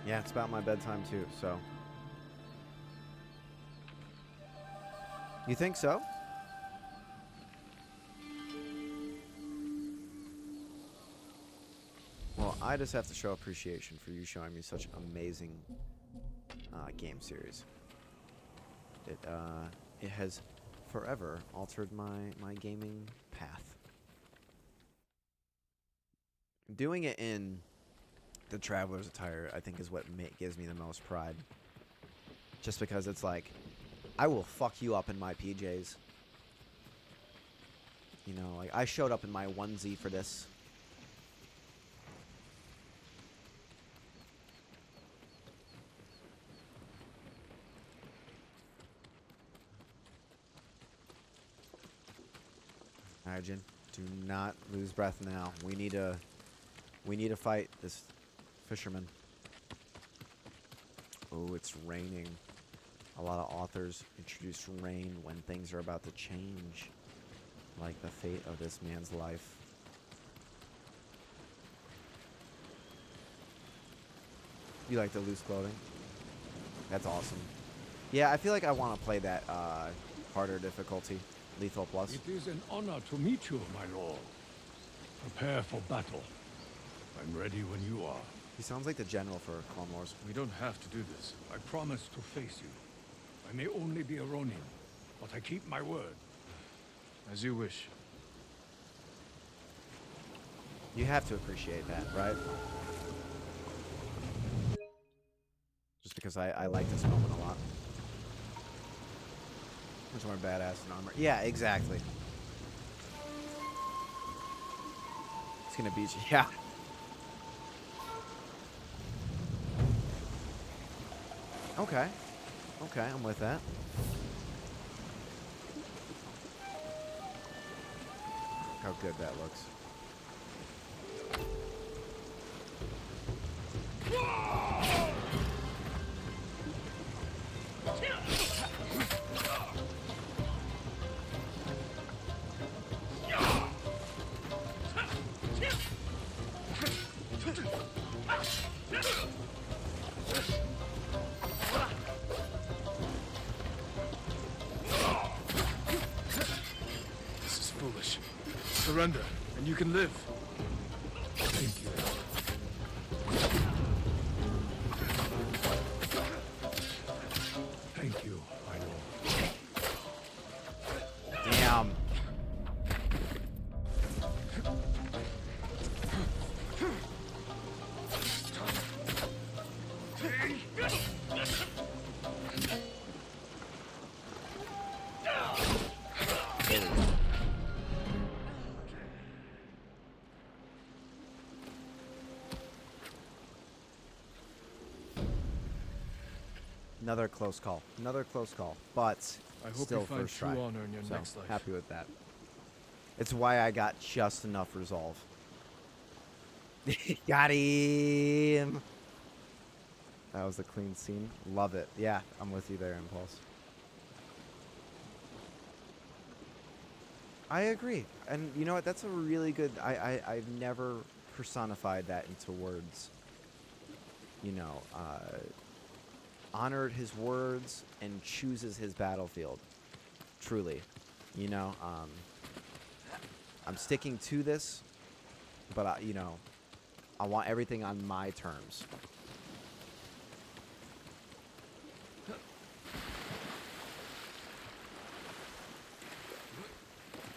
Yeah, it's about my bedtime too, so. You think so? Well, I just have to show appreciation for you showing me such amazing game series. It has forever altered my gaming path. Doing it in the Traveler's attire, I think, is what gives me the most pride. Just because it's like, I will fuck you up in my PJs. You know, like, I showed up in my onesie for this. Alright, Jin. Do not lose breath now. We need to fight this Fisherman. Oh, it's raining. A lot of authors introduce rain when things are about to change, like the fate of this man's life. You like the loose clothing? That's awesome. Yeah, I feel like I want to play that harder difficulty, Lethal Plus.
It is an honor to meet you, my lord. Prepare for battle. I'm ready when you are.
He sounds like the general for Clone Wars.
We don't have to do this.
I promise to face you. I may only be a Ronin, but I keep my word.
As you wish.
You have to appreciate that, right? Just because I like this moment a lot. Much more badass in armor. Yeah, exactly. It's gonna beat you. Yeah. Okay. Okay, I'm with that. Look how good that looks.
This is foolish. Surrender, and you can live.
Thank you. Thank you, my lord.
Damn. Another close call. Another close call. But
I hope
still
you find
first
true
try.
honor in your
So,
next life.
happy with that. It's why I got just enough resolve. Got him! That was a clean scene. Love it. Yeah, I'm with you there, Impulse. I agree. And you know what? That's a really good... I've never personified that into words. You know, honored his words and chooses his battlefield. Truly. You know, I'm sticking to this, but, you know, I want everything on my terms.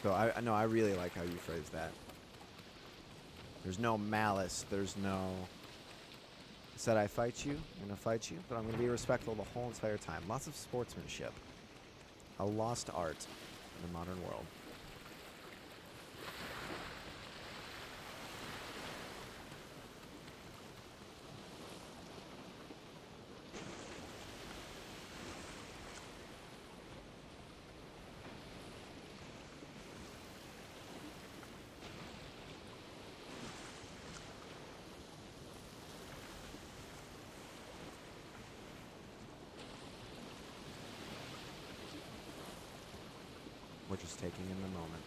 So, I really like how you phrased that. There's no malice. There's no... Said I fight you, I'm going to fight you, but I'm going to be respectful the whole entire time. Lots of sportsmanship. A lost art in the modern world. We're just taking in the moment.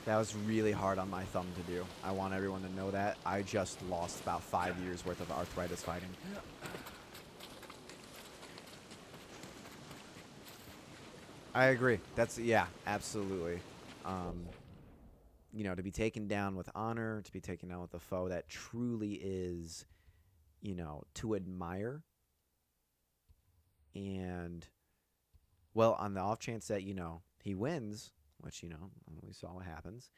That was really hard on my thumb to do. I want everyone to know that. I just lost about 5 years worth of arthritis fighting. I agree. That's, yeah, absolutely. You know, to be taken down with honor, to be taken down with a foe that truly is... you know, to admire. And, well, on the off chance that, you know, he wins, which, you know, we saw what happens,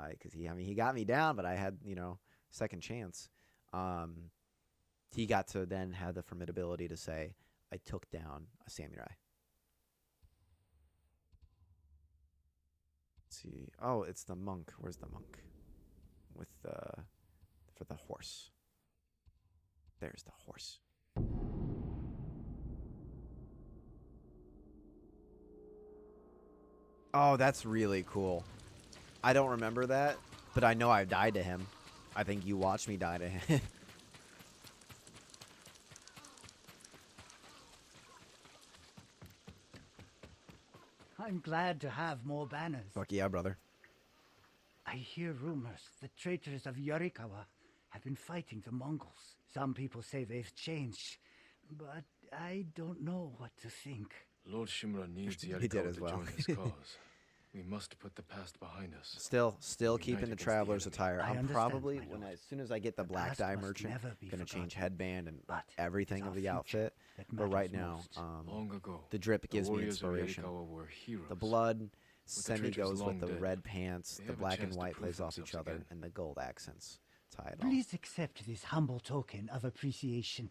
because he got me down, but I had, you know, second chance. He got to then have the formidability to say, I took down a samurai. Let's see. Oh, it's the monk. Where's the monk? With the, for the horse. There's the horse. Oh, that's really cool. I don't remember that, but I know I died to him. I think you watched me die to him.
I'm glad to have more banners.
Fuck yeah, brother.
I hear rumors the traitors of Yarikawa have been fighting the Mongols. Some people say they've changed, but I don't know what to think.
Lord Shimura needs
He did
Yarikawa
as
to
well.
join his cause. We must put the past behind us.
Still
Unite
keeping the
against
traveler's
enemy.
attire.
I
I'm
understand,
probably
my lord.
as soon as I get the
The
black
past
dye
must
merchant,
never be
gonna change
forgotten.
headband and
But
everything
it's
of
our
the
future
outfit.
that
But right
matters
now,
most.
Long ago,
the drip
the
gives me
warriors of
inspiration.
Yarikawa were heroes.
The blood
the
semi
traitors
goes
long
with the
dead,
red pants.
they
The
have a
black and
chance to
white
prove
plays off each
themselves
other,
again.
and the gold accents tie it all.
Please accept this humble token of appreciation.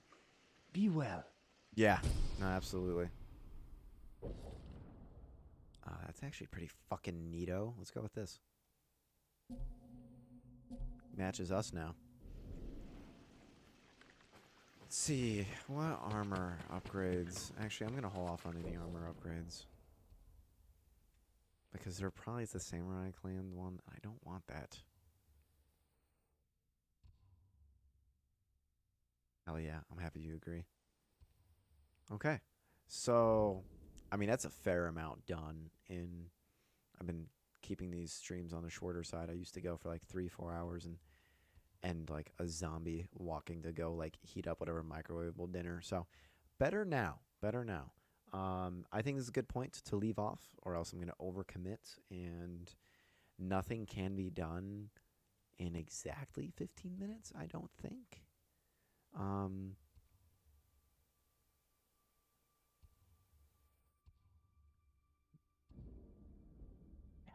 Be well.
Yeah, no, absolutely. That's actually pretty fucking neato. Let's go with this. Matches us now. Let's see. What armor upgrades? Actually, I'm going to hold off on any armor upgrades. Because they're probably the Samurai Clan one. I don't want that. Hell yeah. I'm happy you agree. Okay. So, I mean, that's a fair amount done in... I've been keeping these streams on the shorter side. I used to go for like 3-4 hours and like a zombie walking to go like heat up whatever microwavable dinner. So better now. I think this is a good point to leave off, or else I'm going to overcommit and nothing can be done in exactly 15 minutes, I don't think. I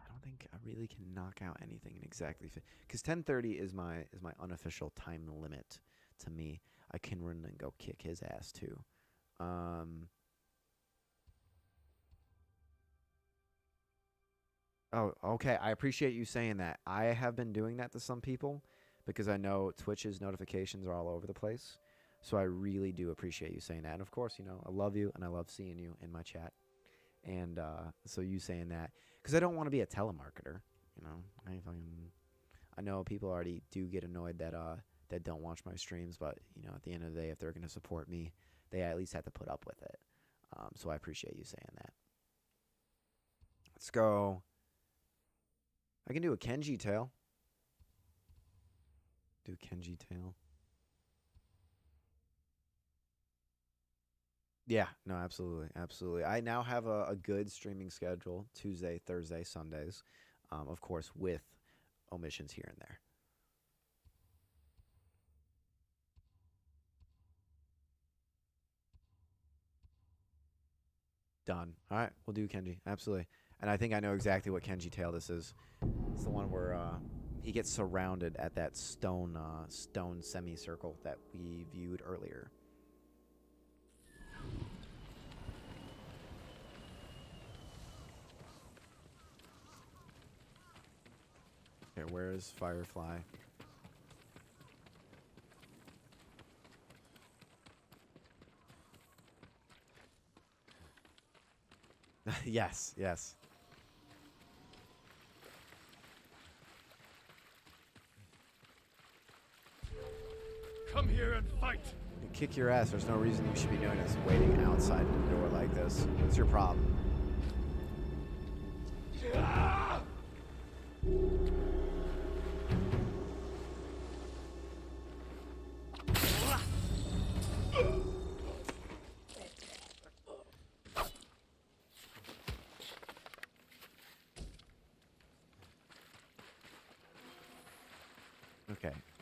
don't think I really can knock out anything in exactly because 10:30 is my unofficial time limit to me. I can run and go kick his ass too. Oh, okay. I appreciate you saying that. I have been doing that to some people because I know Twitch's notifications are all over the place. So I really do appreciate you saying that. And of course, you know, I love you and I love seeing you in my chat. And so you saying that because I don't want to be a telemarketer, you know. I know people already do get annoyed that don't watch my streams, but you know, at the end of the day, if they're going to support me, they at least have to put up with it. So I appreciate you saying that. Let's go. I can do a Kenji tail. Do a Kenji tail. Yeah, no, absolutely, absolutely. I now have a good streaming schedule: Tuesday, Thursday, Sundays, of course, with omissions here and there. Done. All right, we'll do Kenji. Absolutely. And I think I know exactly what Kenji tail this is. It's the one where he gets surrounded at that stone semicircle that we viewed earlier. Okay, where is Firefly? Yes, yes.
Come here and fight!
You kick your ass. There's no reason you should be doing this, waiting outside the door like this. What's your problem?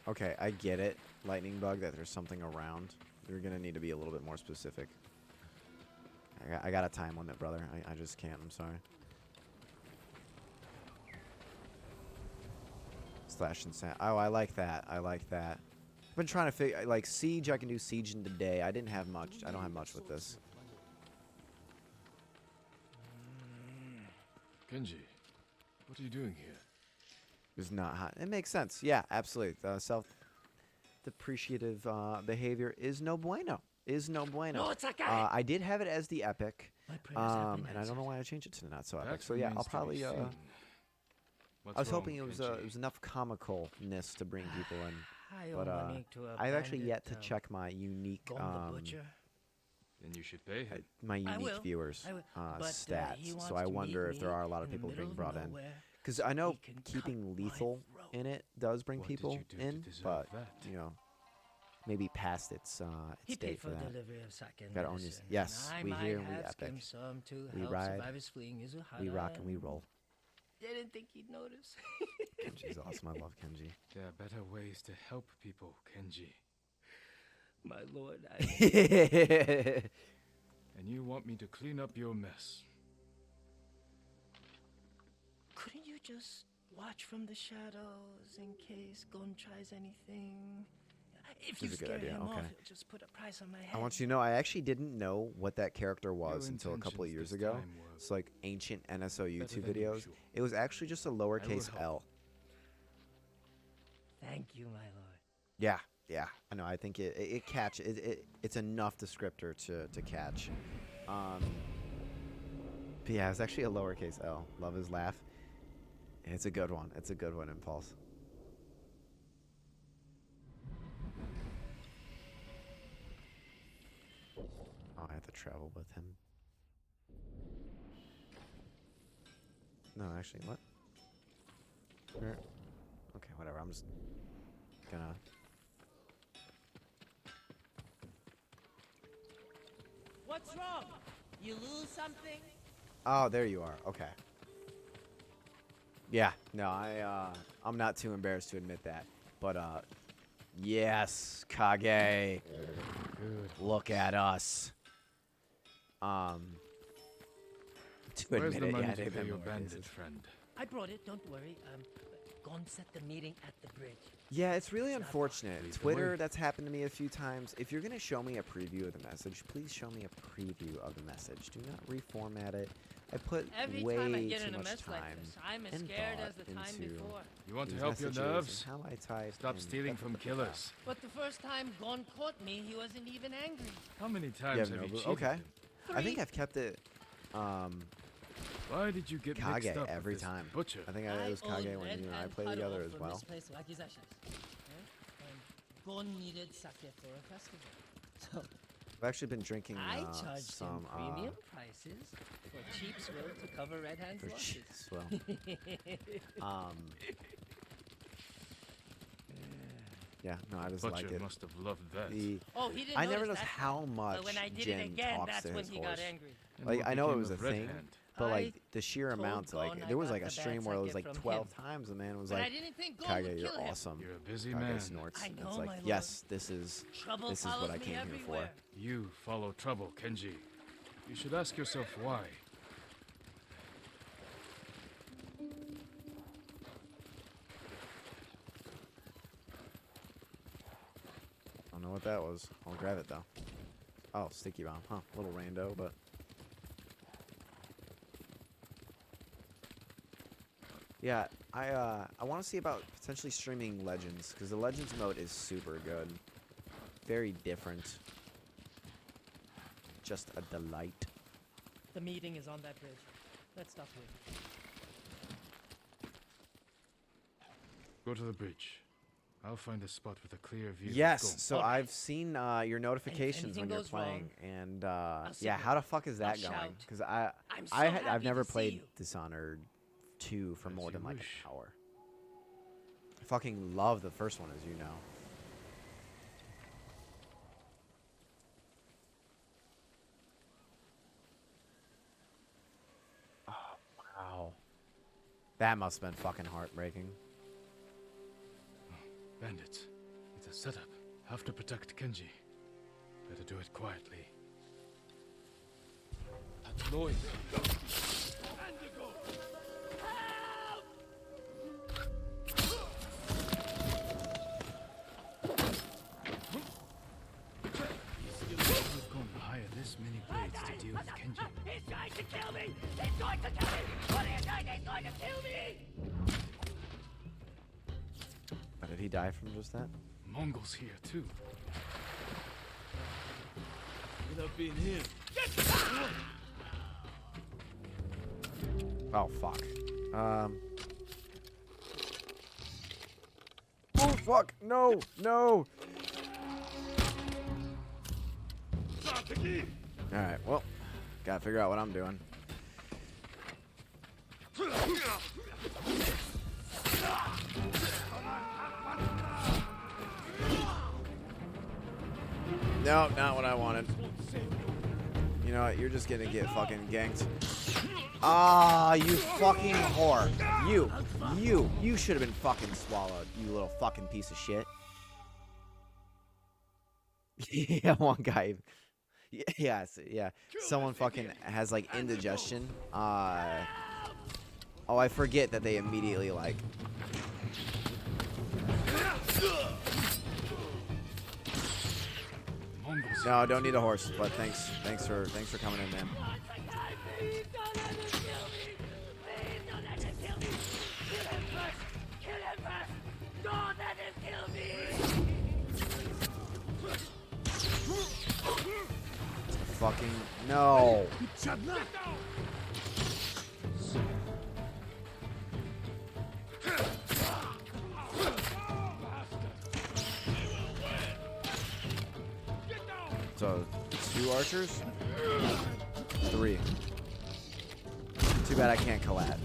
Okay, I get it, lightning bug, that there's something around. You're gonna need to be a little bit more specific. I got a time limit, brother. I just can't. I'm sorry. Slash and sand. Oh, I like that. I like that. I've been trying to figure, like, siege. I can do siege in the day. I didn't have much. I don't have much with this.
Genji, what are you doing here?
It's not hot. It makes sense. Yeah, absolutely. Self-depreciative behavior is no bueno. is no bueno.
No, it's okay.
I did have it as the epic,
My prayers have been
and I don't know
answered.
why I changed it to not so epic.
That
So yeah, I'll
remains to be
probably.
seen.
I was
What's
hoping
wrong,
it
Kenji?
was enough comicalness to bring people in,
I
but
wanted to
I've actually
abandon
yet to
town.
check my unique
Gon the butcher.
Then you should pay him.
my unique
will.
viewers
I will. But,
stats.
he wants
So I
to
wonder
meet
if there
me
are a lot of
in the
people being
middle of
brought in.
nowhere.
Because I know
He can
keeping
cut my
lethal
throat.
in it does bring
What did
people
you do to
in,
deserve
but
that?
you know, maybe past its
He paid
date for
for
that.
delivery of sake and
Gotta own his-
medicine,
yes,
and I
we
might
hear and we
have
epic.
skimmed some to
We
help
ride,
survivors fleeing Izuhara.
We rock and we roll.
Didn't think he'd notice.
Kenji's awesome. I love Kenji.
There are better ways to help people, Kenji.
My lord,
And you want me to clean up your mess.
couldn't you just watch from the shadows in case Gon tries anything? If you
That's a good
scare
idea,
him off,
okay.
he'll just put a price on my head.
I want you to know I actually didn't know what that character was
Your
until a couple of years
intentions
ago.
this time were
It's like ancient NSO YouTube
than
videos.
usual.
It was actually just a lowercase
help.
L.
Thank you, my lord.
Yeah, yeah. I know. I think it catch it's enough descriptor to catch. But yeah, it's actually a lowercase L. Love his laugh. It's a good one. It's a good one, Impulse. Oh, I have to travel with him. No, actually, what? Where? Okay, whatever. I'm just gonna.
What's wrong? You lose something?
Oh, there you are. Okay. Yeah. No, I'm not too embarrassed to admit that. But yes, Kage. Look at us. To
Where's
admit
the
it,
money
yeah,
to
they've
pay
been
your
lower
bandit
cases.
friend?
I brought it, don't worry. Gon set the meeting at the bridge.
Yeah, it's really unfortunate.
Lead the
Twitter,
way.
that's happened to me a few times. If you're going to show me a preview of the message, please show me a preview of the message. Do not reformat it. I put
Every
way
time I get
too
in a
much
mess
time
like this, I'm as
and
scared
thought
as the time
into
before.
You want to
these
help your
messages and
nerves?
How I type
Stop
and
stealing
da-
from
da- da- da- da.
killers.
But the first time Gon caught me, he wasn't even angry.
How many
You
times
have
have
no
you
clue?
cheated
Okay.
him?
I think I've kept it
Why did you get
Kage
mixed up
every
with this
time.
butcher?
I think it was
own
Kage when
Red
you and I
Hand
played
cut
together
off
as
for
well.
misplaced accusations. And Gon needed sake for a festival. So
I've actually been drinking
I charged
some
him premium prices for cheap swill to cover Red Hand's
for
losses.
cheap swill. Yeah, no, I just
Butcher
like it.
must have loved that.
Oh, he didn't
I never
notice
noticed
that
how
time.
much
But when I did
Jin
it again,
talks
that's
to
when
his
he
horse.
got angry.
And
Like
what
I know it
became
was a
of Red
thing,
Hand?
but
I
like the sheer
told
amounts, like
Gon I
there was
got
like a
the
stream
bad
where it was
sake
like
from
12
him.
times. The man was
But I
like,
didn't think Gon
"Kage,
would
you're
kill him.
awesome."
You're a busy
Kage
man.
snorts.
I
It's
know,
like,
my lord.
yes, this is
Trouble
what
follows
I
me
came here for.
everywhere.
You follow trouble, Kenji. You should ask yourself why.
I don't know what that was. I'll grab it though. Oh, sticky bomb, huh? Little rando, but yeah, I want to see about potentially streaming Legends because the Legends mode is super good, very different, just a delight.
The meeting is on that bridge. Let's stop here.
Go to the bridge. I'll find a spot with a clear view. of
Yes,
Gon.
so I've seen your notifications when
anything
you're
goes wrong,
playing, and
I'll
yeah,
signal.
how the fuck is that
I'll
going?
shout.
Because
I'm so
I've
happy
never
to see
played
you.
Dishonored 2 for
As
more than
you
like
wish.
an hour. I fucking love the first one, as you know. Oh, wow. That must have been fucking heartbreaking.
Bandits. It's a setup. Have to protect Kenji. Better do it quietly. That noise. We've gone to hire this many blades to deal with Kenji.
He's trying to kill me! He's going to kill me! What are you doing? He's going to kill me!
Did he die from just that?
Mongols here too.
Could have been him.
Oh fuck. Oh fuck! No! No! Alright, well, gotta figure out what I'm doing. No, not what I wanted. You know what? You're just gonna get fucking ganked. Ah, you fucking whore. You should have been fucking swallowed, you little fucking piece of shit. Yeah, one guy. Yeah. Someone fucking has like indigestion. Oh, I forget that they immediately like. No, I don't need a horse, but thanks for coming in, man. Fucking no. So, 2 archers? 3. Too bad I can't collat.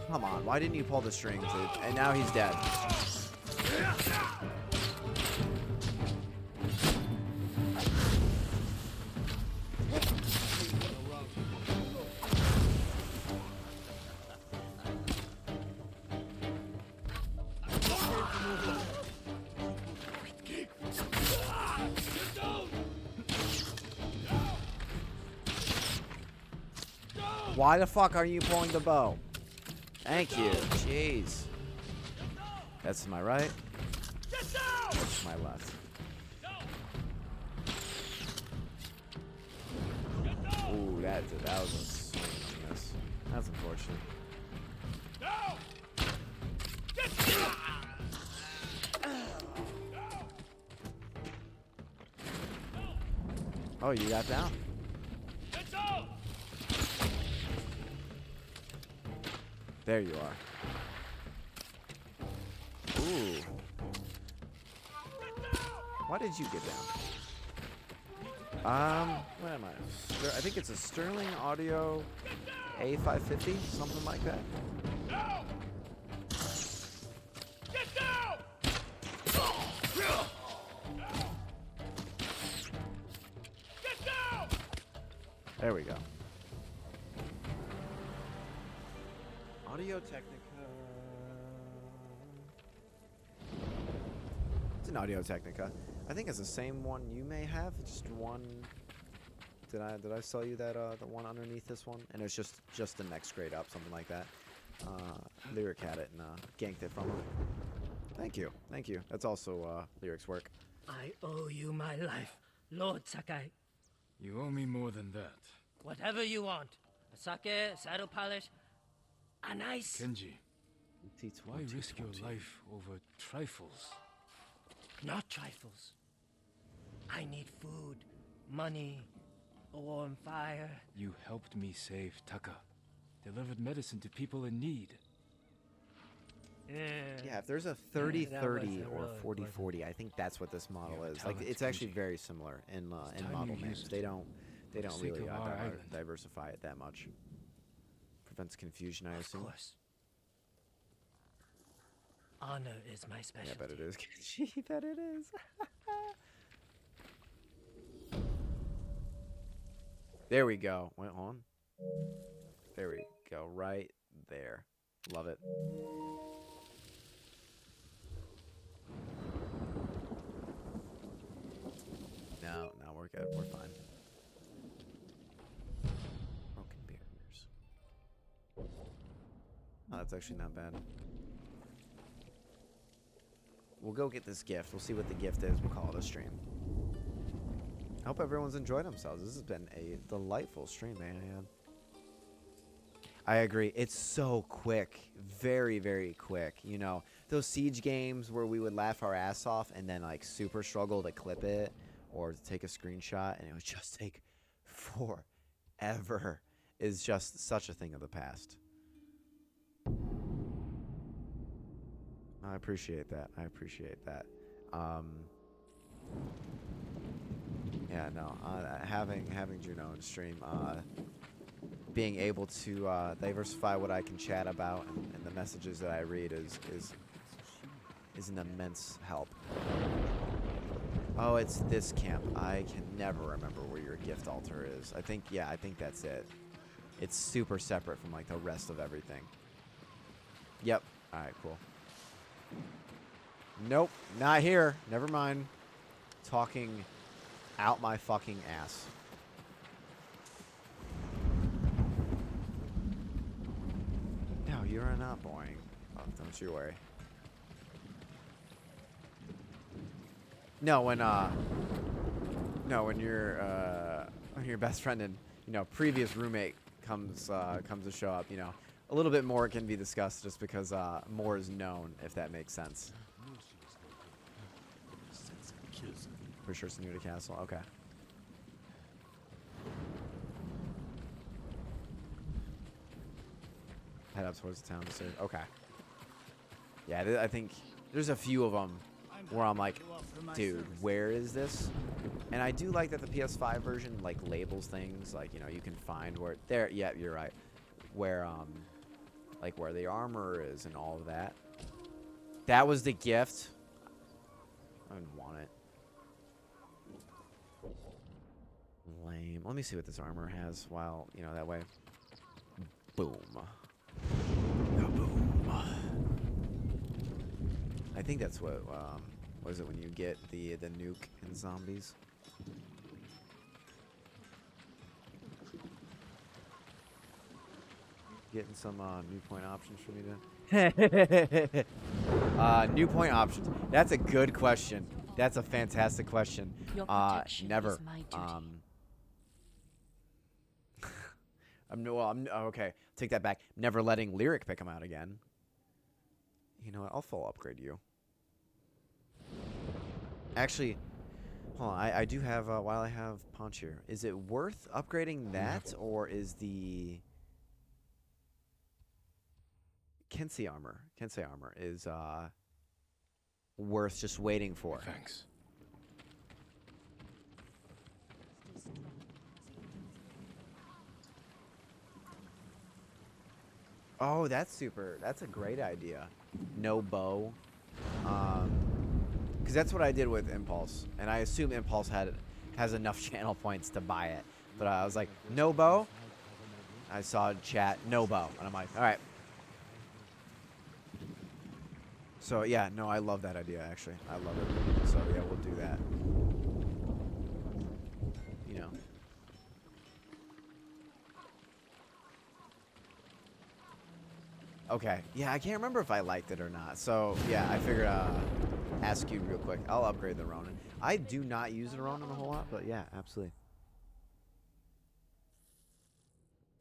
Come on, why didn't you pull the strings, dude? And now he's dead. Why the fuck are you pulling the bow? Thank you. Jeez. That's to my right. That's to my left. Ooh, that was a swing and a miss. That's unfortunate. Oh, you got down. There you are. Ooh. Why did you get down? What am I? I think it's a Sterling Audio A550, something like that. There we go. Audio Technica. It's an Audio Technica. I think it's the same one you may have. Just one. Did I sell you that the one underneath this one? And it's just the next grade up, something like that. Lyric had it and ganked it from him. Thank you. That's also Lyric's work.
I owe you my life, Lord Sakai.
You owe me more than that.
Whatever you want. A sake, a saddle polish, a nice...
Kenji, why risk your life over trifles?
Not trifles. I need food, money, a warm fire.
You helped me save Taka. Delivered medicine to people in need.
Yeah, if there's a 30-30 or 40-40, I think that's what this model is. Like, it's actually very similar in model names. They don't really diversify it that much. Prevents confusion, I assume.
Of course. Honor is my specialty.
Yeah, I bet it is. Gee, bet it is. There we go. Wait, hold on. There we go. Right there. Love it. No, we're good. We're fine. Broken barriers. Oh, that's actually not bad. We'll go get this gift. We'll see what the gift is. We'll call it a stream. I hope everyone's enjoyed themselves. This has been a delightful stream, man. I agree. It's so quick. Very, very quick. You know, those siege games where we would laugh our ass off and then like super struggle to clip it or to take a screenshot, and it would just take forever, is just such a thing of the past. I appreciate that. I appreciate that. Yeah, no. Having Juno in stream, being able to diversify what I can chat about and the messages that I read is an immense help. Oh, it's this camp. I can never remember where your gift altar is. I think that's it. It's super separate from like the rest of everything. Yep. All right, cool. Nope, not here. Never mind. Talking out my fucking ass. No, you are not boring. Oh, don't you worry. No, when your best friend and previous roommate comes to show up, a little bit more can be discussed just because more is known, if that makes sense. For sure, it's new to castle. Okay. Head up towards the town. Okay. Yeah, I think there's a few of them where I'm like, dude, where is this? And I do like that the PS5 version like labels things, like you can find where there. Yeah, you're right. Where like where the armor is and all of that. That was the gift. I didn't want it. Lame. Let me see what this armor has while, that way. Boom. Boom. I think that's what is it when you get the nuke in zombies? Getting some new point options for me to... new point options. That's a good question. That's a fantastic question.
Your protection
Never.
is my duty.
Okay. Take that back. Never letting Lyric pick him out again. You know what? I'll full upgrade you. Actually, hold on. I do have, while I have Punch here, is it worth upgrading that, or is the Kensei armor is worth just waiting for?
Thanks.
Oh, that's a great idea. No bow. Because that's what I did with Impulse, and I assume Impulse has enough channel points to buy it. But I was like, no bow. I saw chat, no bow, and I'm like, all right. So yeah, no, I love that idea. Actually, I love it. So yeah, we'll do that. Okay. Yeah, I can't remember if I liked it or not. So yeah, I figured ask you real quick. I'll upgrade the Ronin. I do not use the Ronin a whole lot, but yeah, absolutely.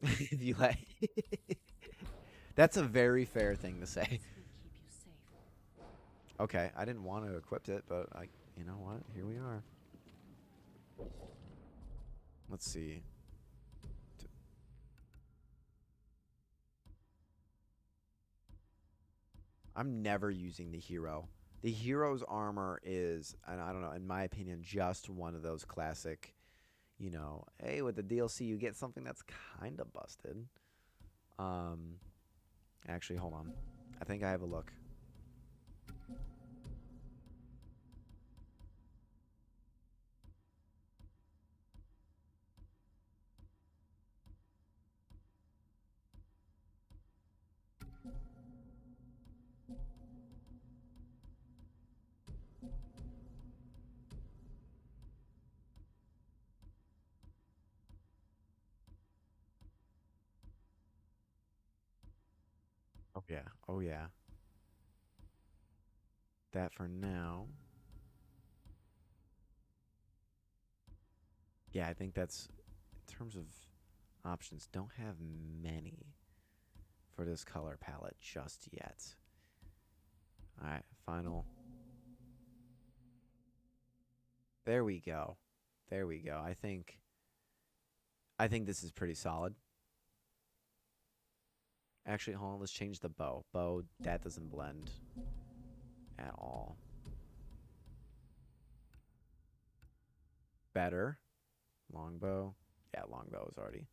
If you like. That's a very fair thing to say. Okay, I didn't want to equip it, but you know what? Here we are. Let's see. I'm never using the hero. The hero's armor is, and I don't know, in my opinion, just one of those classic, hey, with the DLC you get something that's kind of busted. Actually, hold on. I think I have a look. Oh yeah. Oh yeah. That for now. Yeah, I think that's, in terms of options, don't have many for this color palette just yet. All right, final. There we go. There we go. I think this is pretty solid. Actually, hold on. Let's change the bow. Bow, that doesn't blend at all. Better. Longbow. Yeah, longbow is already.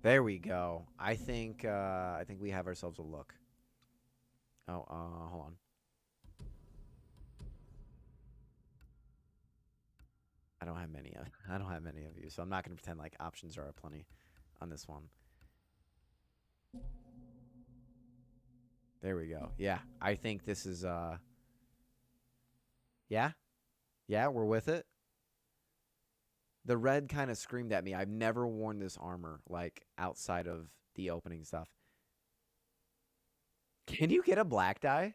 There we go. I think we have ourselves a look. Oh, hold on. I don't have many of you, so I'm not gonna pretend like options are plenty on this one. There we go. Yeah, I think this is yeah, we're with it. The red kind of screamed at me. I've never worn this armor like outside of the opening stuff. Can you get a black dye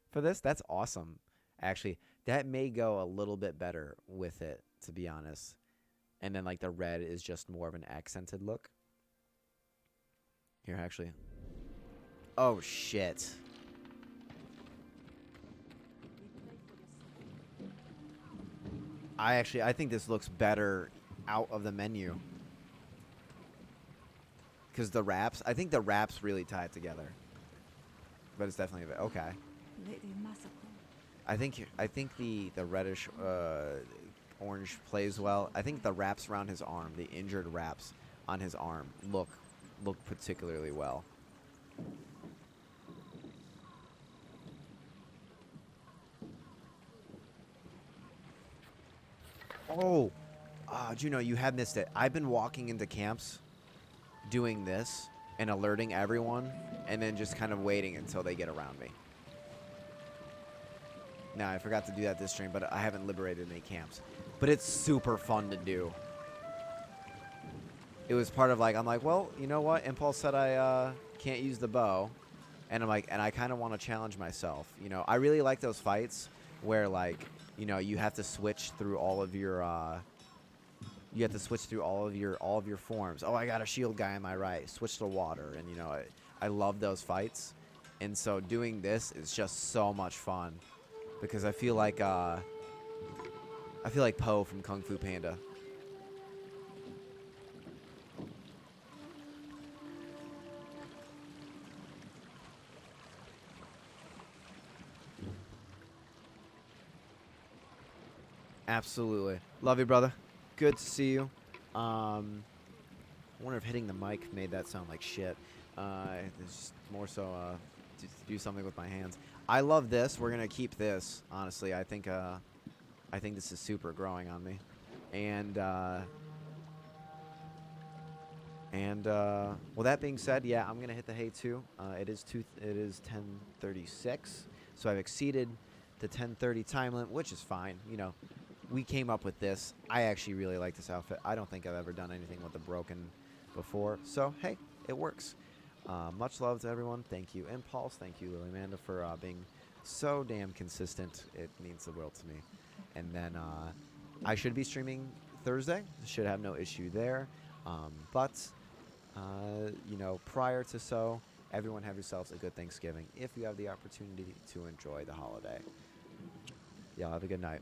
for this? That's awesome. Actually, that may go a little bit better with it, to be honest. And then like the red is just more of an accented look. Here, actually. Oh, shit. I think this looks better out of the menu. Because the wraps, I think the wraps really tie it together. But it's definitely okay. I think the reddish orange plays well. I think the wraps around his arm, the injured wraps on his arm look particularly well. Oh, Juno, you have missed it. I've been walking into camps doing this and alerting everyone and then just kind of waiting until they get around me. Now, I forgot to do that this stream, but I haven't liberated any camps. But it's super fun to do. It was part of like, I'm like, well, you know what? Impulse said I can't use the bow. And I'm like, and I kind of want to challenge myself. You know, I really like those fights where like, you know, you have to switch through all of your all of your forms. Oh, I got a shield guy on my right. Switch to water, and you know, I love those fights. And so doing this is just so much fun because I feel like Po from Kung Fu Panda. Absolutely. Love you, brother. Good to see you. I wonder if hitting the mic made that sound like shit. It's more so to do something with my hands. I love this. We're gonna keep this. Honestly, I think this is super growing on me. And well, that being said, yeah, I'm gonna hit the hay too. It is 10:36, so I've exceeded the 10:30 time limit, which is fine. You know, we came up with this. I actually really like this outfit. I don't think I've ever done anything with the broken before, so hey, it works. Much love to everyone. Thank you, Impulse. Thank you, Lily Amanda, for being so damn consistent. It means the world to me. And then I should be streaming Thursday. Should have no issue there. But you know, prior to so, everyone have yourselves a good Thanksgiving if you have the opportunity to enjoy the holiday. Y'all have a good night.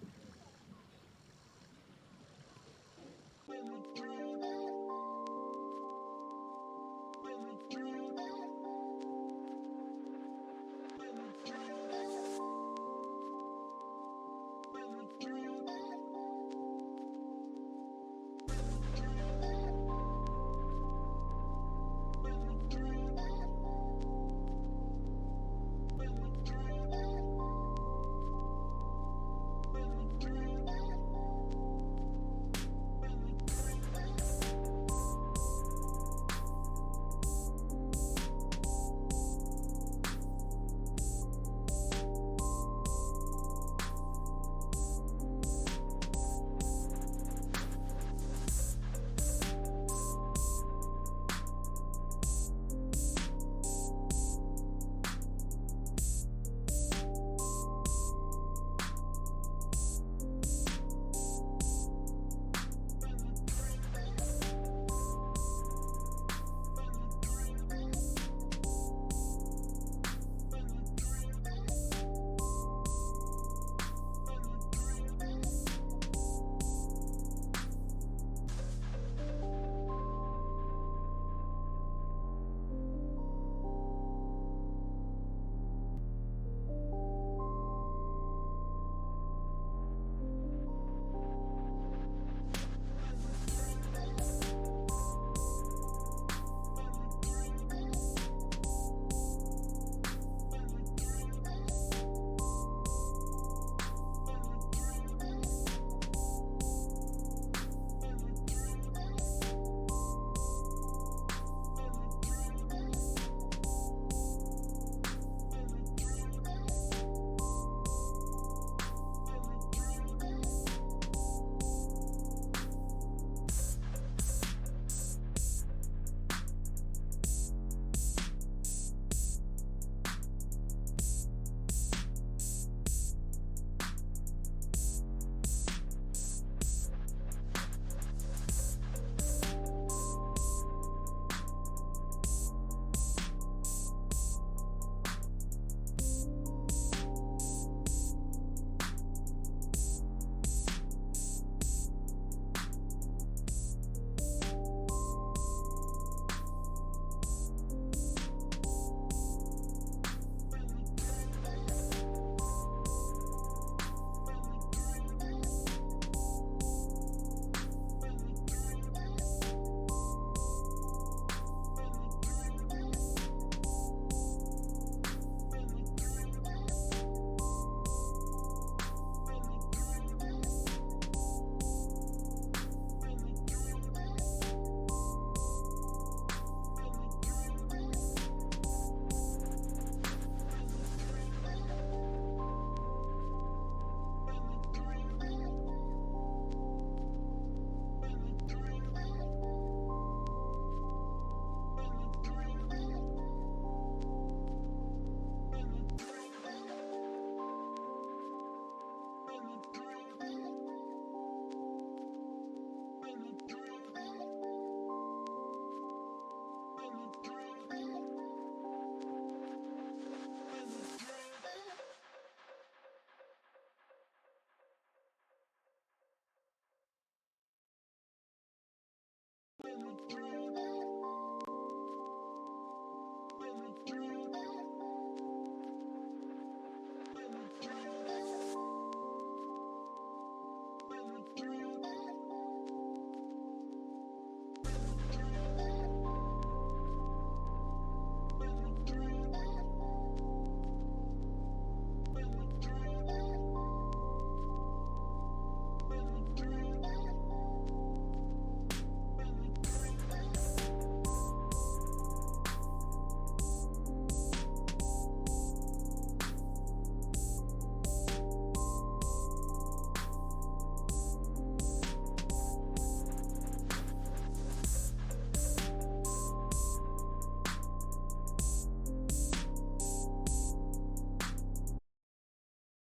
violent threat.